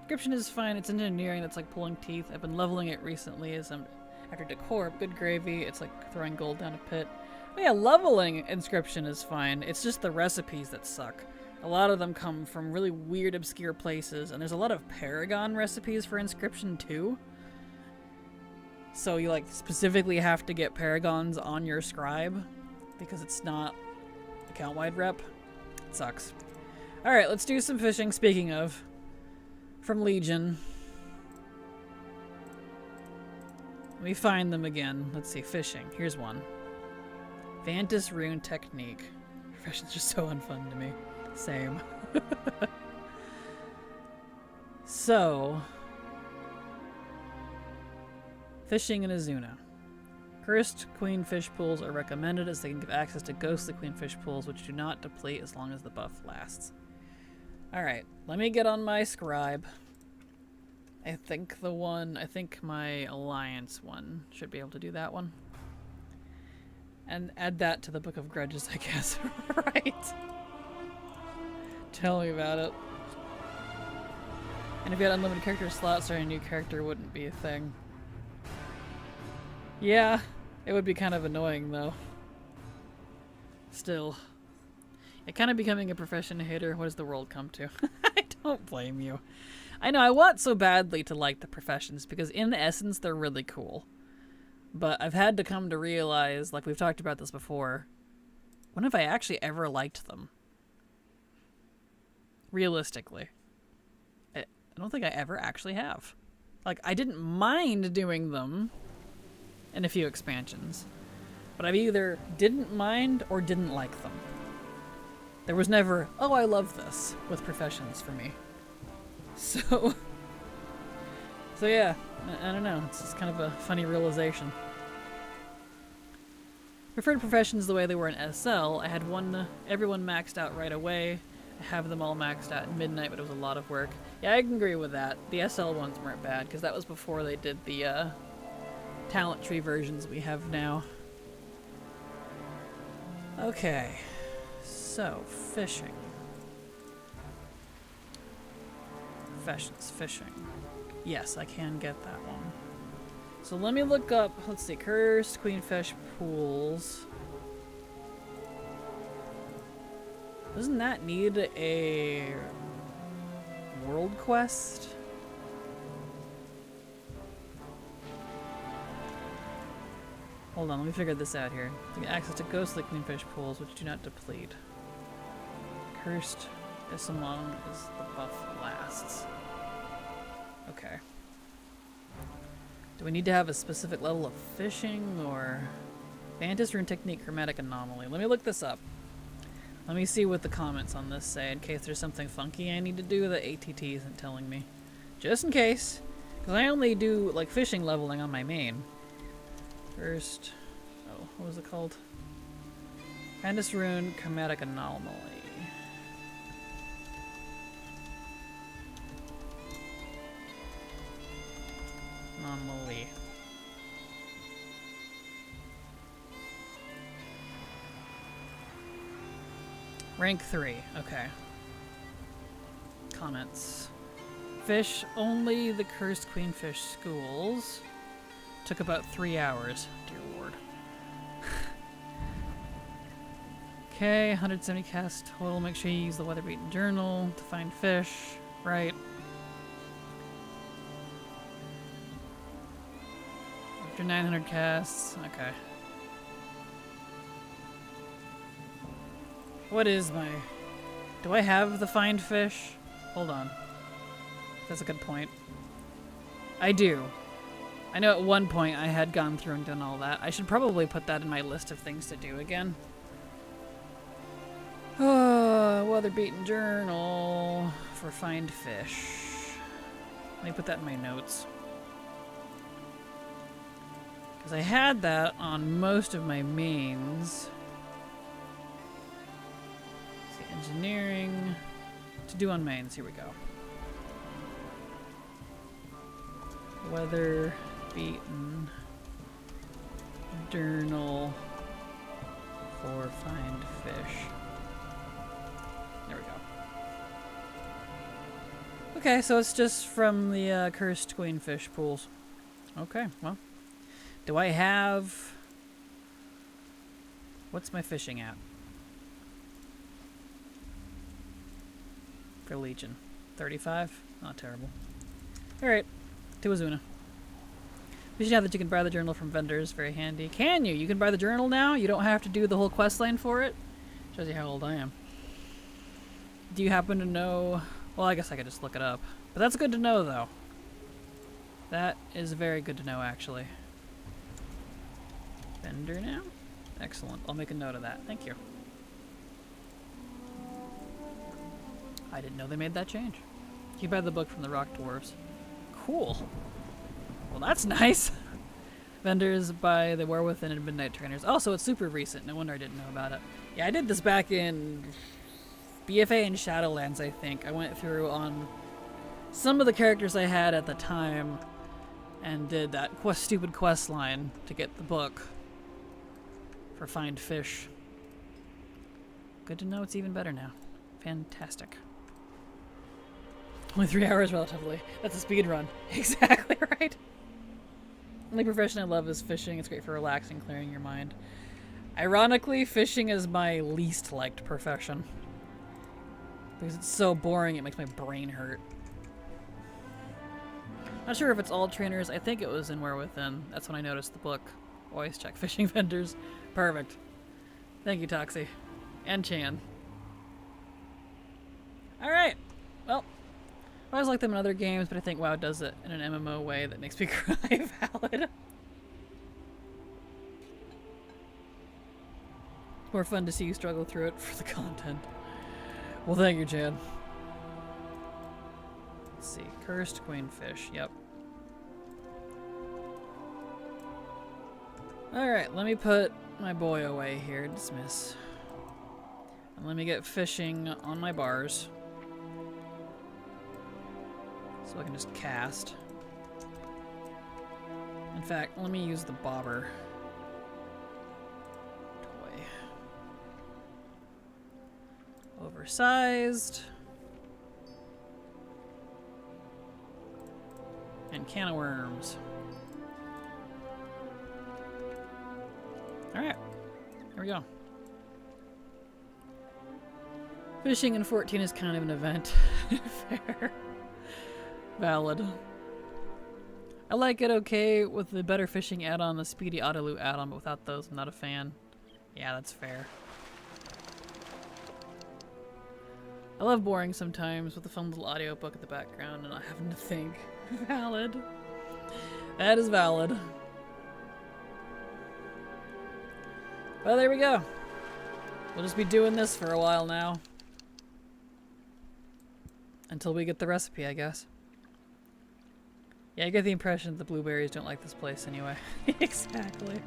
Inscription is fine. It's engineering that's like pulling teeth. I've been leveling it recently as I'm after decor. Good gravy. It's like throwing gold down a pit. Oh yeah, leveling Inscription is fine. It's just the recipes that suck. A lot of them come from really weird, obscure places, and there's a lot of Paragon recipes for Inscription too. So you like specifically have to get Paragons on your scribe because it's not account-wide rep. It sucks. All right, let's do some fishing. Speaking of. From Legion. Let me find them again. Let's see, fishing. Here's one. Vantis Rune Technique. Profession's just so unfun to me. Same. So. Fishing in Azuna. Cursed queenfish pools are recommended as they can give access to ghostly queenfish pools which do not deplete as long as the buff lasts. Alright, let me get on my scribe. I think my Alliance one should be able to do that one. And add that to the Book of Grudges, I guess. Right. Tell me about it. And if you had unlimited character slots, or a new character wouldn't be a thing. Yeah, it would be kind of annoying though. Still. Kind of becoming a profession hater. What does the world come to? I don't blame you. I know, I want so badly to like the professions because in essence they're really cool. But I've had to come to realize, like we've talked about this before, when have I actually ever liked them? Realistically. I don't think I ever actually have. Like, I didn't mind doing them in a few expansions. But I've either didn't mind or didn't like them. There was never, oh, I love this with professions for me. So yeah, I don't know. It's just kind of a funny realization. Preferred professions the way they were in SL. I had everyone maxed out right away. I have them all maxed out at midnight, but it was a lot of work. Yeah, I can agree with that. The SL ones weren't bad because that was before they did the talent tree versions we have now. Okay. So, fishing. Professions, fishing. Yes, I can get that one. So let me look up, let's see, Cursed Queenfish Pools. Doesn't that need a world quest? Hold on, let me figure this out here. To get access to ghostly queenfish pools which do not deplete. Cursed as long as the buff lasts. Okay. Do we need to have a specific level of fishing or... Vantis Rune Technique Chromatic Anomaly. Let me look this up. Let me see what the comments on this say in case there's something funky I need to do that ATT isn't telling me. Just in case. Because I only do like fishing leveling on my main. First... Oh, what was it called? Vantis Rune Chromatic Anomaly. Anomaly. Rank 3, okay. Comments. Fish only the Cursed Queenfish schools. Took about 3 hours. Dear Lord. Okay, 170 cast total. Make sure you use the weather-beaten journal to find fish. Right. After 900 casts. Okay. What is my... Do I have the find fish? Hold on. That's a good point. I do. I know at one point I had gone through and done all that. I should probably put that in my list of things to do again. Weather-beaten journal for find fish. Let me put that in my notes. Because I had that on most of my mains. Engineering to do on mains. Here we go. Weather beaten journal for find fish. There we go. Okay, so it's just from the cursed queenfish pools. Okay, well, do I have... What's my fishing at? For Legion. 35? Not terrible. Alright. To Azuna. We should have that you can buy the journal from vendors. Very handy. Can you? You can buy the journal now? You don't have to do the whole quest line for it? Shows you how old I am. Do you happen to know... Well, I guess I could just look it up. But that's good to know, though. That is very good to know, actually. Vendor now? Excellent. I'll make a note of that. Thank you. I didn't know they made that change. You buy the book from the Rock Dwarves. Cool. Well, that's nice. Vendors by the Wherewith and Midnight Trainers. Also, it's super recent. No wonder I didn't know about it. Yeah, I did this back in BFA and Shadowlands, I think. I went through on some of the characters I had at the time and did that stupid quest line to get the book for Find Fish. Good to know it's even better now. Fantastic. Only 3 hours relatively. That's a speed run. Exactly right. Only profession I love is fishing. It's great for relaxing, clearing your mind. Ironically, fishing is my least liked profession. Because it's so boring, it makes my brain hurt. Not sure if it's all trainers. I think it was in Wherewithin. That's when I noticed the book. Always check fishing vendors. Perfect. Thank you, Toxie. And Chan. Alright. Well, I always like them in other games, but I think WoW does it in an MMO way that makes me cry valid. More fun to see you struggle through it for the content. Well, thank you, Chan. Let's see. Cursed Queenfish. Yep. Alright, let me put my boy away here. Dismiss. And let me get fishing on my bars. So I can just cast. In fact, let me use the bobber toy. Oversized. And can of worms. Alright. Here we go. Fishing in 14 is kind of an event. Fair. Valid. I like it okay with the better fishing add-on, the speedy auto loot add-on, but without those, I'm not a fan. Yeah, that's fair. I love boring sometimes with a fun little audiobook in the background and not having to think. Valid. That is valid. Well, there we go. We'll just be doing this for a while now. Until we get the recipe, I guess. Yeah, I get the impression that the blueberries don't like this place anyway. Exactly.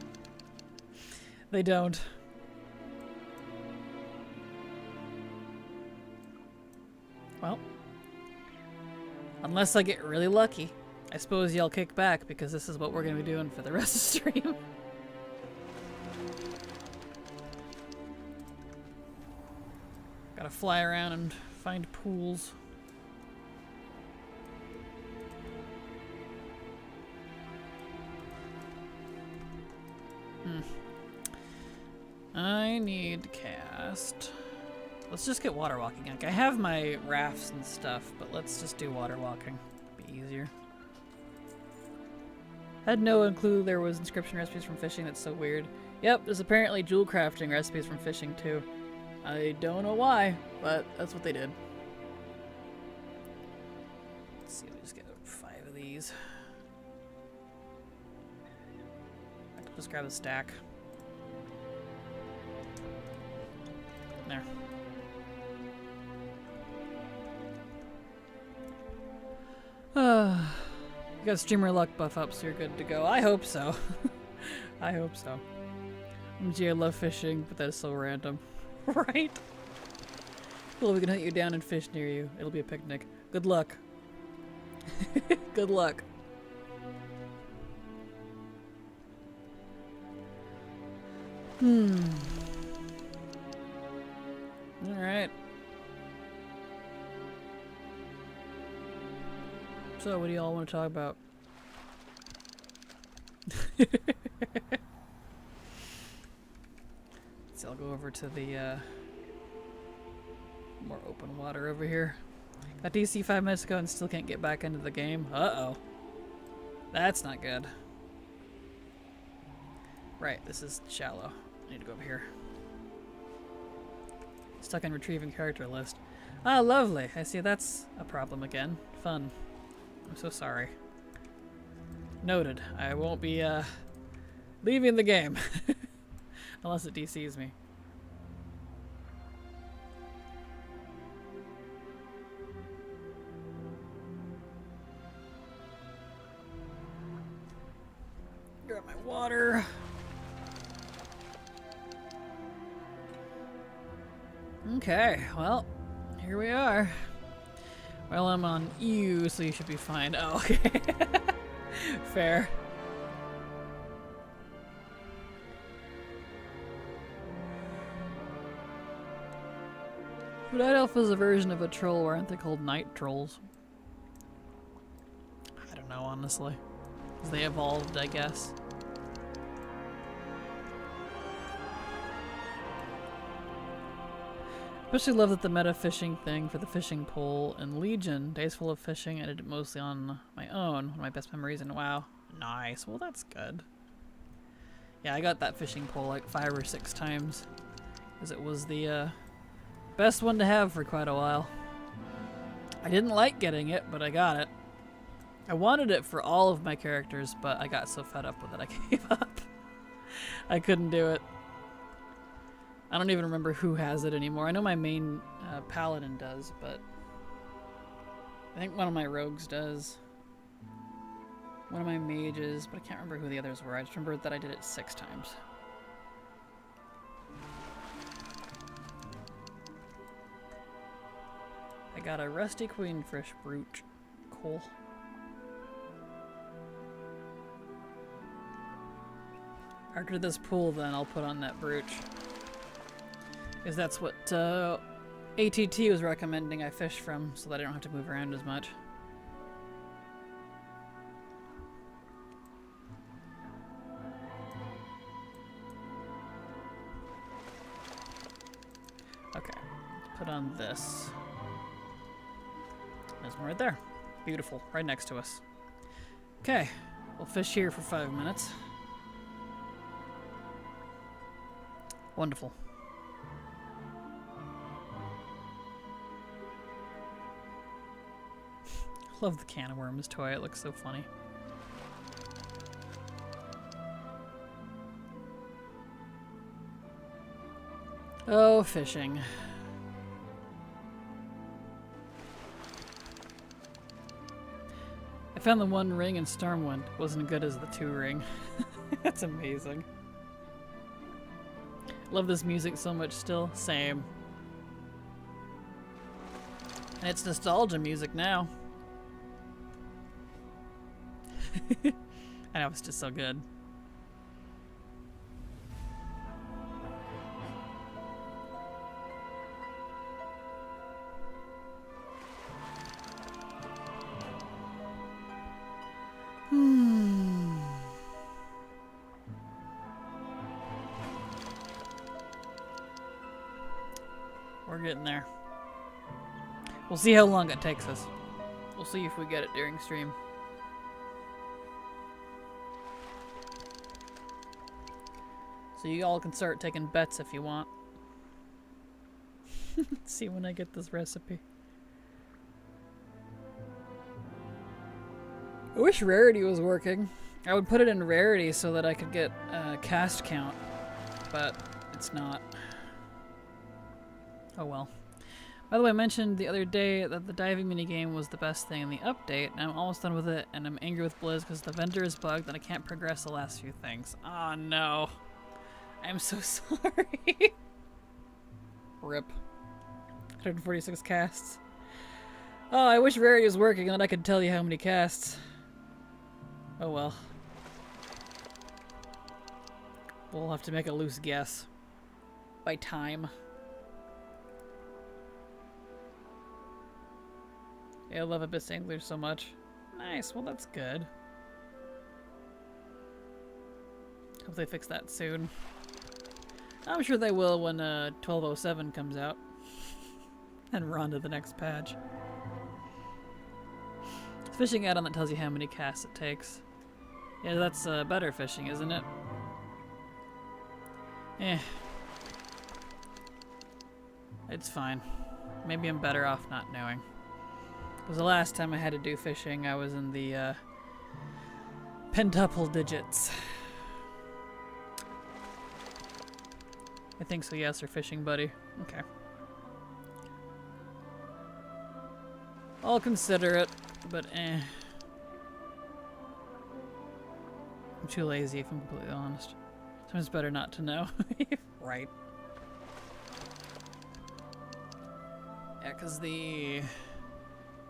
They don't. Well. Unless I get really lucky. I suppose y'all kick back because this is what we're going to be doing for the rest of the stream. Gotta fly around and find pools. I need to cast. Let's just get water walking. Like, I have my rafts and stuff, but let's just do water walking. Be easier. Had no clue there was inscription recipes from fishing. That's so weird. Yep, there's apparently jewel crafting recipes from fishing too. I don't know why, but that's what they did. Let's see, we just get 5 of these. I can just grab a stack. There. You got streamer luck buff up, so you're good to go. I hope so. I hope so. Gee, I love fishing, but that is so random. Right? Cool, we can hunt you down and fish near you. It'll be a picnic. Good luck. Good luck. Alright. So, what do y'all want to talk about? So I'll go over to the more open water over here. Got DC 5 minutes ago and still can't get back into the game. Uh-oh. That's not good. Right, this is shallow. I need to go over here. Stuck in retrieving character list. Ah, lovely. I see that's a problem again. Fun. I'm so sorry. Noted. I won't be leaving the game. Unless it DCs me. Grab my water. Okay, well, here we are. Well, I'm on EU, so you should be fine. Oh, okay. Fair. But Night Elf is a version of a troll, or aren't they called night trolls? I don't know, honestly. Because they evolved, I guess. Especially love that the meta fishing thing for the fishing pole in Legion, days full of fishing, I did it mostly on my own. One of my best memories, and wow. Nice. Well, that's good. Yeah, I got that fishing pole like 5 or 6 times. Because it was the best one to have for quite a while. I didn't like getting it, but I got it. I wanted it for all of my characters, but I got so fed up with it I gave up. I couldn't do it. I don't even remember who has it anymore. I know my main paladin does, but I think one of my rogues does. One of my mages, but I can't remember who the others were. I just remember that I did it 6 times. I got a rusty queenfish brooch. Cool. After this pool, then I'll put on that brooch. Because that's what ATT was recommending I fish from, so that I don't have to move around as much. Okay, let's put on this. There's one right there. Beautiful, right next to us. Okay, we'll fish here for 5 minutes. Wonderful. Love the can of worms toy, it looks so funny. Oh, fishing. I found the 1 ring in Stormwind. Wasn't good as the 2 ring. That's amazing. Love this music so much still. Same. And it's nostalgia music now. I know, it's just so good. We're getting there. We'll see how long it takes us. We'll see if we get it during stream. So you all can start taking bets if you want. Let's see when I get this recipe. I wish rarity was working. I would put it in rarity so that I could get cast count, but it's not. Oh well. By the way, I mentioned the other day that the diving minigame was the best thing in the update, and I'm almost done with it, and I'm angry with Blizz because the vendor is bugged and I can't progress the last few things. Oh no. I'm so sorry. Rip. 146 casts. Oh, I wish rarity was working and then I could tell you how many casts. Oh well. We'll have to make a loose guess. By time. Yeah, I love Abyss Angler so much. Nice, well that's good. Hope they fix that soon. I'm sure they will when 1207 comes out. And we're on to the next patch. It's fishing add-on that tells you how many casts it takes. Yeah, that's better fishing, isn't it? Eh. It's fine. Maybe I'm better off not knowing. Because the last time I had to do fishing, I was in the pentuple digits. I think so, yes, or fishing buddy. Okay. I'll consider it, but eh. I'm too lazy if I'm completely honest. Sometimes it's better not to know. Right. Yeah, because the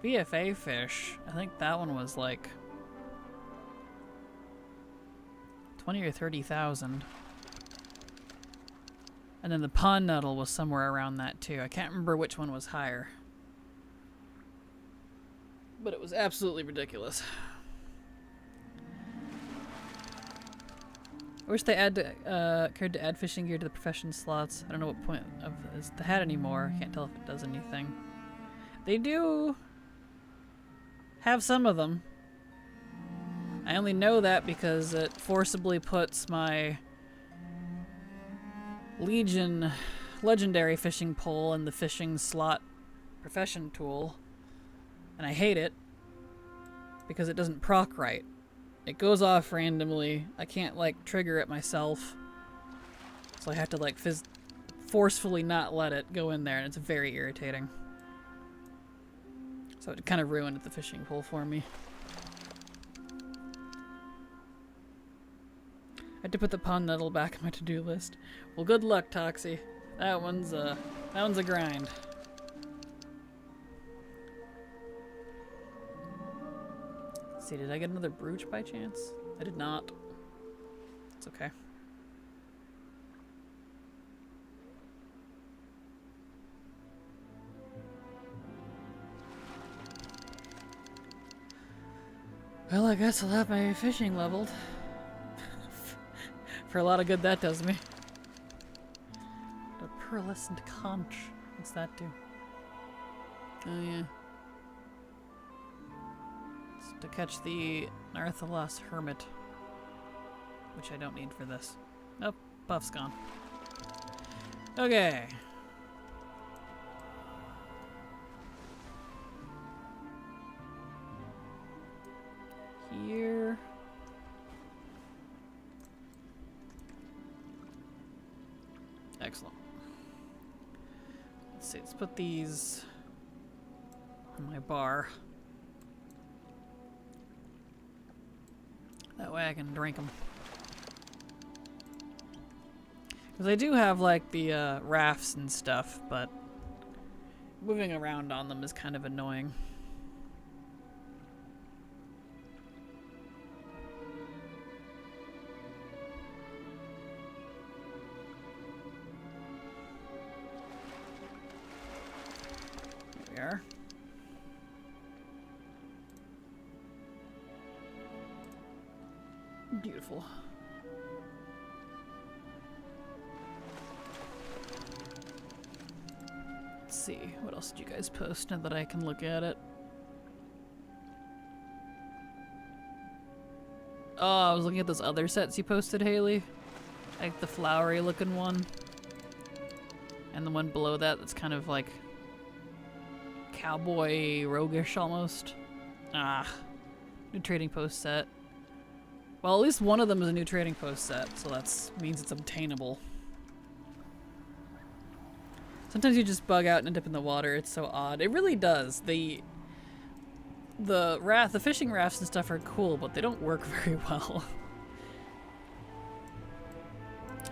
VFA fish, I think that one was like 20 or 30,000. And then the pond nettle was somewhere around that too. I can't remember which one was higher. But it was absolutely ridiculous. I wish they cared to add fishing gear to the profession slots. I don't know what point of is the hat anymore. Can't tell if it does anything. They do have some of them. I only know that because it forcibly puts my Legion legendary fishing pole in the fishing slot profession tool. And I hate it because it doesn't proc right. It goes off randomly. I can't like trigger it myself. So I have to like forcefully not let it go in there, and it's very irritating. So it kind of ruined the fishing pole for me. I had to put the pond nettle back on my to-do list. Well, good luck, Toxie. That one's a grind. Let's see, did I get another brooch by chance? I did not. It's okay. Well, I guess I'll have my fishing leveled. For a lot of good that does me. The pearlescent conch. What's that do? Oh yeah. It's to catch the Narthalos hermit. Which I don't need for this. Nope, Puff's gone. Okay. Excellent. Let's see, let's put these on my bar. That way I can drink them. Because I do have, like, the rafts and stuff, but moving around on them is kind of annoying. There we are. Beautiful. Let's see, what else did you guys post now that I can look at it? Oh, I was looking at those other sets you posted, Haley. Like the flowery looking one. And the one below that that's kind of like cowboy roguish almost. Ah, new trading post set. Well, at least one of them is a new trading post set, so that means it's obtainable. Sometimes you just bug out and end up in the water. It's so odd. It really does. The fishing rafts and stuff are cool, but they don't work very well.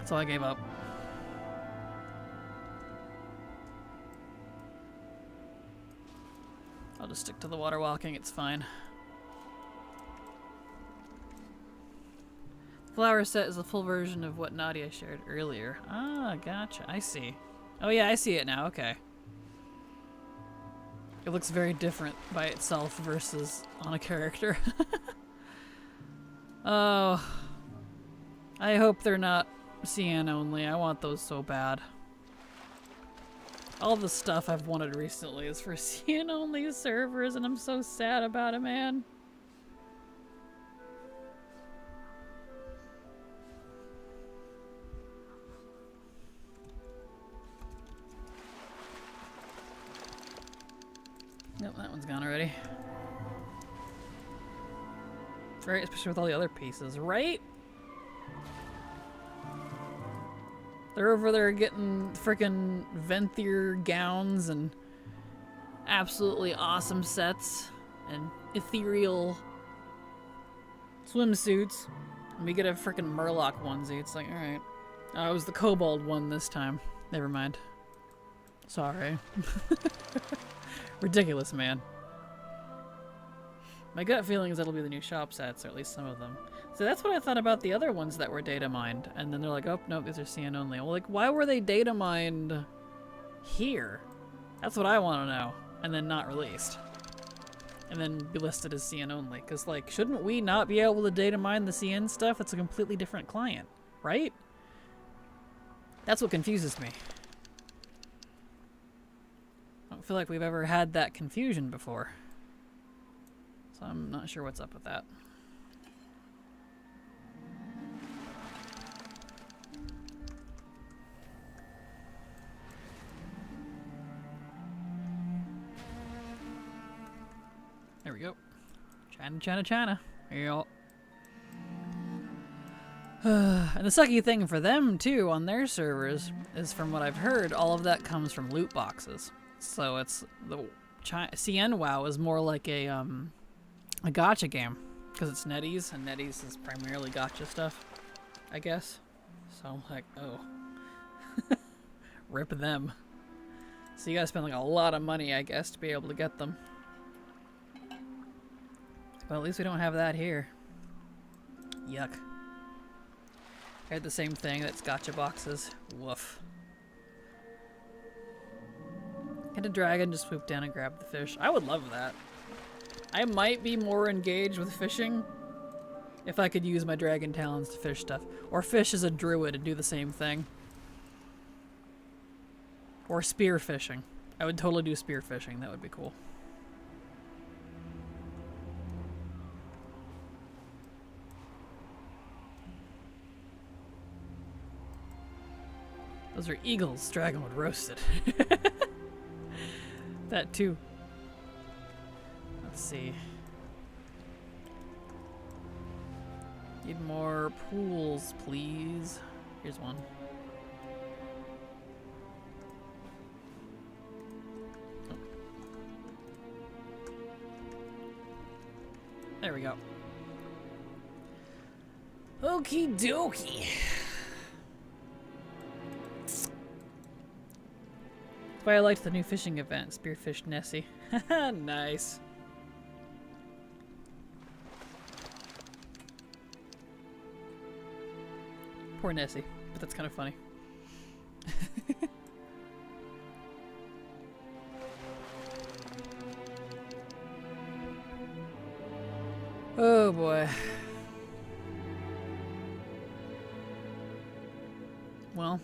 So I gave up. I'll just stick to the water walking. It's fine. Flower set is a full version of what Nadia shared earlier. Ah, gotcha. I see. Oh yeah, I see it now. Okay. It looks very different by itself versus on a character. Oh. I hope they're not CN only. I want those so bad. All the stuff I've wanted recently is for CN only servers, and I'm so sad about it, man. Nope, that one's gone already. Right, especially with all the other pieces, right? They're over there getting frickin' Venthyr gowns and absolutely awesome sets and ethereal swimsuits. And we get a frickin' Murloc onesie. It's like, alright. Oh, it was the Kobold one this time. Never mind. Sorry. Ridiculous, man. My gut feeling is that'll be the new shop sets, or at least some of them. So that's what I thought about the other ones that were data mined. And then they're like, oh, no, these are CN only. Well, like, why were they data mined here? That's what I want to know. And then not released. And then be listed as CN only. Because, like, shouldn't we not be able to data mine the CN stuff? It's a completely different client, right? That's what confuses me. I don't feel like we've ever had that confusion before. So I'm not sure what's up with that. There we go. China, China, China. Here you go. And the sucky thing for them, too, on their servers, is from what I've heard, all of that comes from loot boxes. So it's the CN WoW is more like a gacha game because it's NetEase, and NetEase is primarily gacha stuff, I guess. So I'm like, oh, rip them. So you gotta spend like a lot of money, I guess, to be able to get them. Well, at least we don't have that here. Yuck. I had the same thing. That's gacha boxes. Woof. Can a dragon just swoop down and grab the fish? I would love that. I might be more engaged with fishing if I could use my dragon talons to fish stuff. Or fish as a druid and do the same thing. Or spear fishing. I would totally do spear fishing. That would be cool. Those are eagles. Dragon would roast it. That too. Let's see. Need more pools, please. Here's one. There we go. Okie dokie. That's why I liked the new fishing event, Spearfish Nessie. Haha, nice. Poor Nessie, but that's kind of funny. Oh boy. Well.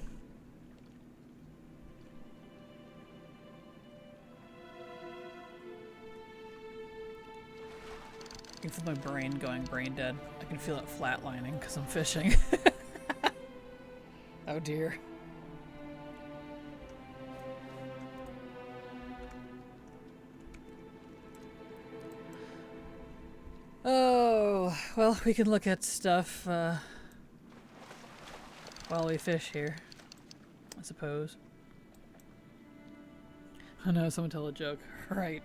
I can feel my brain going brain dead. I can feel it flatlining because I'm fishing. Oh dear. Oh, well, we can look at stuff while we fish here, I suppose. Oh no, someone tell a joke. Right.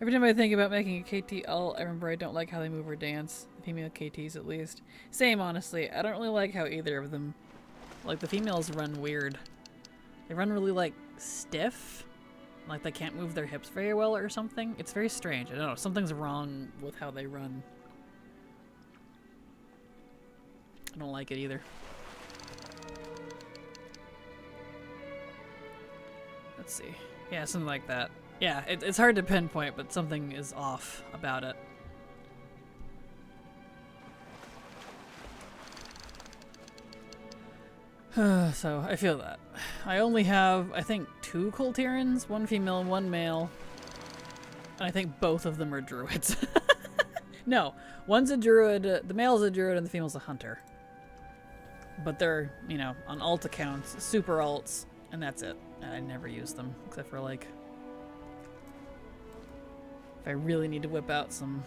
Every time I think about making a KT alt, I remember I don't like how they move or dance. The female KTs, at least. Same, honestly. I don't really like how either of them... Like, the females run weird. They run really, like, stiff. Like, they can't move their hips very well or something. It's very strange. I don't know. Something's wrong with how they run. I don't like it either. Let's see. Yeah, something like that. Yeah, it's hard to pinpoint, but something is off about it. So, I feel that. I only have, I think, 2 Kultirans, 1 female and 1 male. And I think both of them are druids. No, one's a druid, the male's a druid and the female's a hunter. But they're, you know, on alt accounts, super alts, and that's it. I never use them, except for, like, if I really need to whip out some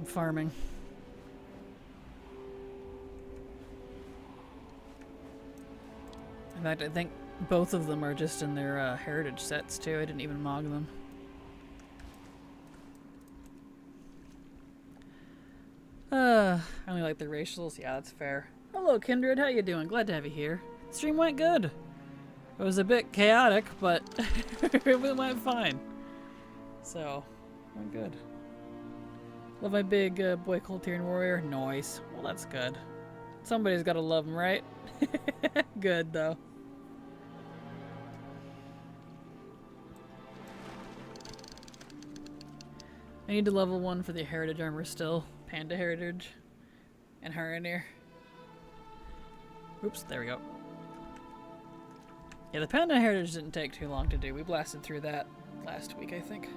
farming. In fact, I think both of them are just in their heritage sets too. I didn't even mog them. I only like the racials. Yeah, that's fair. Hello, Kindred. How you doing? Glad to have you here. The stream went good. It was a bit chaotic, but it went fine. So, went good. Love my big boy Kultiran warrior. Nice. Well, that's good. Somebody's got to love him, right? Good, though. I need to level 1 for the heritage armor still. Panda heritage. And Haranir. Oops, there we go. Yeah, the Panda heritage didn't take too long to do. We blasted through that last week, I think.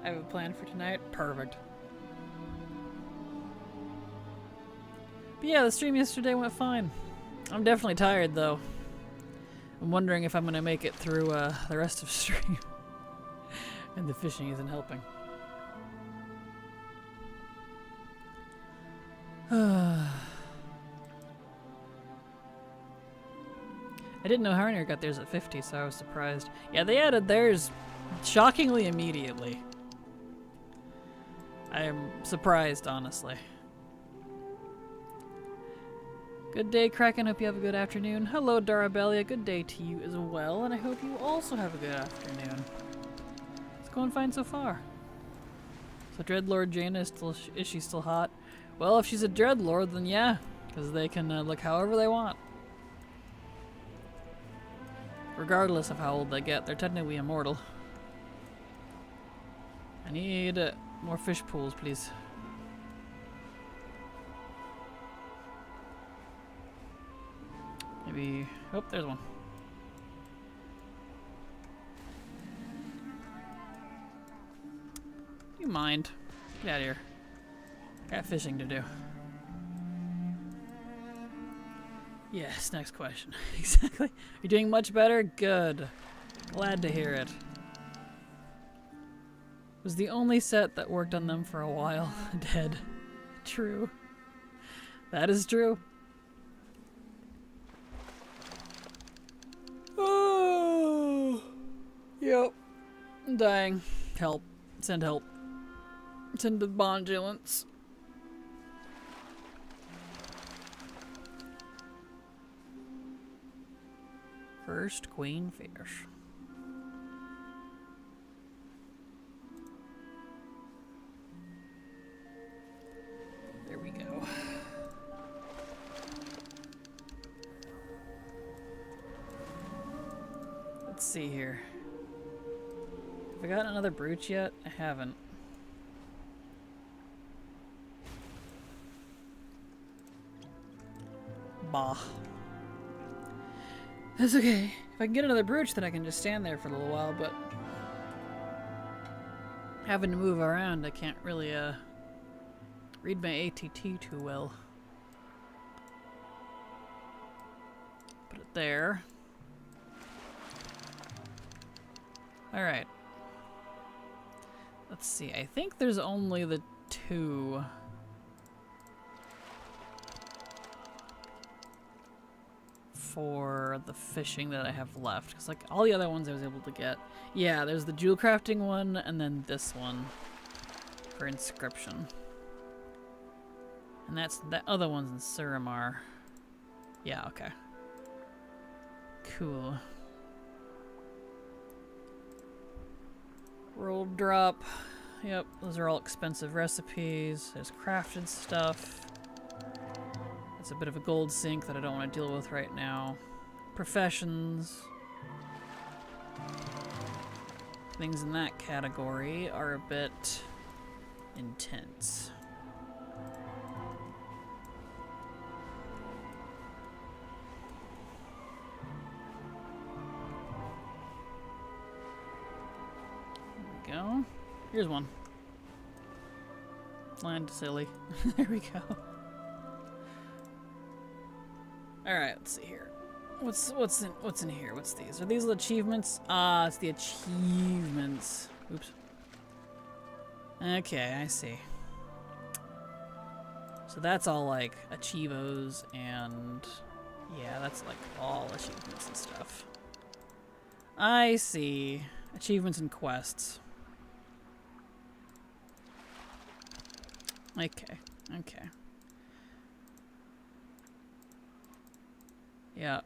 I have a plan for tonight. Perfect. But yeah, the stream yesterday went fine. I'm definitely tired, though. I'm wondering if I'm going to make it through the rest of stream. And the fishing isn't helping. I didn't know Haranir got theirs at 50, so I was surprised. Yeah, they added theirs shockingly immediately. I am surprised, honestly. Good day, Kraken. Hope you have a good afternoon. Hello, Darabelia. Good day to you as well, and I hope you also have a good afternoon. It's going fine so far. So Dreadlord Jaina is she still hot? Well, if she's a Dreadlord, then yeah, because they can look however they want. Regardless of how old they get, they're technically immortal. I need more fish pools, please. Maybe... Oh, there's one. You mind? Get out of here. Got fishing to do. Yes, next question. Exactly. You're doing much better? Good. Glad to hear it. Was the only set that worked on them for a while dead. True. That is true. Oh. Yep. I'm dying. Help. Send help. Send the bondulance. First queen fish. There we go. Let's see here. Have I got another brooch yet? I haven't. Bah. That's okay. If I can get another brooch, then I can just stand there for a little while, but having to move around, I can't really read my ATT too well. Put it there. Alright. Let's see. I think there's only the 2. For the fishing that I have left, because like all the other ones I was able to get. Yeah, there's the jewel crafting one, and then this one for inscription, and that's the other one's in Suramar. Yeah, okay, cool. Roll drop. Yep, those are all expensive recipes. There's crafted stuff. It's a bit of a gold sink that I don't want to deal with right now. Professions. Things in that category are a bit intense. There we go. Here's one. Land silly. There we go. Alright, let's see here. What's in here? What's these? Are these the achievements? Ah, it's the achievements. Oops. Okay, I see. So that's all like achievos and yeah, that's like all achievements and stuff. I see. Achievements and quests. Okay. Okay. Yeah.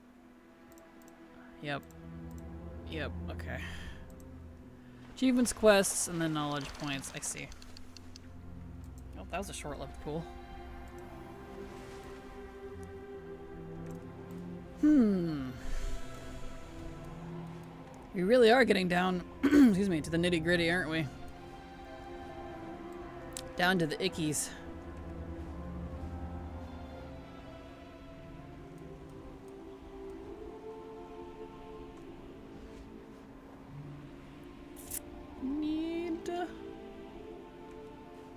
Yep. Yep, okay. Achievements, quests, and then knowledge points. I see. Oh, that was a short-lived pool. We really are getting down, excuse me, to the nitty-gritty, aren't we? Down to the ickies.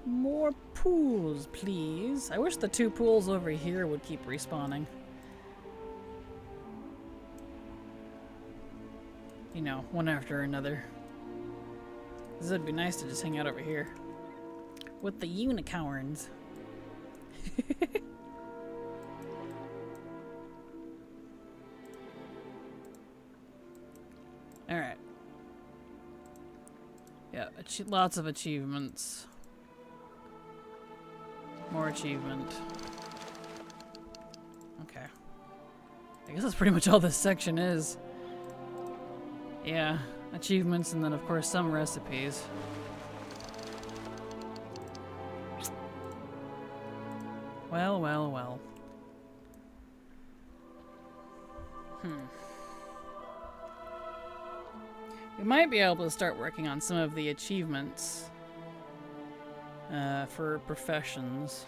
More pools, please. I wish the 2 pools over here would keep respawning. You know, one after another. This would be nice to just hang out over here. With the unicorns. Alright. Yeah, lots of achievements. More achievement. Okay. I guess that's pretty much all this section is. Yeah, achievements and then of course some recipes. Well, well, well. We might be able to start working on some of the achievements for professions,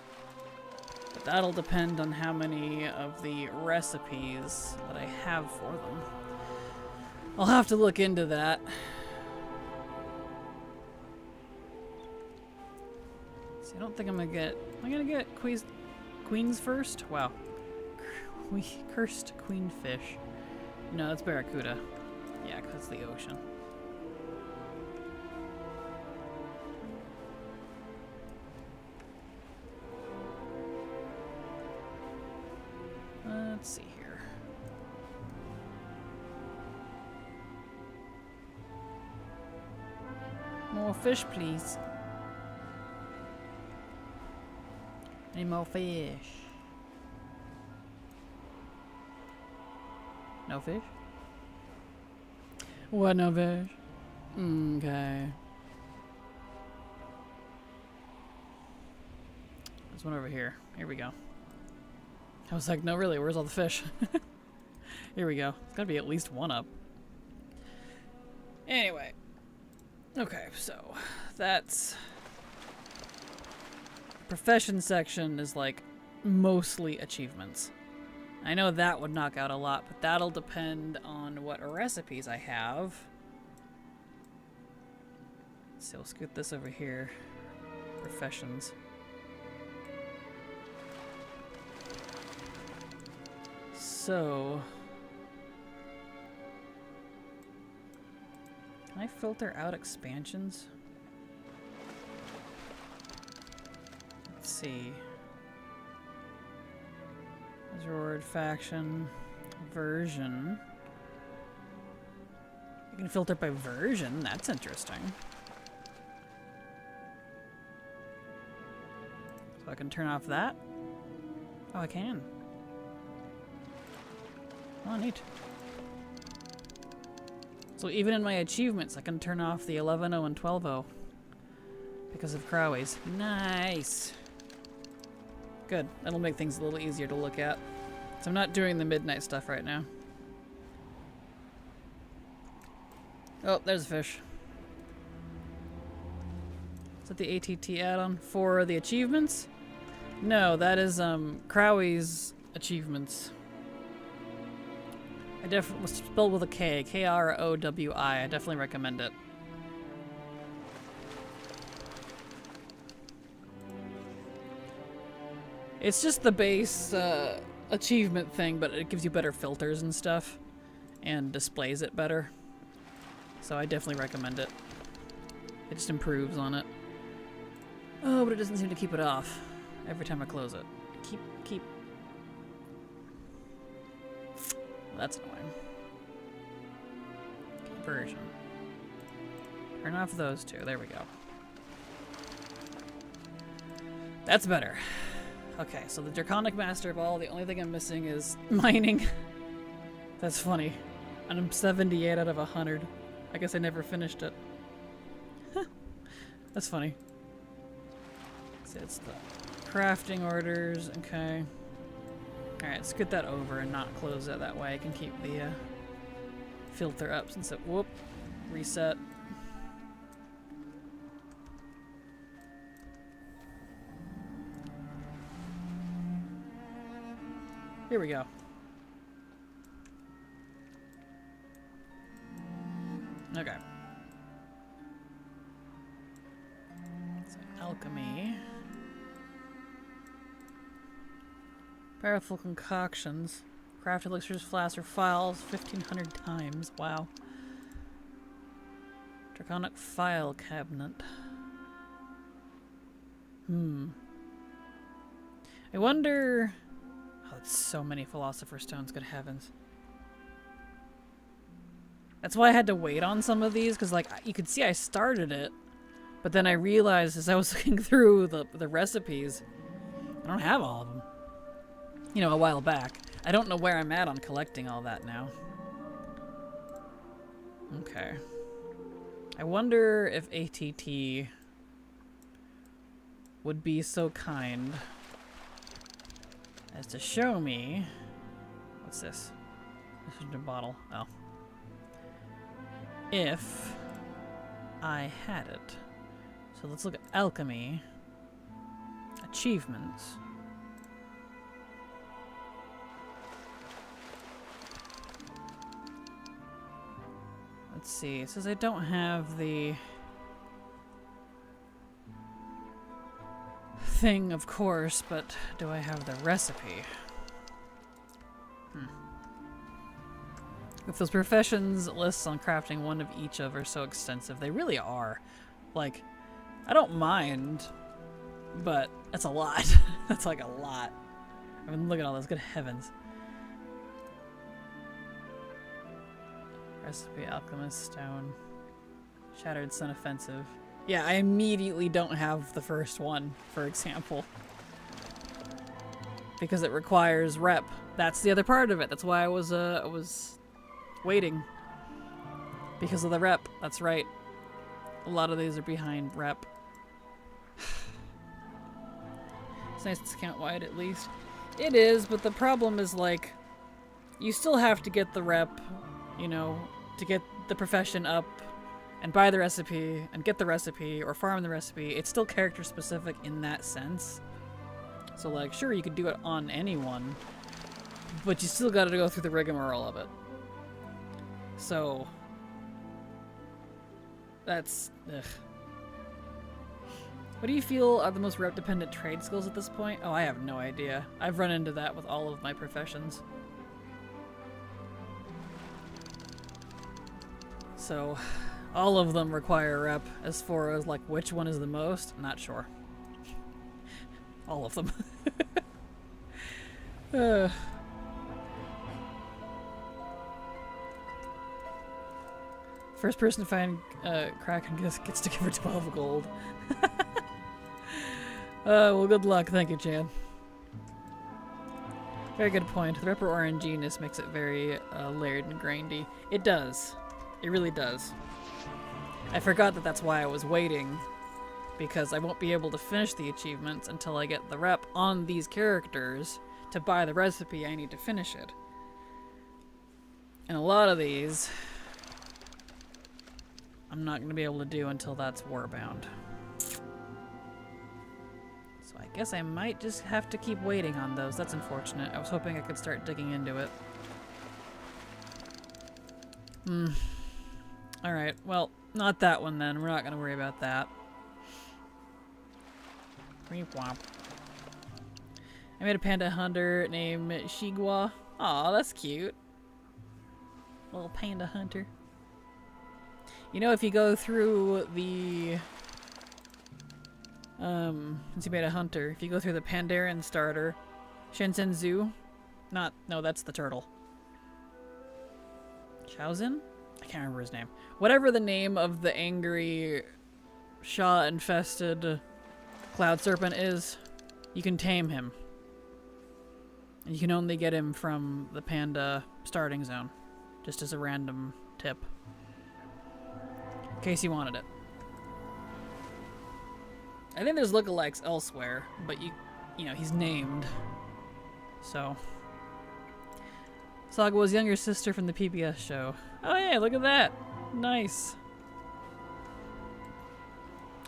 but that'll depend on how many of the recipes that I have for them. I'll have to look into that. See, I don't think I'm gonna get... Am I gonna get queens first? Wow. Cursed queenfish. No, that's barracuda. Yeah, because it's the ocean. Let's see here. More fish, please. Any more fish? No fish? What, no fish? Okay. There's one over here. Here we go. I was like, no, really, where's all the fish? Here we go. It's gotta be at least one up. Anyway. Okay, so that's... Profession section is like mostly achievements. I know that would knock out a lot, but that'll depend on what recipes I have. So we'll scoot this over here. Professions. So... Can I filter out expansions? Let's see. Reward faction version. You can filter by version. That's interesting. So I can turn off that. Oh, I can. Oh, neat. So even in my achievements, I can turn off the 11.0 and 12.0 because of Crowies. Nice. Good. That'll make things a little easier to look at. So I'm not doing the midnight stuff right now. Oh, there's a fish. Is that the ATT add-on for the achievements? No, that is Crowies achievements. I definitely was spelled with a K. K-R-O-W-I. I definitely recommend it. It's just the base achievement thing, but it gives you better filters and stuff. And displays it better. So I definitely recommend it. It just improves on it. Oh, but it doesn't seem to keep it off every time I close it. Keep. That's annoying. Conversion. Turn off those two. There we go. That's better. Okay, so the Draconic Master of All, the only thing I'm missing is mining. That's funny. And I'm 78 out of 100. I guess I never finished it. That's funny. So it's the crafting orders. Okay. Alright, let's get that over and not close it. That way I can keep the filter up since it... Whoop. Reset. Here we go. Okay. So, alchemy. Powerful concoctions. Craft elixirs, flasks, or files 1,500 times. Wow. Draconic file cabinet. I wonder... Oh, that's so many Philosopher's Stones, good heavens. That's why I had to wait on some of these, because like you could see I started it, but then I realized as I was looking through the recipes, I don't have all of them. You know, a while back. I don't know where I'm at on collecting all that now. Okay. I wonder if ATT would be so kind as to show me... What's this? This is a bottle. Oh. If I had it. So let's look at alchemy. Achievements. Let's see. It says I don't have the thing, of course, but do I have the recipe? If those professions lists on crafting one of each of are so extensive, they really are. Like, I don't mind, but that's a lot. That's like a lot. I mean, look at all those. Good heavens. Recipe, alchemist, stone. Shattered sun offensive. Yeah, I immediately don't have the first one, for example. Because it requires rep. That's the other part of it. That's why I was waiting. Because of the rep. That's right. A lot of these are behind rep. It's nice to count wide at least. It is, but the problem is like, you still have to get the rep, you know, to get the profession up and buy the recipe and get the recipe or farm the recipe. It's still character specific in that sense. So like, sure, you could do it on anyone, but you still gotta go through the rigmarole of it. So that's, ugh. What do you feel are the most rep-dependent trade skills at this point? Oh, I have no idea. I've run into that with all of my professions. So, all of them require rep. As far as, like, which one is the most, I'm not sure. All of them. First person to find Kraken gets to give her 12 gold. Well, good luck. Thank you, Chan. Very good point. The Ripper RNG-ness makes it very layered and grindy. It does. It really does. I forgot that that's why I was waiting, because I won't be able to finish the achievements until I get the rep on these characters to buy the recipe I need to finish it. And a lot of these I'm not going to be able to do until that's warbound. So I guess I might just have to keep waiting on those. That's unfortunate. I was hoping I could start digging into it. Alright, well, not that one then. We're not going to worry about that. I made a panda hunter named Shigwa. Aw, that's cute. Little panda hunter. You know, if you go through the... since you made a hunter, if you go through the Pandaren starter, Shinsenzu, no, that's the turtle. Chaozin? I can't remember his name. Whatever the name of the angry, Sha-infested cloud serpent is, you can tame him. And you can only get him from the panda starting zone. Just as a random tip. In case you wanted it. I think there's lookalikes elsewhere, but you know, he's named. So. Sagawa's younger sister from the PBS show. Oh yeah, look at that. Nice.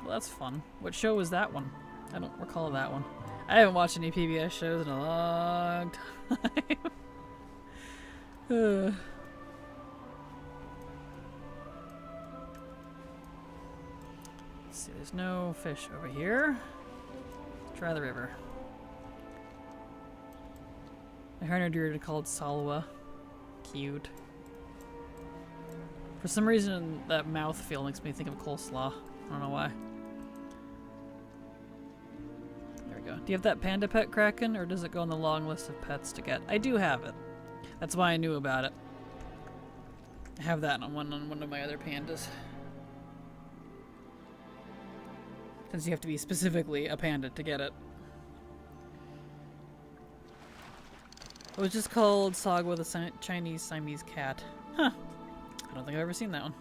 Well, that's fun. What show was that one? I don't recall that one. I haven't watched any PBS shows in a long time. Let's see, there's no fish over here. Try the river. My hunter deer called Salwa. Cute. For some reason, that mouth feel makes me think of coleslaw. I don't know why. There we go. Do you have that panda pet, Kraken, or does it go on the long list of pets to get? I do have it. That's why I knew about it. I have that on one of my other pandas. Since you have to be specifically a panda to get it. It was just called Sagwa the Chinese Siamese cat. Huh. I don't think I've ever seen that one.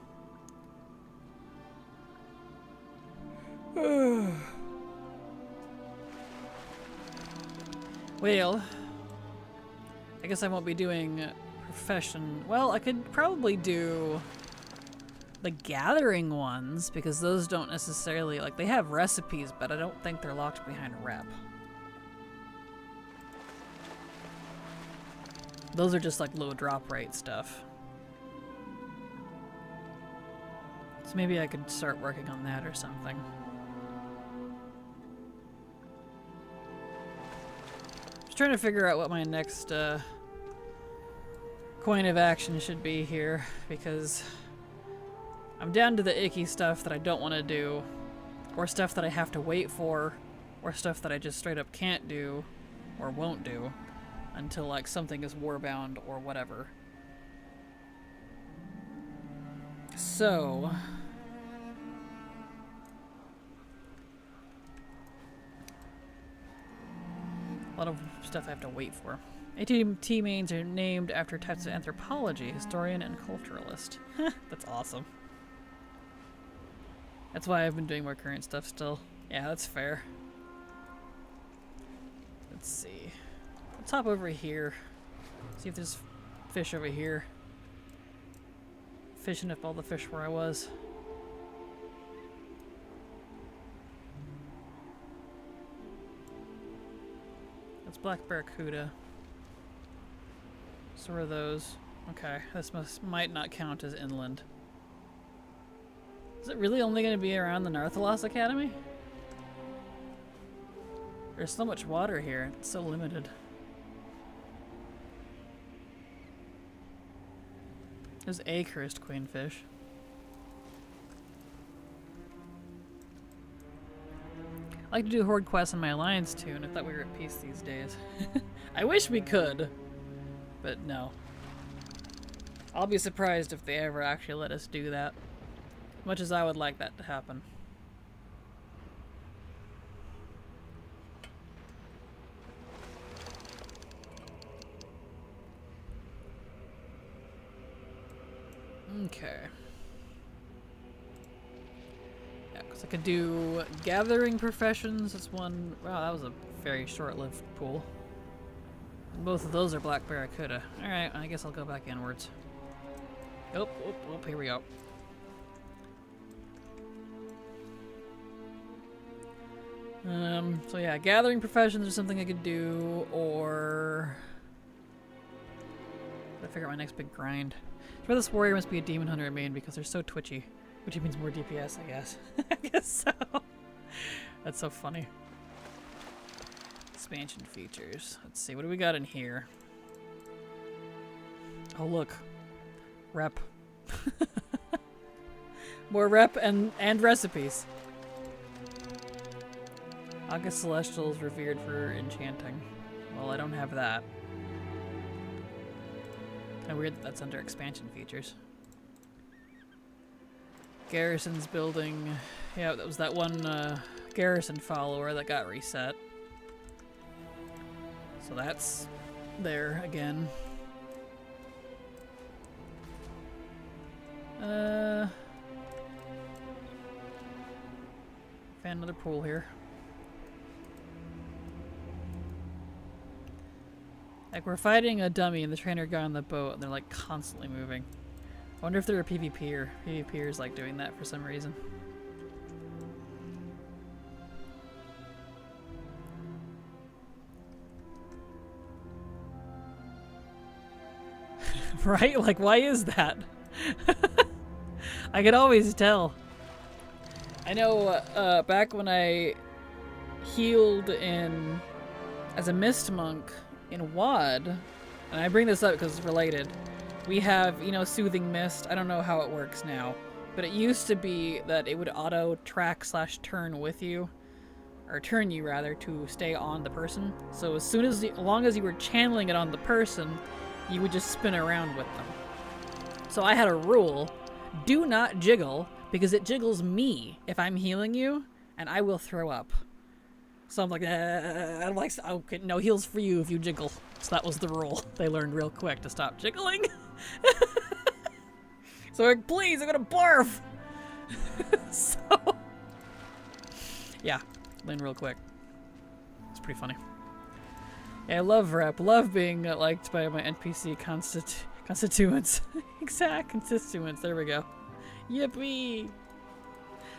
Well, I guess I won't be doing profession. Well, I could probably do the gathering ones, because those don't necessarily, like, they have recipes, but I don't think they're locked behind a rep. Those are just like low drop rate stuff. So maybe I could start working on that or something. Just trying to figure out what my next coin of action should be here, because I'm down to the icky stuff that I don't want to do, or stuff that I have to wait for, or stuff that I just straight up can't do, or won't do, until like something is warbound or whatever. So A lot of stuff I have to wait for. AT mains are named after types of anthropology, historian, and culturalist. That's awesome. That's why I've been doing more current stuff still. Yeah, that's fair. Let's see. Let's hop over here. See if there's fish over here. Fishing up all the fish where I was. That's black barracuda. So are those. Okay, this might not count as inland. Is it really only going to be around the Narthalos Academy? There's so much water here. It's so limited. There's a cursed queenfish. I like to do horde quests on my alliance too, and I thought we were at peace these days. I wish we could, but no. I'll be surprised if they ever actually let us do that. Much as I would like that to happen. Okay. Yeah, because I could do gathering professions. That's one. Wow, that was a very short-lived pool. And both of those are black barracuda. Alright, I guess I'll go back inwards. Oh, here we go. So yeah, gathering professions is something I could do, or... I figure out my next big grind. For this warrior must be a demon hunter main because they're so twitchy. Which means more DPS, I guess. I guess so. That's so funny. Expansion features. Let's see, what do we got in here? Oh look. Rep. More rep and recipes. August Celestial is revered for enchanting. Well, I don't have that. Kind of weird that that's under expansion features. Garrison's building. Yeah, that was that one garrison follower that got reset. So that's there again. Found another pool here. Like, we're fighting a dummy and the trainer got on the boat and they're like constantly moving. I wonder if they're a PvPer. PvPers like doing that for some reason. Right? Like, why is that? I could always tell. I know back when I healed in as a mist monk in WoD, and I bring this up because it's related, we have, you know, soothing mist. I don't know how it works now, but it used to be that it would auto track / turn with you, or turn you rather, to stay on the person. So as long as you were channeling it on the person, you would just spin around with them. So I had a rule: do not jiggle, because it jiggles me if I'm healing you, and I will throw up. So I'm like, I'm like, okay, no heals for you if you jiggle. So that was the rule. They learned real quick to stop jiggling. So like, please, I'm gonna barf. So, yeah, learned real quick. It's pretty funny. Yeah, I love rep. Love being liked by my NPC constituents. Exact constituents. There we go. Yippee!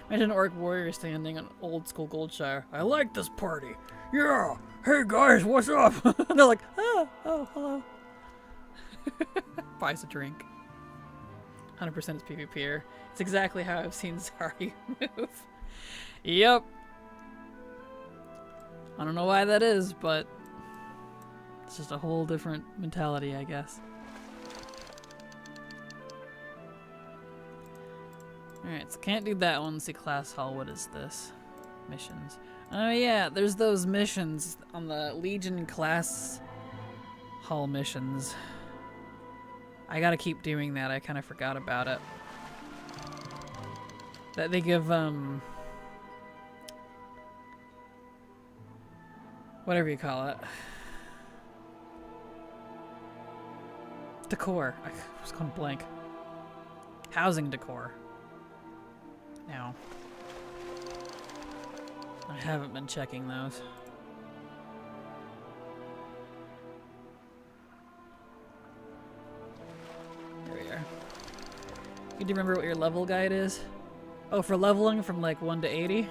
Imagine an orc warrior standing on old school Goldshire. I like this party. Yeah. Hey guys, what's up? And they're like, oh, hello. Buys a drink. 100% is PvPer. It's exactly how I've seen Zari move. Yep. I don't know why that is, but it's just a whole different mentality, I guess. Alright, so can't do that one. Let's see, class hall. What is this? Missions. Oh yeah, there's those missions on the Legion class hall missions. I gotta keep doing that. I kind of forgot about it. That they give, Whatever you call it. Decor. I was going blank. Housing decor. Now. I haven't been checking those. There we are. You do remember what your level guide is? Oh, for leveling from like 1 to 80?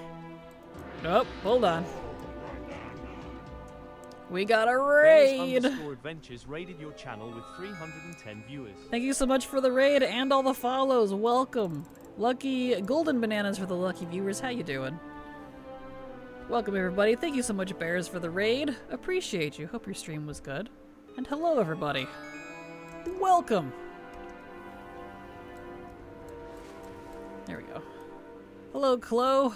Nope, hold on. We got a raid! Adventures raided your channel with 310 viewers. Thank you so much for the raid and all the follows. Welcome. Lucky golden bananas for the lucky viewers. How you doing? Welcome everybody. Thank you so much, Bears, for the raid. Appreciate you. Hope your stream was good. And hello everybody. Welcome. There we go. Hello, Chloe.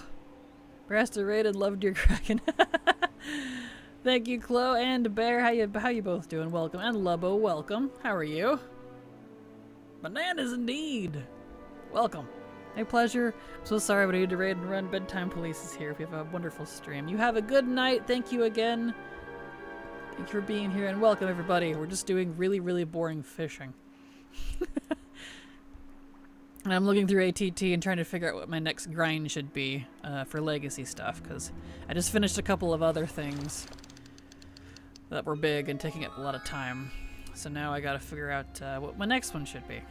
Brasta raided, loved your Kraken. Thank you, Chloe and Bear. How you both doing? Welcome. And Lubbo, welcome. How are you? Bananas indeed. Welcome. My pleasure. I'm so sorry, but I need to raid and run. Bedtime Police is here. We have a wonderful stream. You have a good night. Thank you again. Thank you for being here, and welcome everybody. We're just doing really, really boring fishing. And I'm looking through ATT and trying to figure out what my next grind should be for legacy stuff, because I just finished a couple of other things that were big and taking up a lot of time. So now I gotta figure out what my next one should be.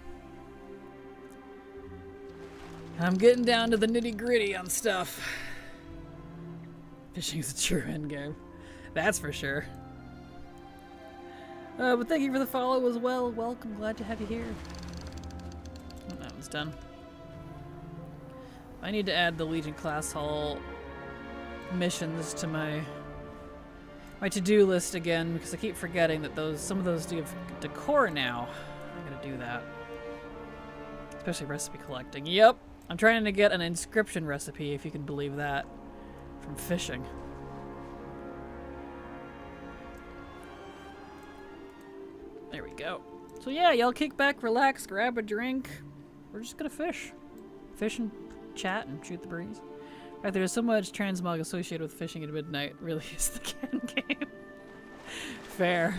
I'm getting down to the nitty-gritty on stuff. Fishing's a true endgame. That's for sure. But thank you for the follow as well. Welcome, glad to have you here. Oh, that one's done. I need to add the Legion Class Hall missions to my to-do list again, because I keep forgetting that some of those do have decor now. I gotta do that. Especially recipe collecting. Yep! I'm trying to get an inscription recipe, if you can believe that, from fishing. There we go. So yeah, y'all kick back, relax, grab a drink. We're just gonna fish. Fish and chat and shoot the breeze. In fact, there's so much transmog associated with fishing at midnight. It really is the can game. Fair.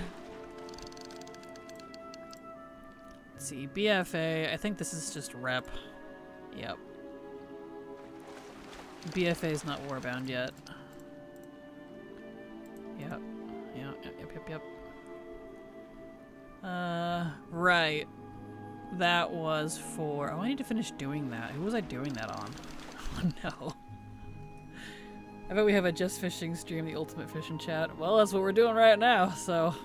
Let's see, BFA. I think this is just rep. Yep. BFA is not warbound yet. Yep. Yep. Right. That was for... Oh, I need to finish doing that. Who was I doing that on? Oh, no. I bet we have a Just Fishing stream, the ultimate fishing chat. Well, that's what we're doing right now, so...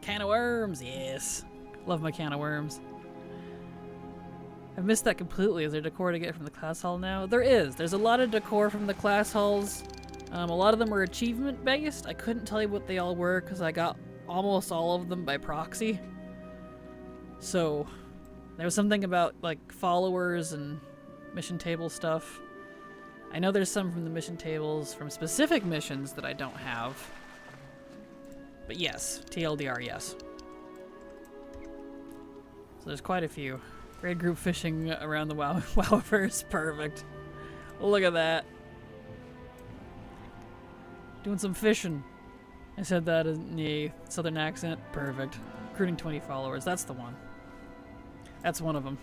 Can of worms, yes. Love my can of worms. I've missed that completely. Is there decor to get from the class hall now? There is. There's a lot of decor from the class halls. A lot of them were achievement based. I couldn't tell you what they all were because I got almost all of them by proxy. So there was something about like followers and mission table stuff. I know there's some from the mission tables from specific missions that I don't have. But yes, TLDR, yes. So there's quite a few. Raid group fishing around the Wowverse, perfect. Look at that. Doing some fishing. I said that in a southern accent, perfect. Recruiting 20 followers, that's the one. That's one of them.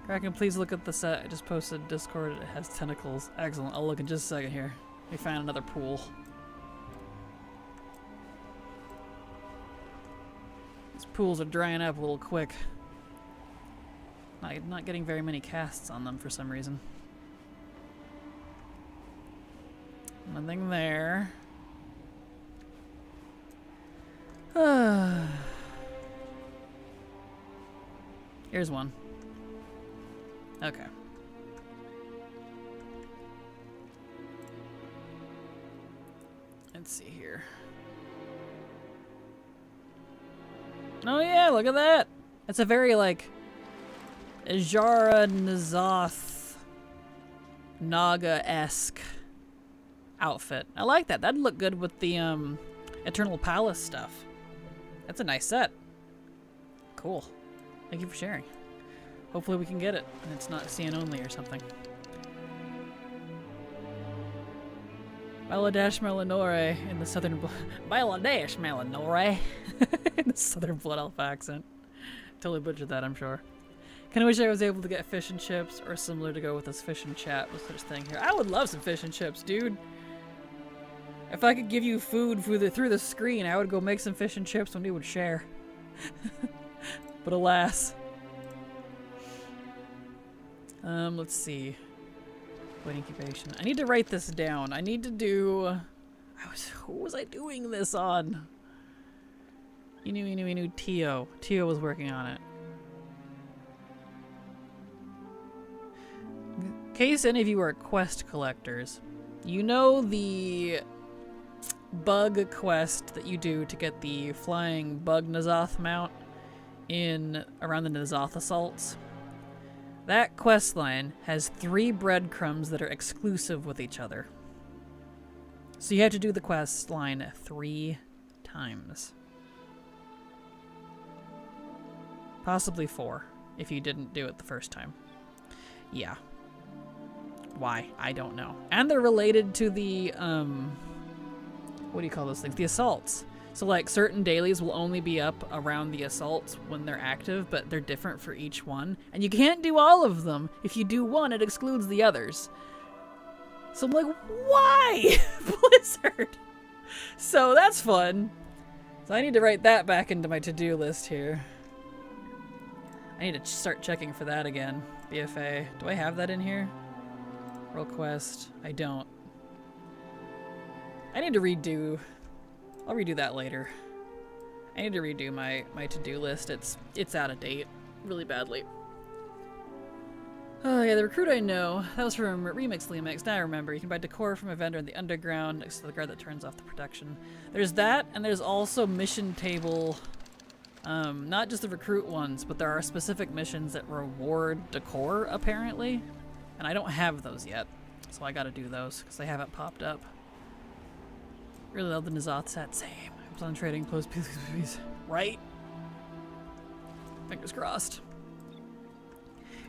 Kraken, please look at the set. I just posted Discord, it has tentacles. Excellent, I'll look in just a second here. We found another pool. These pools are drying up a little quick. Not getting very many casts on them for some reason. Nothing there. Here's one. Okay. Let's see here. Oh yeah, look at that! It's a very, like, Ajara Nazoth Naga-esque outfit. I like that. That'd look good with the, Eternal Palace stuff. That's a nice set. Cool. Thank you for sharing. Hopefully we can get it, and it's not CN only or something. Bangladesh Melanore in the southern Bangladesh Melanore in the southern blood elf accent. Totally butchered that, I'm sure. Kinda wish I was able to get fish and chips or similar to go with this fish and chat with such thing here. I would love some fish and chips, dude. If I could give you food through the screen, I would go make some fish and chips when we would share. But alas. Let's see. Wait incubation. I need to write this down. I need to do... Who was I doing this on? Inu, Tio. Tio was working on it. In case any of you are quest collectors, you know the bug quest that you do to get the flying bug Nazoth mount around the Nazoth assaults? That quest line has 3 breadcrumbs that are exclusive with each other. So you have to do the quest line 3 times. Possibly 4, if you didn't do it the first time. Yeah. Why? I don't know. And they're related to the, what do you call those things? The assaults. So, like, certain dailies will only be up around the assaults when they're active, but they're different for each one. And you can't do all of them. If you do one, it excludes the others. So I'm like, why? Blizzard! So that's fun. So I need to write that back into my to-do list here. I need to start checking for that again. BFA. Do I have that in here? World Quest. I don't. I need to redo... I'll redo that later. I need to redo my to-do list. It's out of date really badly. Oh yeah, the recruit I know. That was from Remix Remix. Now I remember. You can buy decor from a vendor in the underground next to the guard that turns off the production. There's that, and there's also mission table. Not just the recruit ones, but there are specific missions that reward decor, apparently. And I don't have those yet. So I gotta do those, because they haven't popped up. Really love the Nazoth set. Same. I'm on trading close, please. Right? Fingers crossed.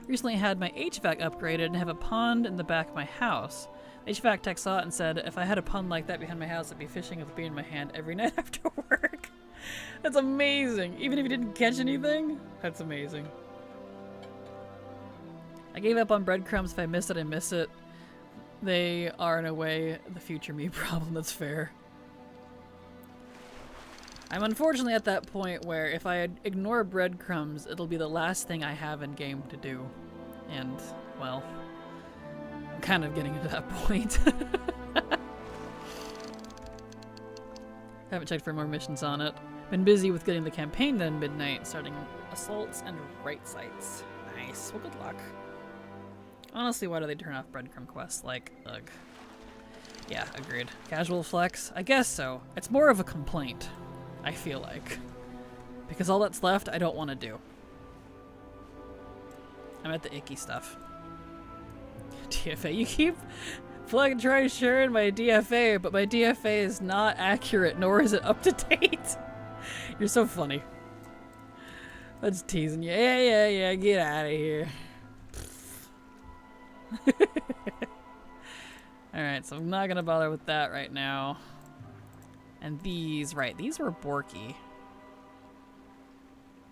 Recently had my HVAC upgraded and have a pond in the back of my house. The HVAC tech saw it and said, if I had a pond like that behind my house, I'd be fishing with a beer in my hand every night after work. That's amazing. Even if you didn't catch anything, that's amazing. I gave up on breadcrumbs. If I miss it, I miss it. They are, in a way, the future me problem. That's fair. I'm unfortunately at that point where if I ignore breadcrumbs, it'll be the last thing I have in game to do. And, well, I'm kind of getting to that point. Haven't checked for more missions on it. Been busy with getting the campaign done midnight, starting assaults and right sites. Nice. Well, good luck. Honestly, why do they turn off breadcrumb quests? Like, ugh. Yeah, agreed. Casual flex? I guess so. It's more of a complaint, I feel like. Because all that's left, I don't want to do. I'm at the icky stuff. DFA. You keep trying sharing my DFA, but my DFA is not accurate, nor is it up to date. You're so funny. That's teasing you. Yeah, get out of here. Alright, so I'm not gonna bother with that right now. And these, right, these were Borky.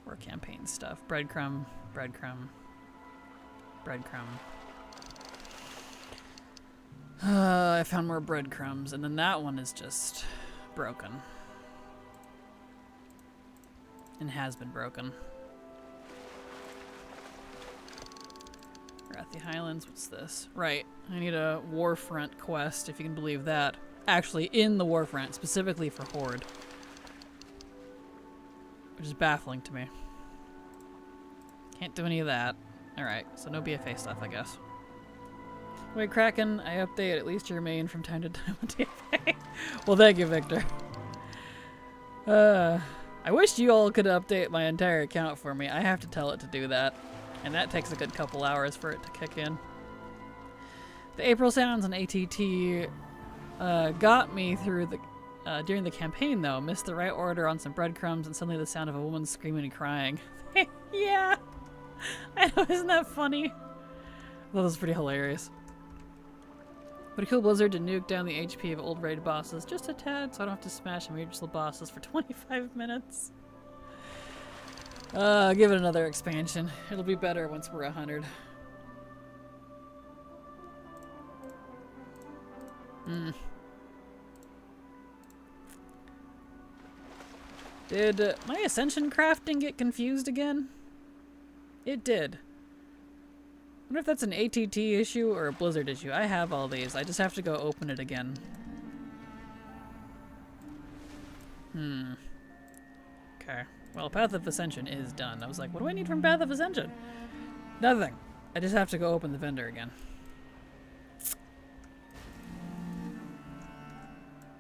War campaign stuff. Breadcrumb. I found more breadcrumbs, and then that one is just broken. And has been broken. Wrathy Highlands, what's this? Right, I need a Warfront quest, if you can believe that. Actually, in the Warfront, specifically for Horde. Which is baffling to me. Can't do any of that. Alright, so no BFA stuff, I guess. Wait, Kraken, I update at least your main from time to time on DFA. Well, thank you, Victor. I wish you all could update my entire account for me. I have to tell it to do that. And that takes a good couple hours for it to kick in. The April sounds on ATT got me through the during the campaign, though. Missed the right order on some breadcrumbs and suddenly the sound of a woman screaming and crying. Yeah! I know, isn't that funny? That was pretty hilarious. Would it kill Blizzard to nuke down the HP of old raid bosses just a tad so I don't have to smash emergency bosses for 25 minutes? Give it another expansion. It'll be better once we're 100. Did my Ascension crafting get confused again? It did. I wonder if that's an ATT issue or a Blizzard issue. I have all these. I just have to go open it again. Okay. Well, Path of Ascension is done. I was like, what do I need from Path of Ascension? Nothing. I just have to go open the vendor again.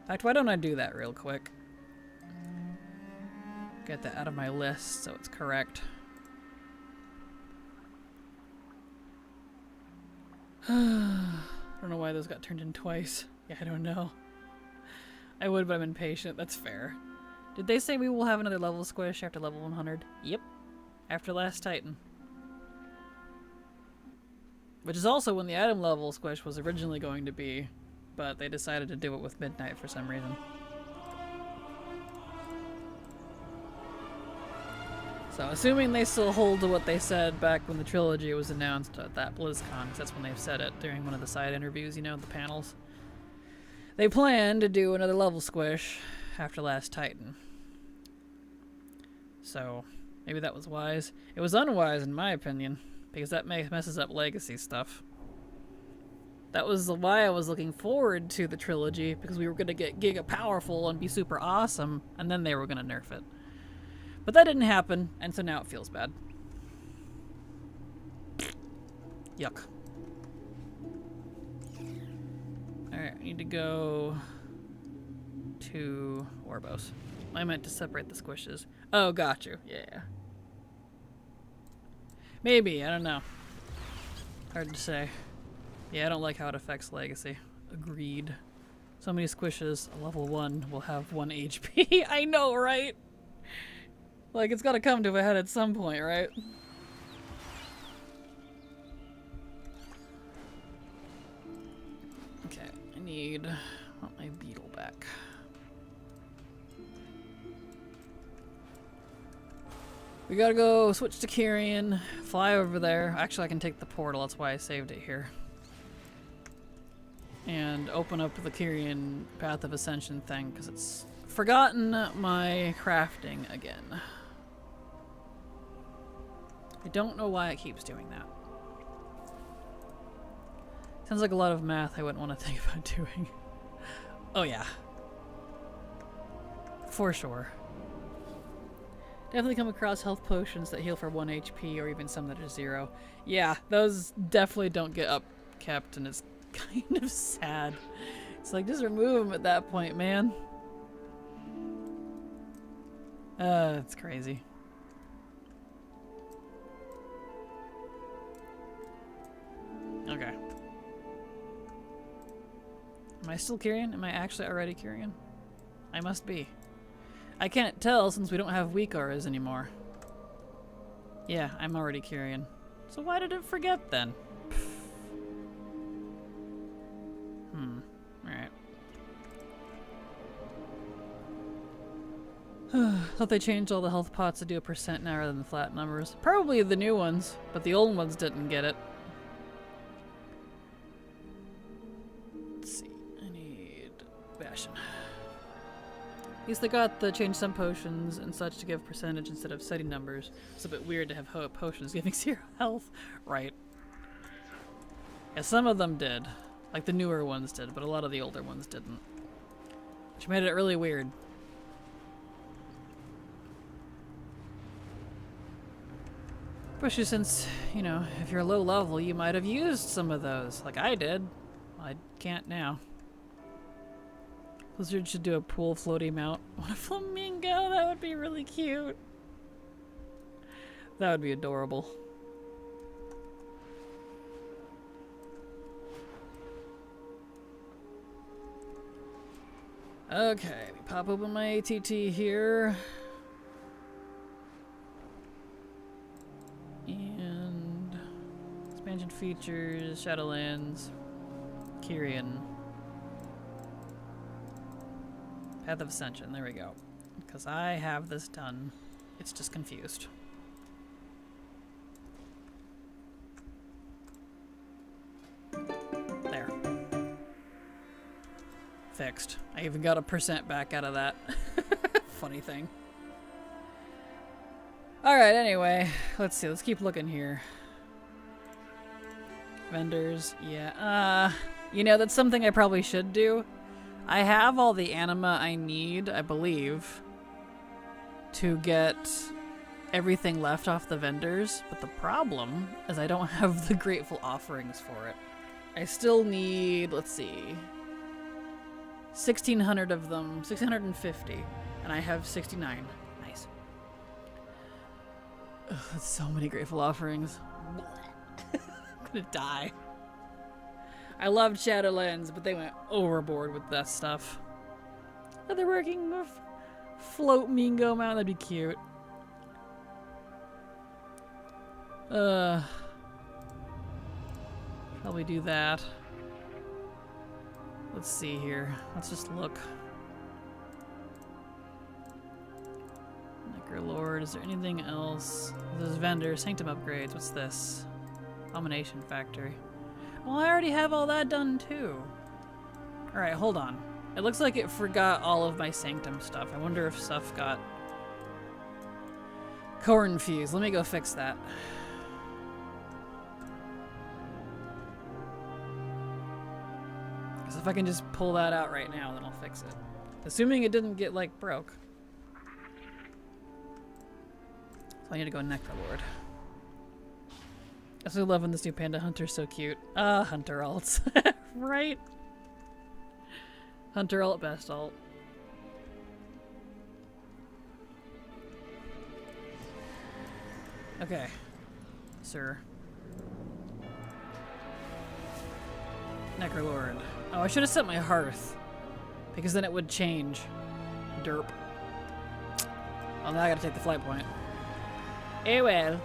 In fact, why don't I do that real quick? Get that out of my list so it's correct. I don't know why those got turned in twice. Yeah, I don't know. I would, but I'm impatient. That's fair. Did they say we will have another level squish after level 100? Yep. After Last Titan. Which is also when the item level squish was originally going to be, but they decided to do it with Midnight for some reason. So, assuming they still hold to what they said back when the trilogy was announced at that BlizzCon, 'cause that's when they've said it during one of the side interviews, you know, the panels. They plan to do another level squish after Last Titan. So, maybe that was wise. It was unwise, in my opinion, because that messes up legacy stuff. That was why I was looking forward to the trilogy, because we were going to get giga powerful and be super awesome, and then they were going to nerf it. But that didn't happen, and so now it feels bad. Yuck. Alright, I need to go to Orbos. I meant to separate the squishes. Oh, got you. Yeah. Maybe, I don't know. Hard to say. Yeah, I don't like how it affects legacy. Agreed. So many squishes, a level 1 will have 1 HP. I know, right? Like, it's gotta come to a head at some point, right? Okay, I want my beetle back. We gotta go switch to Kyrian, fly over there. Actually, I can take the portal, that's why I saved it here. And open up the Kyrian Path of Ascension thing, because it's forgotten my crafting again. I don't know why it keeps doing that. Sounds like a lot of math I wouldn't want to think about doing. Oh yeah. For sure. Definitely come across health potions that heal for 1 HP or even some that are 0. Yeah, those definitely don't get upkept and it's kind of sad. It's like, just remove them at that point, man. It's crazy. Okay. Am I still Kyrian? Am I actually already Kyrian? I must be. I can't tell since we don't have weak auras anymore. Yeah, I'm already Kyrian. So why did it forget then? Alright. Thought they changed all the health pots to do a % now rather than flat numbers. Probably the new ones, but the old ones didn't get it. Let's see. I need Bastion. At least they got the change some potions and such to give percentage instead of setting numbers. It's a bit weird to have potions giving 0 health. Right. Yeah, some of them did. Like the newer ones did, but a lot of the older ones didn't. Which made it really weird. Especially since, you know, if you're low level, you might have used some of those. Like I did. I can't now. Blizzard should do a pool floaty mount. What a flamingo! That would be really cute. That would be adorable. Okay, we pop open my ATT here. And expansion features, Shadowlands. Kyrian. Path of Ascension, there we go. Because I have this done. It's just confused. There. Fixed. I even got a % back out of that. Funny thing. Alright, anyway. Let's see. Let's keep looking here. Vendors. Yeah. You know, that's something I probably should do. I have all the anima I need, I believe, to get everything left off the vendors. But the problem is I don't have the grateful offerings for it. I still need, let's see, 1,600 of them, 650, and I have 69. Nice. Ugh, that's so many grateful offerings. I'm gonna die. I loved Shadowlands, but they went overboard with that stuff. Are they working with Float Mingo Mountain? That'd be cute. Probably do that. Let's see here. Let's just look. Necrolord, is there anything else? There's vendor, sanctum upgrades. What's this? Domination factory. Well, I already have all that done too. Alright, hold on. It looks like it forgot all of my sanctum stuff. I wonder if stuff got core-infused. Let me go fix that. Because if I can just pull that out right now, then I'll fix it. Assuming it didn't get, like, broke. So I need to go Necrolord. I still loving this new Panda Hunter, so cute. Hunter alts. Right? Hunter alt, best alt. Okay. Sir. Necrolord. Oh, I should have set my hearth. Because then it would change. Derp. Well, now I gotta take the flight point. Eh well.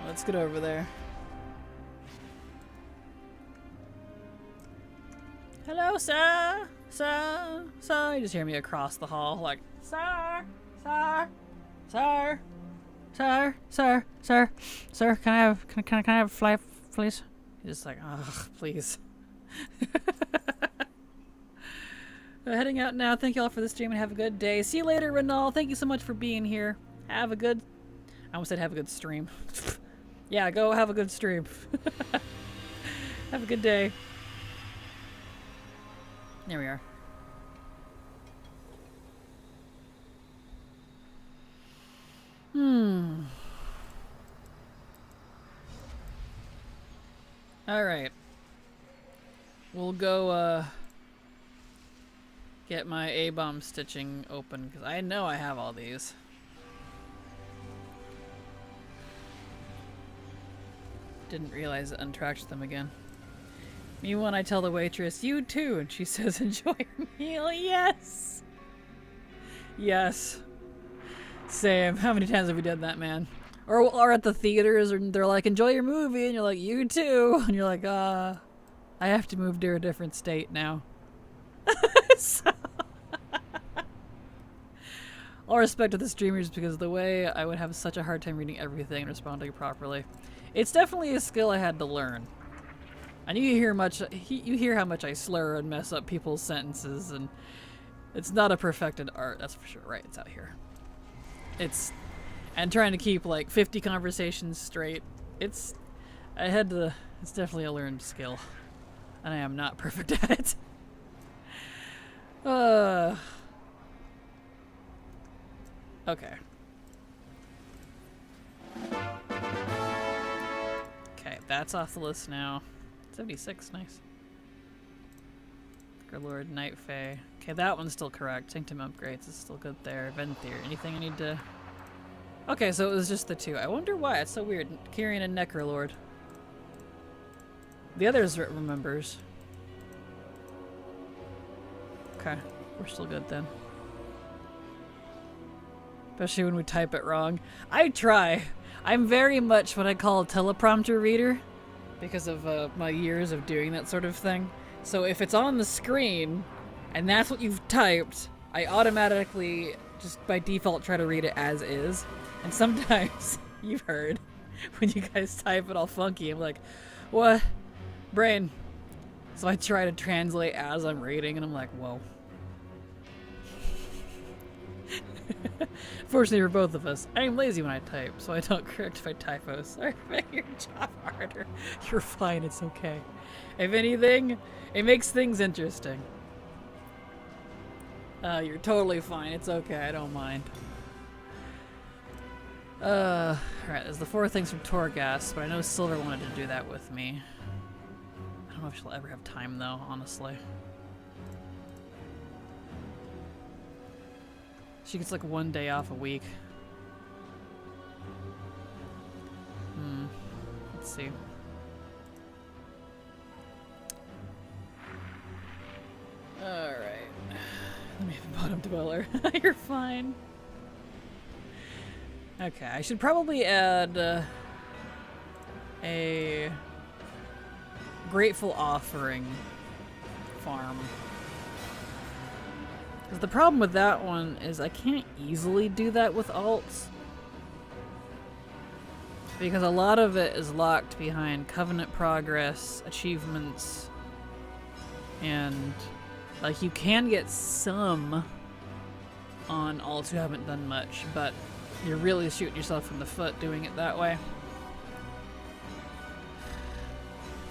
Let's get over there. Hello, sir! Sir! Sir! You just hear me across the hall, like, Sir! Sir! Sir! Sir! Sir! Sir! Sir, can I have a flight, please? He's just like, ugh, please. Heading out now. Thank you all for the stream and have a good day. See you later, Renal. Thank you so much for being here. Have a good... I almost said have a good stream. Yeah, go have a good stream. Have a good day. There we are. Alright. We'll go, get my A-bomb stitching open, because I know I have all these. Didn't realize it untracked them again. Me when I tell the waitress, you too, and she says, enjoy your meal. Yes! Yes. Same. How many times have we done that, man? Or at the theaters, and they're like, enjoy your movie, and you're like, you too. And you're like, I have to move to a different state now. So all respect to the streamers, because the way I would have such a hard time reading everything and responding properly. It's definitely a skill I had to learn. And you hear how much I slur and mess up people's sentences, and it's not a perfected art, that's for sure. Right, it's out here. And trying to keep like 50 conversations straight. It's definitely a learned skill. And I am not perfect at it. Okay. Okay, that's off the list now. 76, nice. Lord, Night Fae. Okay, that one's still correct. Sanctum upgrades is still good there. Venthyr. Anything I need to... Okay, so it was just the two. I wonder why. It's so weird. Kyrian and Necrolord. The others remembers. Okay, we're still good then. Especially when we type it wrong. I try. I'm very much what I call a teleprompter reader because of my years of doing that sort of thing. So if it's on the screen and that's what you've typed, I automatically just by default try to read it as is. And sometimes, you've heard, when you guys type it all funky, I'm like, what? Brain. So I try to translate as I'm reading and I'm like, whoa. Fortunately for both of us, I am lazy when I type, so I don't correct my typos. Sorry to make your job harder. You're fine, it's okay. If anything, it makes things interesting. You're totally fine, it's okay, I don't mind. Alright, there's the 4 things from Torghast, but I know Silver wanted to do that with me. I don't know if she'll ever have time though, honestly. She gets like 1 day off a week. Let's see. Alright. Let me have a bottom dweller. You're fine. Okay, I should probably add a grateful offering farm. Because the problem with that one is I can't easily do that with alts. Because a lot of it is locked behind covenant progress, achievements, and like you can get some on alts who haven't done much, but you're really shooting yourself in the foot doing it that way.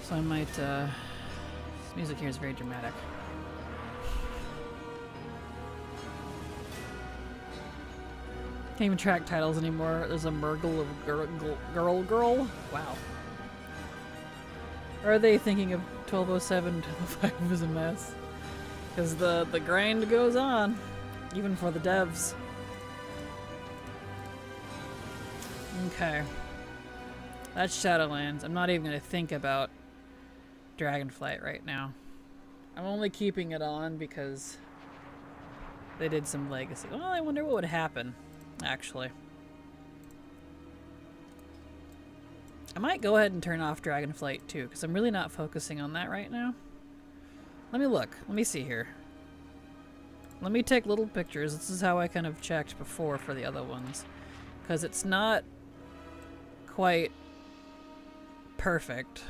So I might, this music here is very dramatic. Can't even track titles anymore. There's a Murgle of girl. Wow. Or are they thinking of 1207 to the 5 is a mess? Because the grind goes on, even for the devs. Okay. That's Shadowlands. I'm not even going to think about Dragonflight right now. I'm only keeping it on because they did some legacy. Well, I wonder what would happen, actually. I might go ahead and turn off Dragonflight too, because I'm really not focusing on that right now. Let me look. Let me see here. Let me take little pictures. This is how I kind of checked before for the other ones. Because it's not quite perfect.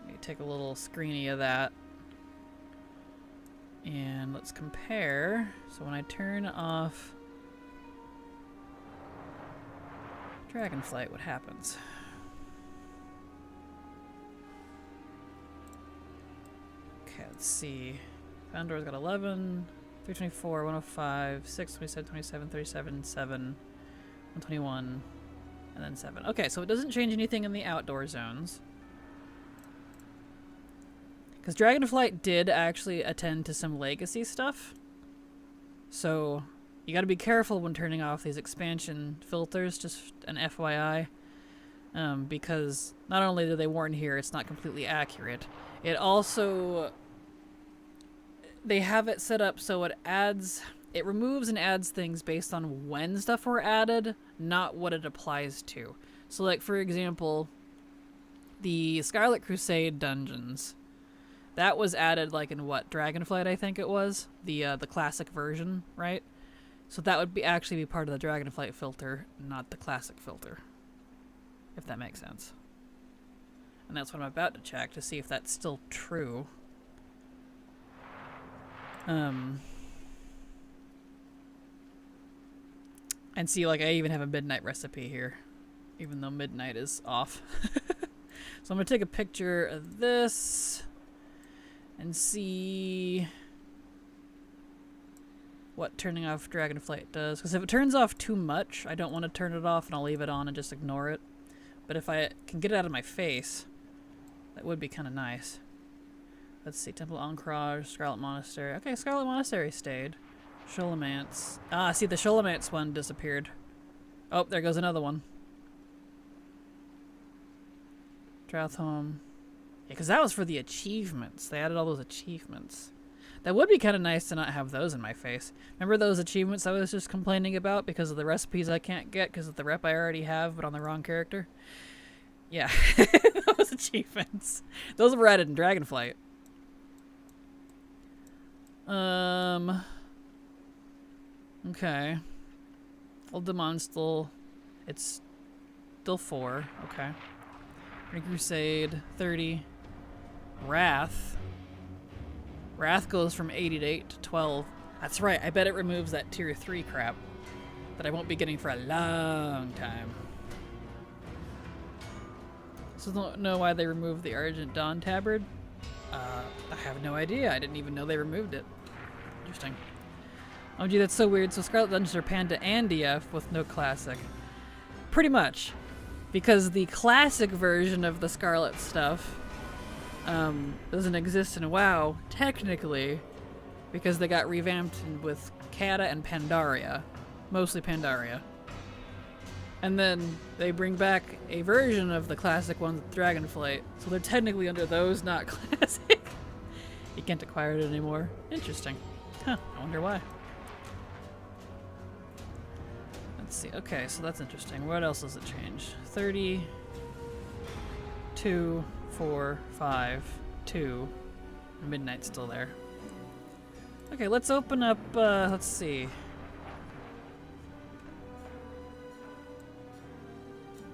Let me take a little screeny of that. And let's compare. So when I turn off Dragonflight, what happens? Okay, let's see. Founder's got 11, 324, 105, 6, 27, 27, 37, 7, 121, and then 7. Okay, so it doesn't change anything in the outdoor zones. Because Dragonflight did actually attend to some legacy stuff. So you gotta be careful when turning off these expansion filters, just an FYI. Because not only do they warn here it's not completely accurate, it also... they have it set up so it removes and adds things based on when stuff were added, not what it applies to. So like, for example, the Scarlet Crusade dungeons, that was added like in what, Dragonflight I think it was? The classic version, right? So that would actually be part of the Dragonflight filter, not the classic filter. If that makes sense. And that's what I'm about to check to see if that's still true. And see, like, I even have a midnight recipe here, even though midnight is off. So I'm gonna take a picture of this and see what turning off Dragonflight does. Because if it turns off too much, I don't want to turn it off and I'll leave it on and just ignore it. But if I can get it out of my face, that would be kind of nice. Let's see, Temple Ancrage, Scarlet Monastery. Okay, Scarlet Monastery stayed. Sholomance. Ah, see, the Sholomance one disappeared. Oh, there goes another one. Droutholme. Yeah, because that was for the achievements. They added all those achievements. That would be kind of nice to not have those in my face. Remember those achievements I was just complaining about because of the recipes I can't get because of the rep I already have but on the wrong character? Yeah, those achievements. Those were added in Dragonflight. Okay. Old Demon still... It's still 4. Okay. Ring Crusade, 30. Wrath. Wrath goes from 80 to 8 to 12. That's right, I bet it removes that tier 3 crap that I won't be getting for a long time. So don't know why they removed the Argent Dawn Tabard. I have no idea. I didn't even know they removed it. Interesting. Oh gee, that's so weird. So Scarlet Dungeons are Panda and DF with no Classic. Pretty much. Because the Classic version of the Scarlet stuff doesn't exist in WoW, technically, because they got revamped with Kata and Pandaria. Mostly Pandaria. And then they bring back a version of the classic ones with Dragonflight, so they're technically under those, not classic. You can't acquire it anymore. Interesting. Huh, I wonder why. Let's see. Okay, so that's interesting. What else does it change? 30, 2, 4, 5, 2. Midnight's still there. Okay, let's open up, let's see.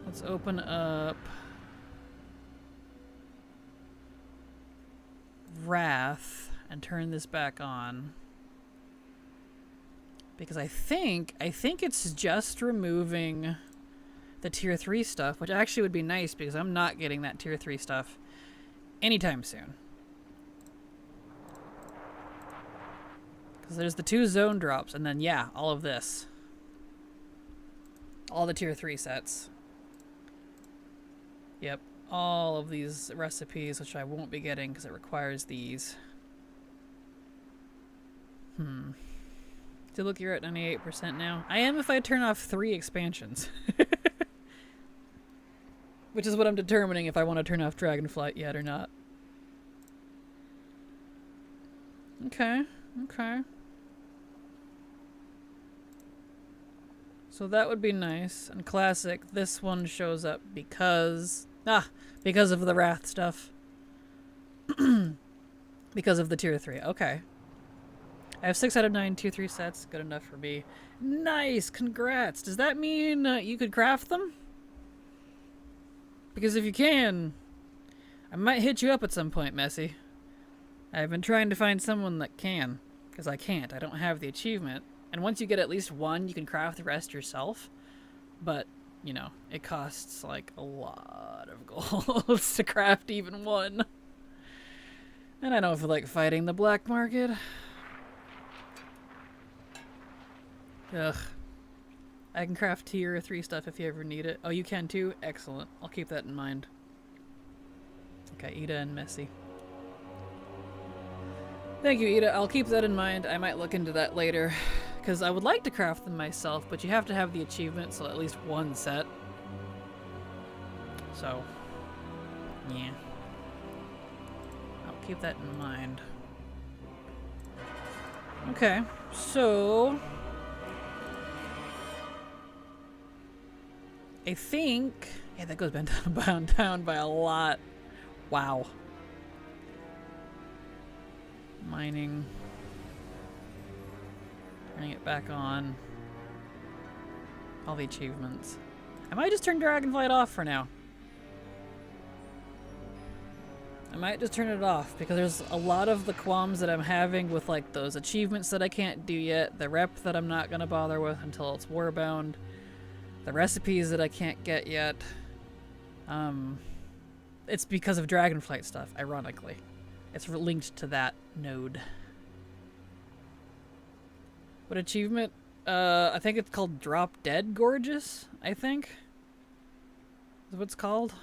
Let's open up Wrath and turn this back on. Because I think it's just removing the tier 3 stuff, which actually would be nice because I'm not getting that tier 3 stuff anytime soon. Because there's the 2 zone drops and then yeah, all of this. All the tier 3 sets. Yep, all of these recipes, which I won't be getting because it requires these. So look, you're at 98% now. I am if I turn off 3 expansions. Which is what I'm determining if I want to turn off Dragonflight yet or not. Okay, okay. So that would be nice. And Classic, this one shows up because of the Wrath stuff. Because of the tier 3. Okay. I have 6 out of 9 tier 3 sets. Good enough for me. Nice! Congrats! Does that mean you could craft them? Because if you can, I might hit you up at some point, Messy. I've been trying to find someone that can. Because I can't. I don't have the achievement. And once you get at least one, you can craft the rest yourself. But, you know, it costs like a lot of gold to craft even one. And I don't feel like fighting the black market. Ugh. I can craft tier 3 stuff if you ever need it. Oh, you can too? Excellent. I'll keep that in mind. Okay, Ida and Messy. Thank you, Ida. I'll keep that in mind. I might look into that later. Because I would like to craft them myself, but you have to have the achievement, so at least one set. So, yeah. I'll keep that in mind. Okay, so... I think... Yeah, that goes down by a lot. Wow. Mining. Turning it back on. All the achievements. I might just turn Dragonflight off for now. I might just turn it off because there's a lot of the qualms that I'm having with like those achievements that I can't do yet, the rep that I'm not gonna bother with until it's warbound, the recipes that I can't get yet. It's because of Dragonflight stuff, ironically. It's linked to that node. What achievement? I think it's called Drop Dead Gorgeous, I think. Is what it's called.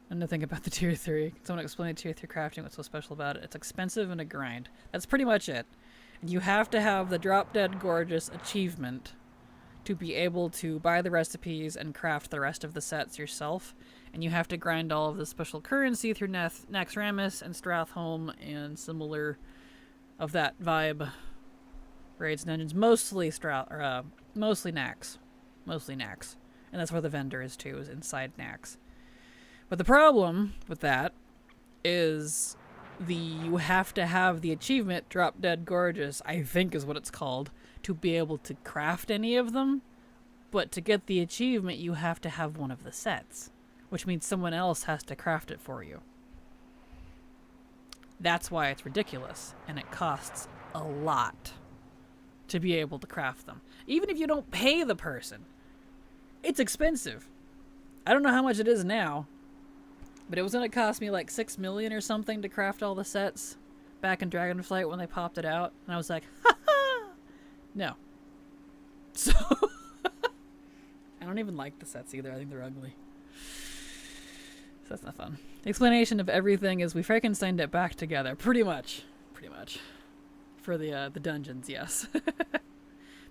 And to think about the tier 3. Someone explain tier 3 crafting, what's so special about it. It's expensive and a grind. That's pretty much it. And you have to have the Drop Dead Gorgeous achievement to be able to buy the recipes and craft the rest of the sets yourself. And you have to grind all of the special currency through Naxxramas and Stratholme and similar of that vibe raids and dungeons. Mostly mostly Nax. Mostly Nax. And that's where the vendor is too, is inside Nax. But the problem with that is you have to have the achievement Drop Dead Gorgeous, I think is what it's called, to be able to craft any of them. But to get the achievement, you have to have one of the sets, which means someone else has to craft it for you. That's why it's ridiculous, and it costs a lot to be able to craft them. Even if you don't pay the person, it's expensive. I don't know how much it is now, but it was going to cost me like 6 million or something to craft all the sets back in Dragonflight when they popped it out. And I was like, ha ha! No. So, I don't even like the sets either. I think they're ugly. So that's not fun. The explanation of everything is we Frankensteined it back together. Pretty much. Pretty much. For the dungeons, yes. But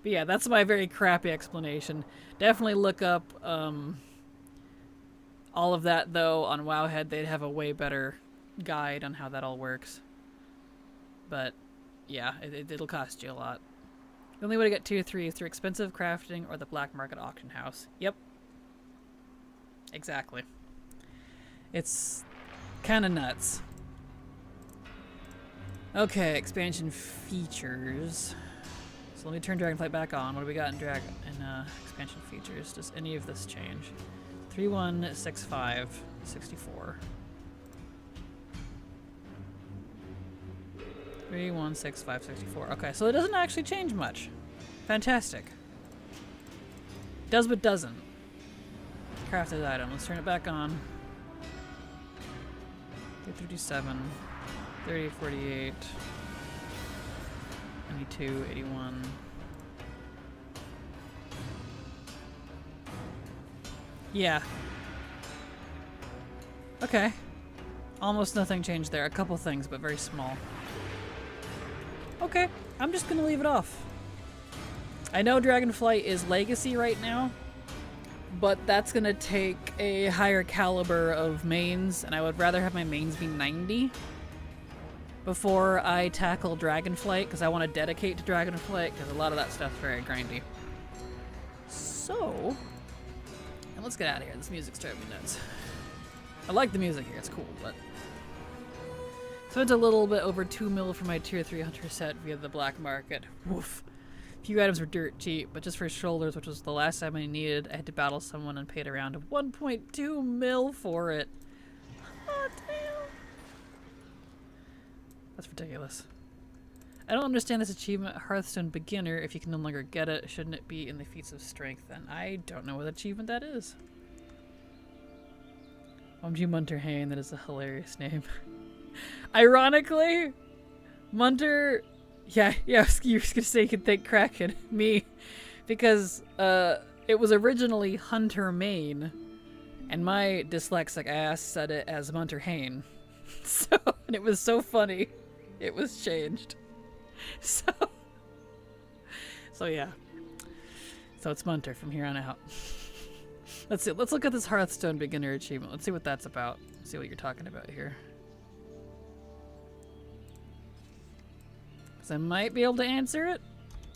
yeah, that's my very crappy explanation. Definitely look up all of that, though, on Wowhead. They'd have a way better guide on how that all works. But, yeah, it'll cost you a lot. The only way to get Tier 3 is through expensive crafting or the black market auction house. Yep. Exactly. It's kind of nuts. Okay, expansion features. So let me turn Dragonflight back on. What do we got in expansion features? Does any of this change? 3165 64. 3165 64. Okay, so it doesn't actually change much. Fantastic. Does but doesn't. Crafted item. Let's turn it back on. 337. 3048. 92, 81. Yeah. Okay. Almost nothing changed there. A couple things, but very small. Okay, I'm just gonna leave it off. I know Dragonflight is Legacy right now, but that's gonna take a higher caliber of mains, and I would rather have my mains be 90 before I tackle Dragonflight, because I want to dedicate to Dragonflight, because a lot of that stuff's very grindy. So, and let's get out of here. This music's driving me nuts. I like the music here, it's cool, but... Spent a little bit over 2 mil for my Tier 3 Hunter set via the black market. Woof. A few items were dirt cheap, but just for shoulders, which was the last time I needed, I had to battle someone and paid around 1.2 mil for it. Oh, damn. That's ridiculous. I don't understand this achievement, Hearthstone Beginner. If you can no longer get it, shouldn't it be in the Feats of Strength then? I don't know what achievement that is. OMG Munter Hain, that is a hilarious name. Ironically, Munter... Yeah, you were just gonna say you could thank Kraken. Me. Because, it was originally Hunter Main, and my dyslexic ass said it as Munter Hain. So, and it was so funny. It was changed. So yeah. So it's Munter from here on out. Let's see. Let's look at this Hearthstone Beginner achievement. Let's see what that's about. Let's see what you're talking about here. Because I might be able to answer it.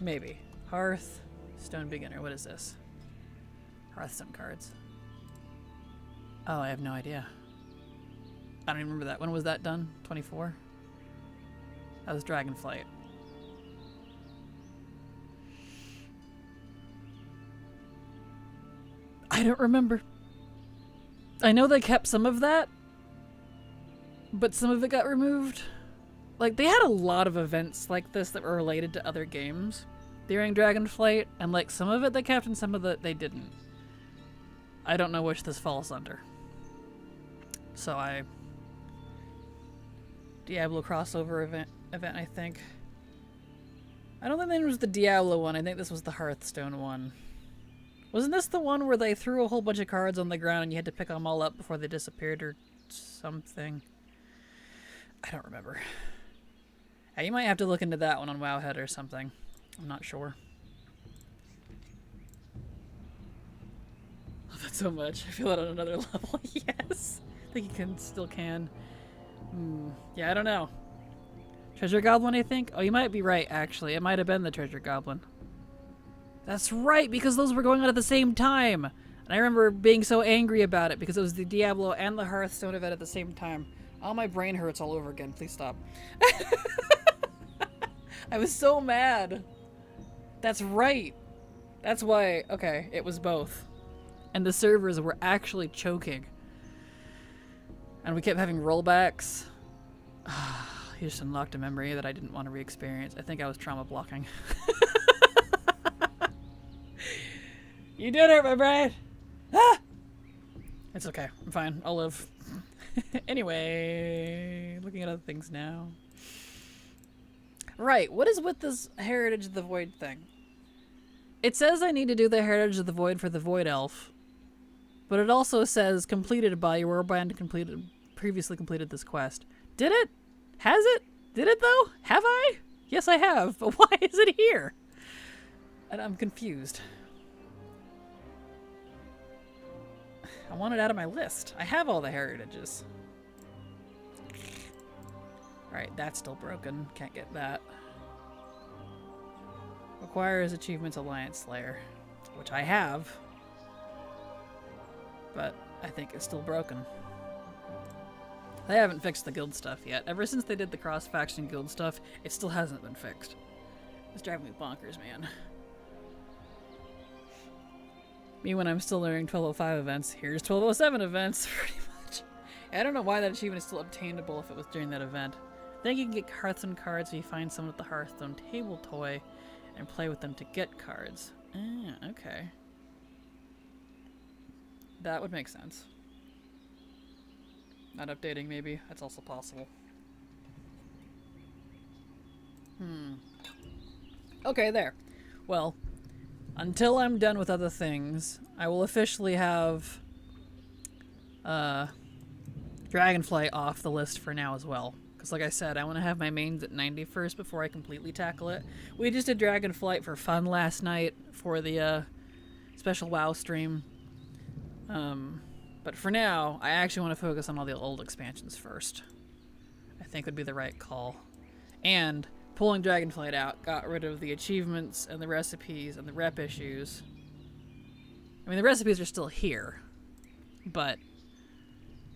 Maybe. Hearthstone Beginner. What is this? Hearthstone cards. Oh, I have no idea. I don't even remember that. When was that done? 24? That was Dragonflight. I don't remember. I know they kept some of that, but some of it got removed. Like, they had a lot of events like this that were related to other games during Dragonflight, and like some of it they kept and some of it they didn't. I don't know which this falls under. So Diablo crossover event, I think. I don't think that was the Diablo one. I think this was the Hearthstone one. Wasn't this the one where they threw a whole bunch of cards on the ground and you had to pick them all up before they disappeared or something? I don't remember. Yeah, you might have to look into that one on Wowhead or something. I'm not sure. so much. I feel it on another level. Yes. I think you still can. Yeah, I don't know. Treasure Goblin, I think? Oh, you might be right, actually. It might have been the Treasure Goblin. That's right, because those were going on at the same time. And I remember being so angry about it because it was the Diablo and the Hearthstone event at the same time. Oh, my brain hurts all over again. Please stop. I was so mad. That's right. That's why, okay, it was both. And the servers were actually choking. And we kept having rollbacks. He just unlocked a memory that I didn't want to re-experience. I think I was trauma blocking. You did it, my brain! Ah! It's okay. I'm fine. I'll live. Anyway, looking at other things now. Right, what is with this Heritage of the Void thing? It says I need to do the Heritage of the Void for the Void Elf. But it also says completed by your band previously completed this quest. Did it? Has it? Did it though? Have I? Yes, I have. But why is it here? And I'm confused. I want it out of my list. I have all the heritages. Alright, that's still broken. Can't get that. Requires achievements Alliance Slayer, which I have. But I think it's still broken. They haven't fixed the guild stuff yet. Ever since they did the cross-faction guild stuff, it still hasn't been fixed. It's driving me bonkers, man. Me when I'm still learning 1205 events. Here's 1207 events, pretty much. I don't know why that achievement is still obtainable if it was during that event. I think you can get Hearthstone cards if you find someone with the Hearthstone table toy and play with them to get cards. Ah, okay. That would make sense. Not updating, maybe. That's also possible. Okay, there. Well, until I'm done with other things, I will officially have Dragonflight off the list for now as well. Because like I said, I want to have my mains at 90 first before I completely tackle it. We just did Dragonflight for fun last night for the special WoW stream. But for now, I actually want to focus on all the old expansions first. I think would be the right call. And pulling Dragonflight out got rid of the achievements and the recipes and the rep issues. I mean, the recipes are still here, but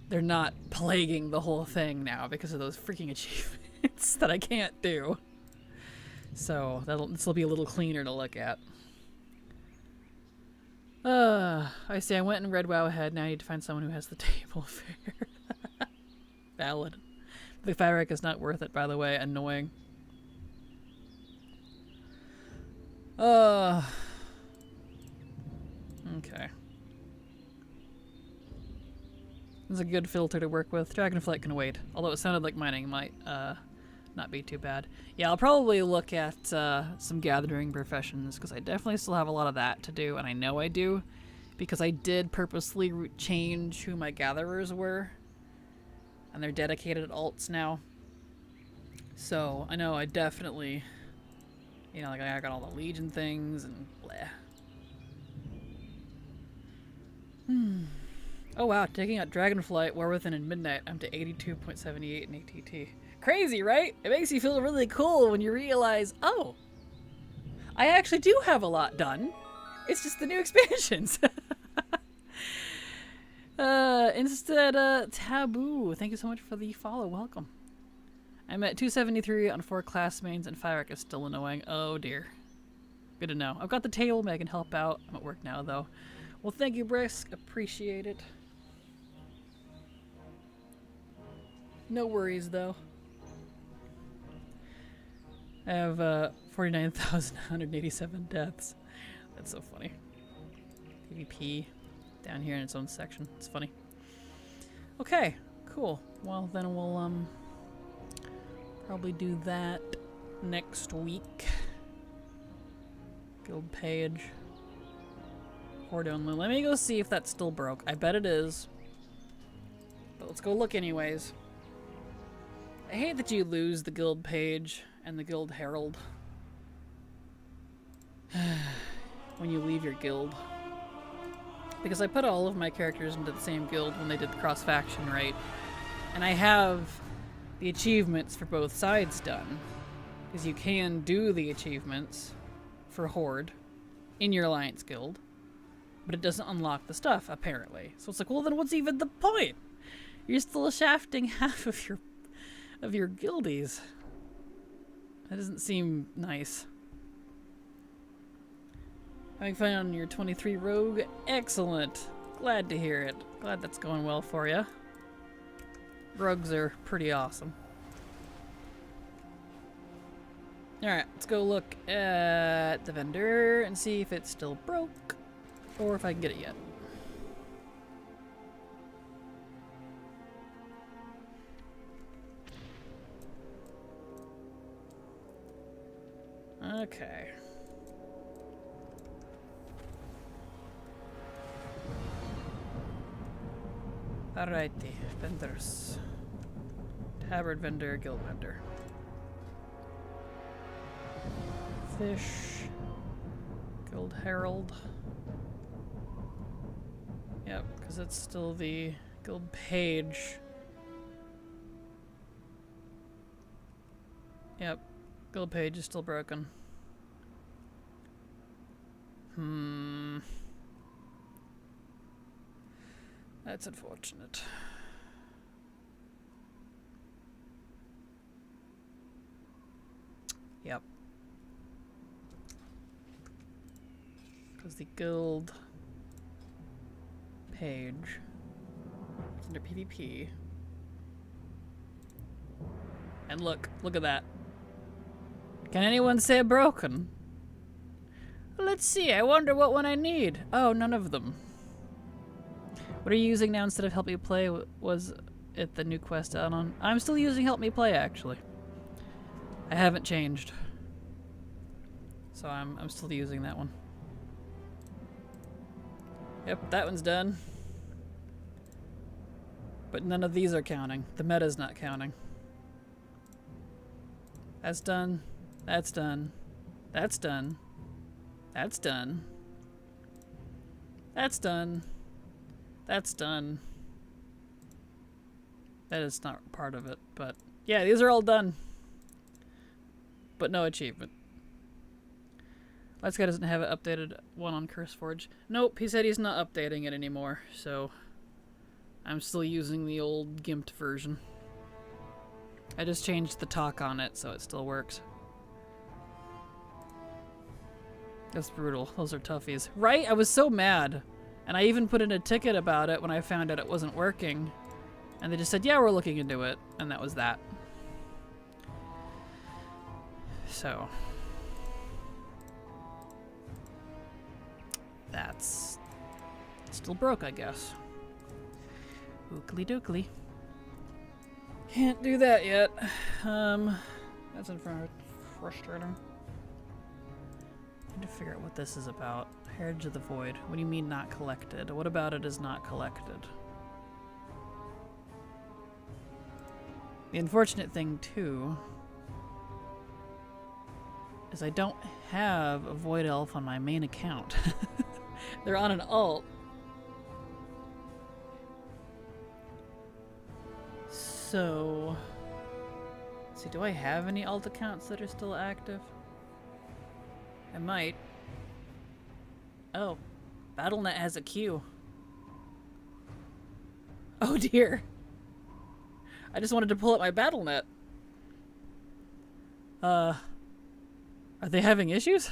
they're not plaguing the whole thing now because of those freaking achievements that I can't do. So this will be a little cleaner to look at. I see. I went and read WoW ahead. Now I need to find someone who has the table fair. Valid. The fire wreck is not worth it, by the way. Annoying. Okay. This is a good filter to work with. Dragonflight can wait. Although it sounded like mining might not be too bad. Yeah, I'll probably look at some gathering professions because I definitely still have a lot of that to do, and I know I do because I did purposely change who my gatherers were, and they're dedicated alts now. So I know I definitely, you know, like I got all the Legion things and blah. Oh wow, taking out Dragonflight, War Within and Midnight, I'm to 82.78 in ATT. Crazy, right? It makes you feel really cool when you realize, oh, I actually do have a lot done. It's just the new expansions. Instead, Taboo, thank you so much for the follow. Welcome. I'm at 273 on 4 class mains, and Fire is still annoying. Oh dear. Good to know. I've got the table, I can help out. I'm at work now, though. Well, thank you, Brisk. Appreciate it. No worries, though. I have 49,187 deaths. That's so funny. PvP down here in its own section. It's funny. Okay, cool. Well, then we'll probably do that next week. Guild page. Horde only. Let me go see if that's still broke. I bet it is. But let's go look anyways. I hate that you lose the guild page and the guild herald when you leave your guild. Because I put all of my characters into the same guild when they did the cross-faction raid. And I have the achievements for both sides done. Because you can do the achievements for Horde in your Alliance guild. But it doesn't unlock the stuff, apparently. So it's like, well then what's even the point? You're still shafting half of your guildies. That doesn't seem nice. Having fun on your 23 rogue? Excellent. Glad to hear it. Glad that's going well for you. Rogues are pretty awesome. Alright, let's go look at the vendor and see if it's still broke or if I can get it yet. Okay. Alrighty, vendors. Tabard vendor, guild vendor. Fish. Guild herald. Yep, because it's still the guild page. Yep, guild page is still broken. That's unfortunate. Yep. Because the guild page is under PvP. And look at that. Can anyone say broken? Let's see, I wonder what one I need. Oh, none of them. What are you using now instead of Help Me Play? Was it the new quest add-on? I'm still using Help Me Play, actually. I haven't changed. So I'm still using that one. Yep, that one's done. But none of these are counting. The meta's not counting. That's done. That's done. That's done. That's done. That's done. That's done. That is not part of it, but yeah, these are all done. But no achievement. Let's Guy doesn't have an updated one on CurseForge. Nope, he said he's not updating it anymore, so I'm still using the old gimped version. I just changed the talk on it so it still works. That's brutal. Those are toughies. Right? I was so mad. And I even put in a ticket about it when I found out it wasn't working. And they just said, yeah, we're looking into it. And that was that. So. That's still broke, I guess. Ookly dookly. Can't do that yet. That's frustrating. I need to figure out what this is about. Heritage of the Void. What do you mean not collected? What about it is not collected? The unfortunate thing, too, is I don't have a Void Elf on my main account. They're on an alt. So, let's see, do I have any alt accounts that are still active? I might. Oh, BattleNet has a queue. Oh dear. I just wanted to pull up my BattleNet. Are they having issues?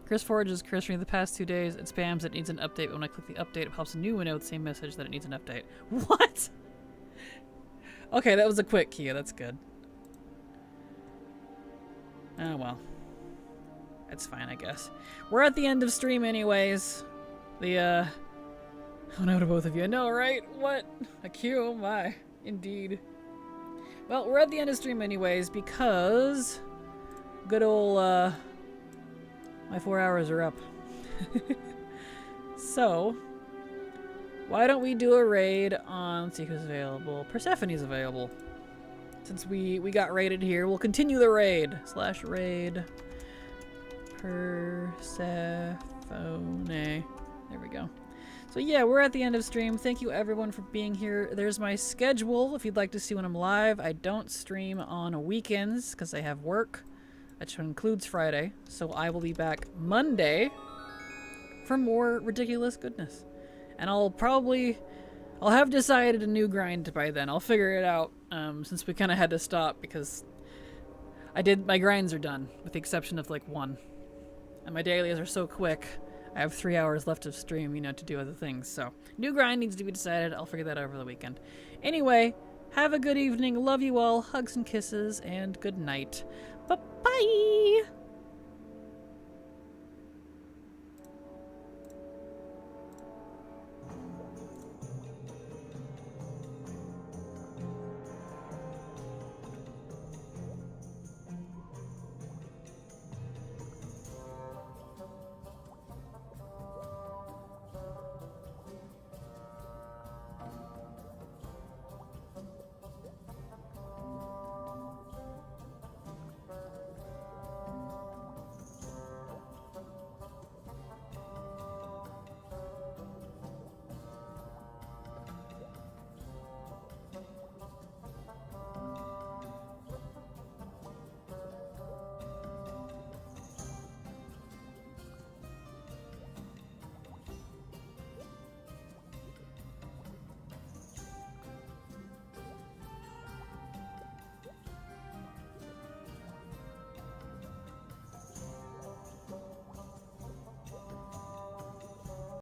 CurseForge is cursing the past 2 days. It spams it needs an update, but when I click the update, it pops a new window with the same message that it needs an update. What? Okay, that was a quick queue. That's good. Oh well. That's fine, I guess. We're at the end of stream anyways. Oh no to both of you. I know, right? What? A queue? Oh my. Indeed. Well, we're at the end of stream anyways because good old, my 4 hours are up. So, why don't we do a raid on, let's see who's available. Persephone's available. Since we got raided here, we'll continue the raid. /raid Persephone. There we go. So yeah, we're at the end of stream. Thank you everyone for being here. There's my schedule if you'd like to see when I'm live. I don't stream on weekends because I have work, which includes Friday. So I will be back Monday for more ridiculous goodness. And I'll have decided a new grind by then. I'll figure it out since we kind of had to stop because my grinds are done with the exception of like one. And my dailies are so quick. I have 3 hours left of stream, to do other things. So, new grind needs to be decided. I'll figure that out over the weekend. Anyway, have a good evening. Love you all. Hugs and kisses, and good night. Bye-bye!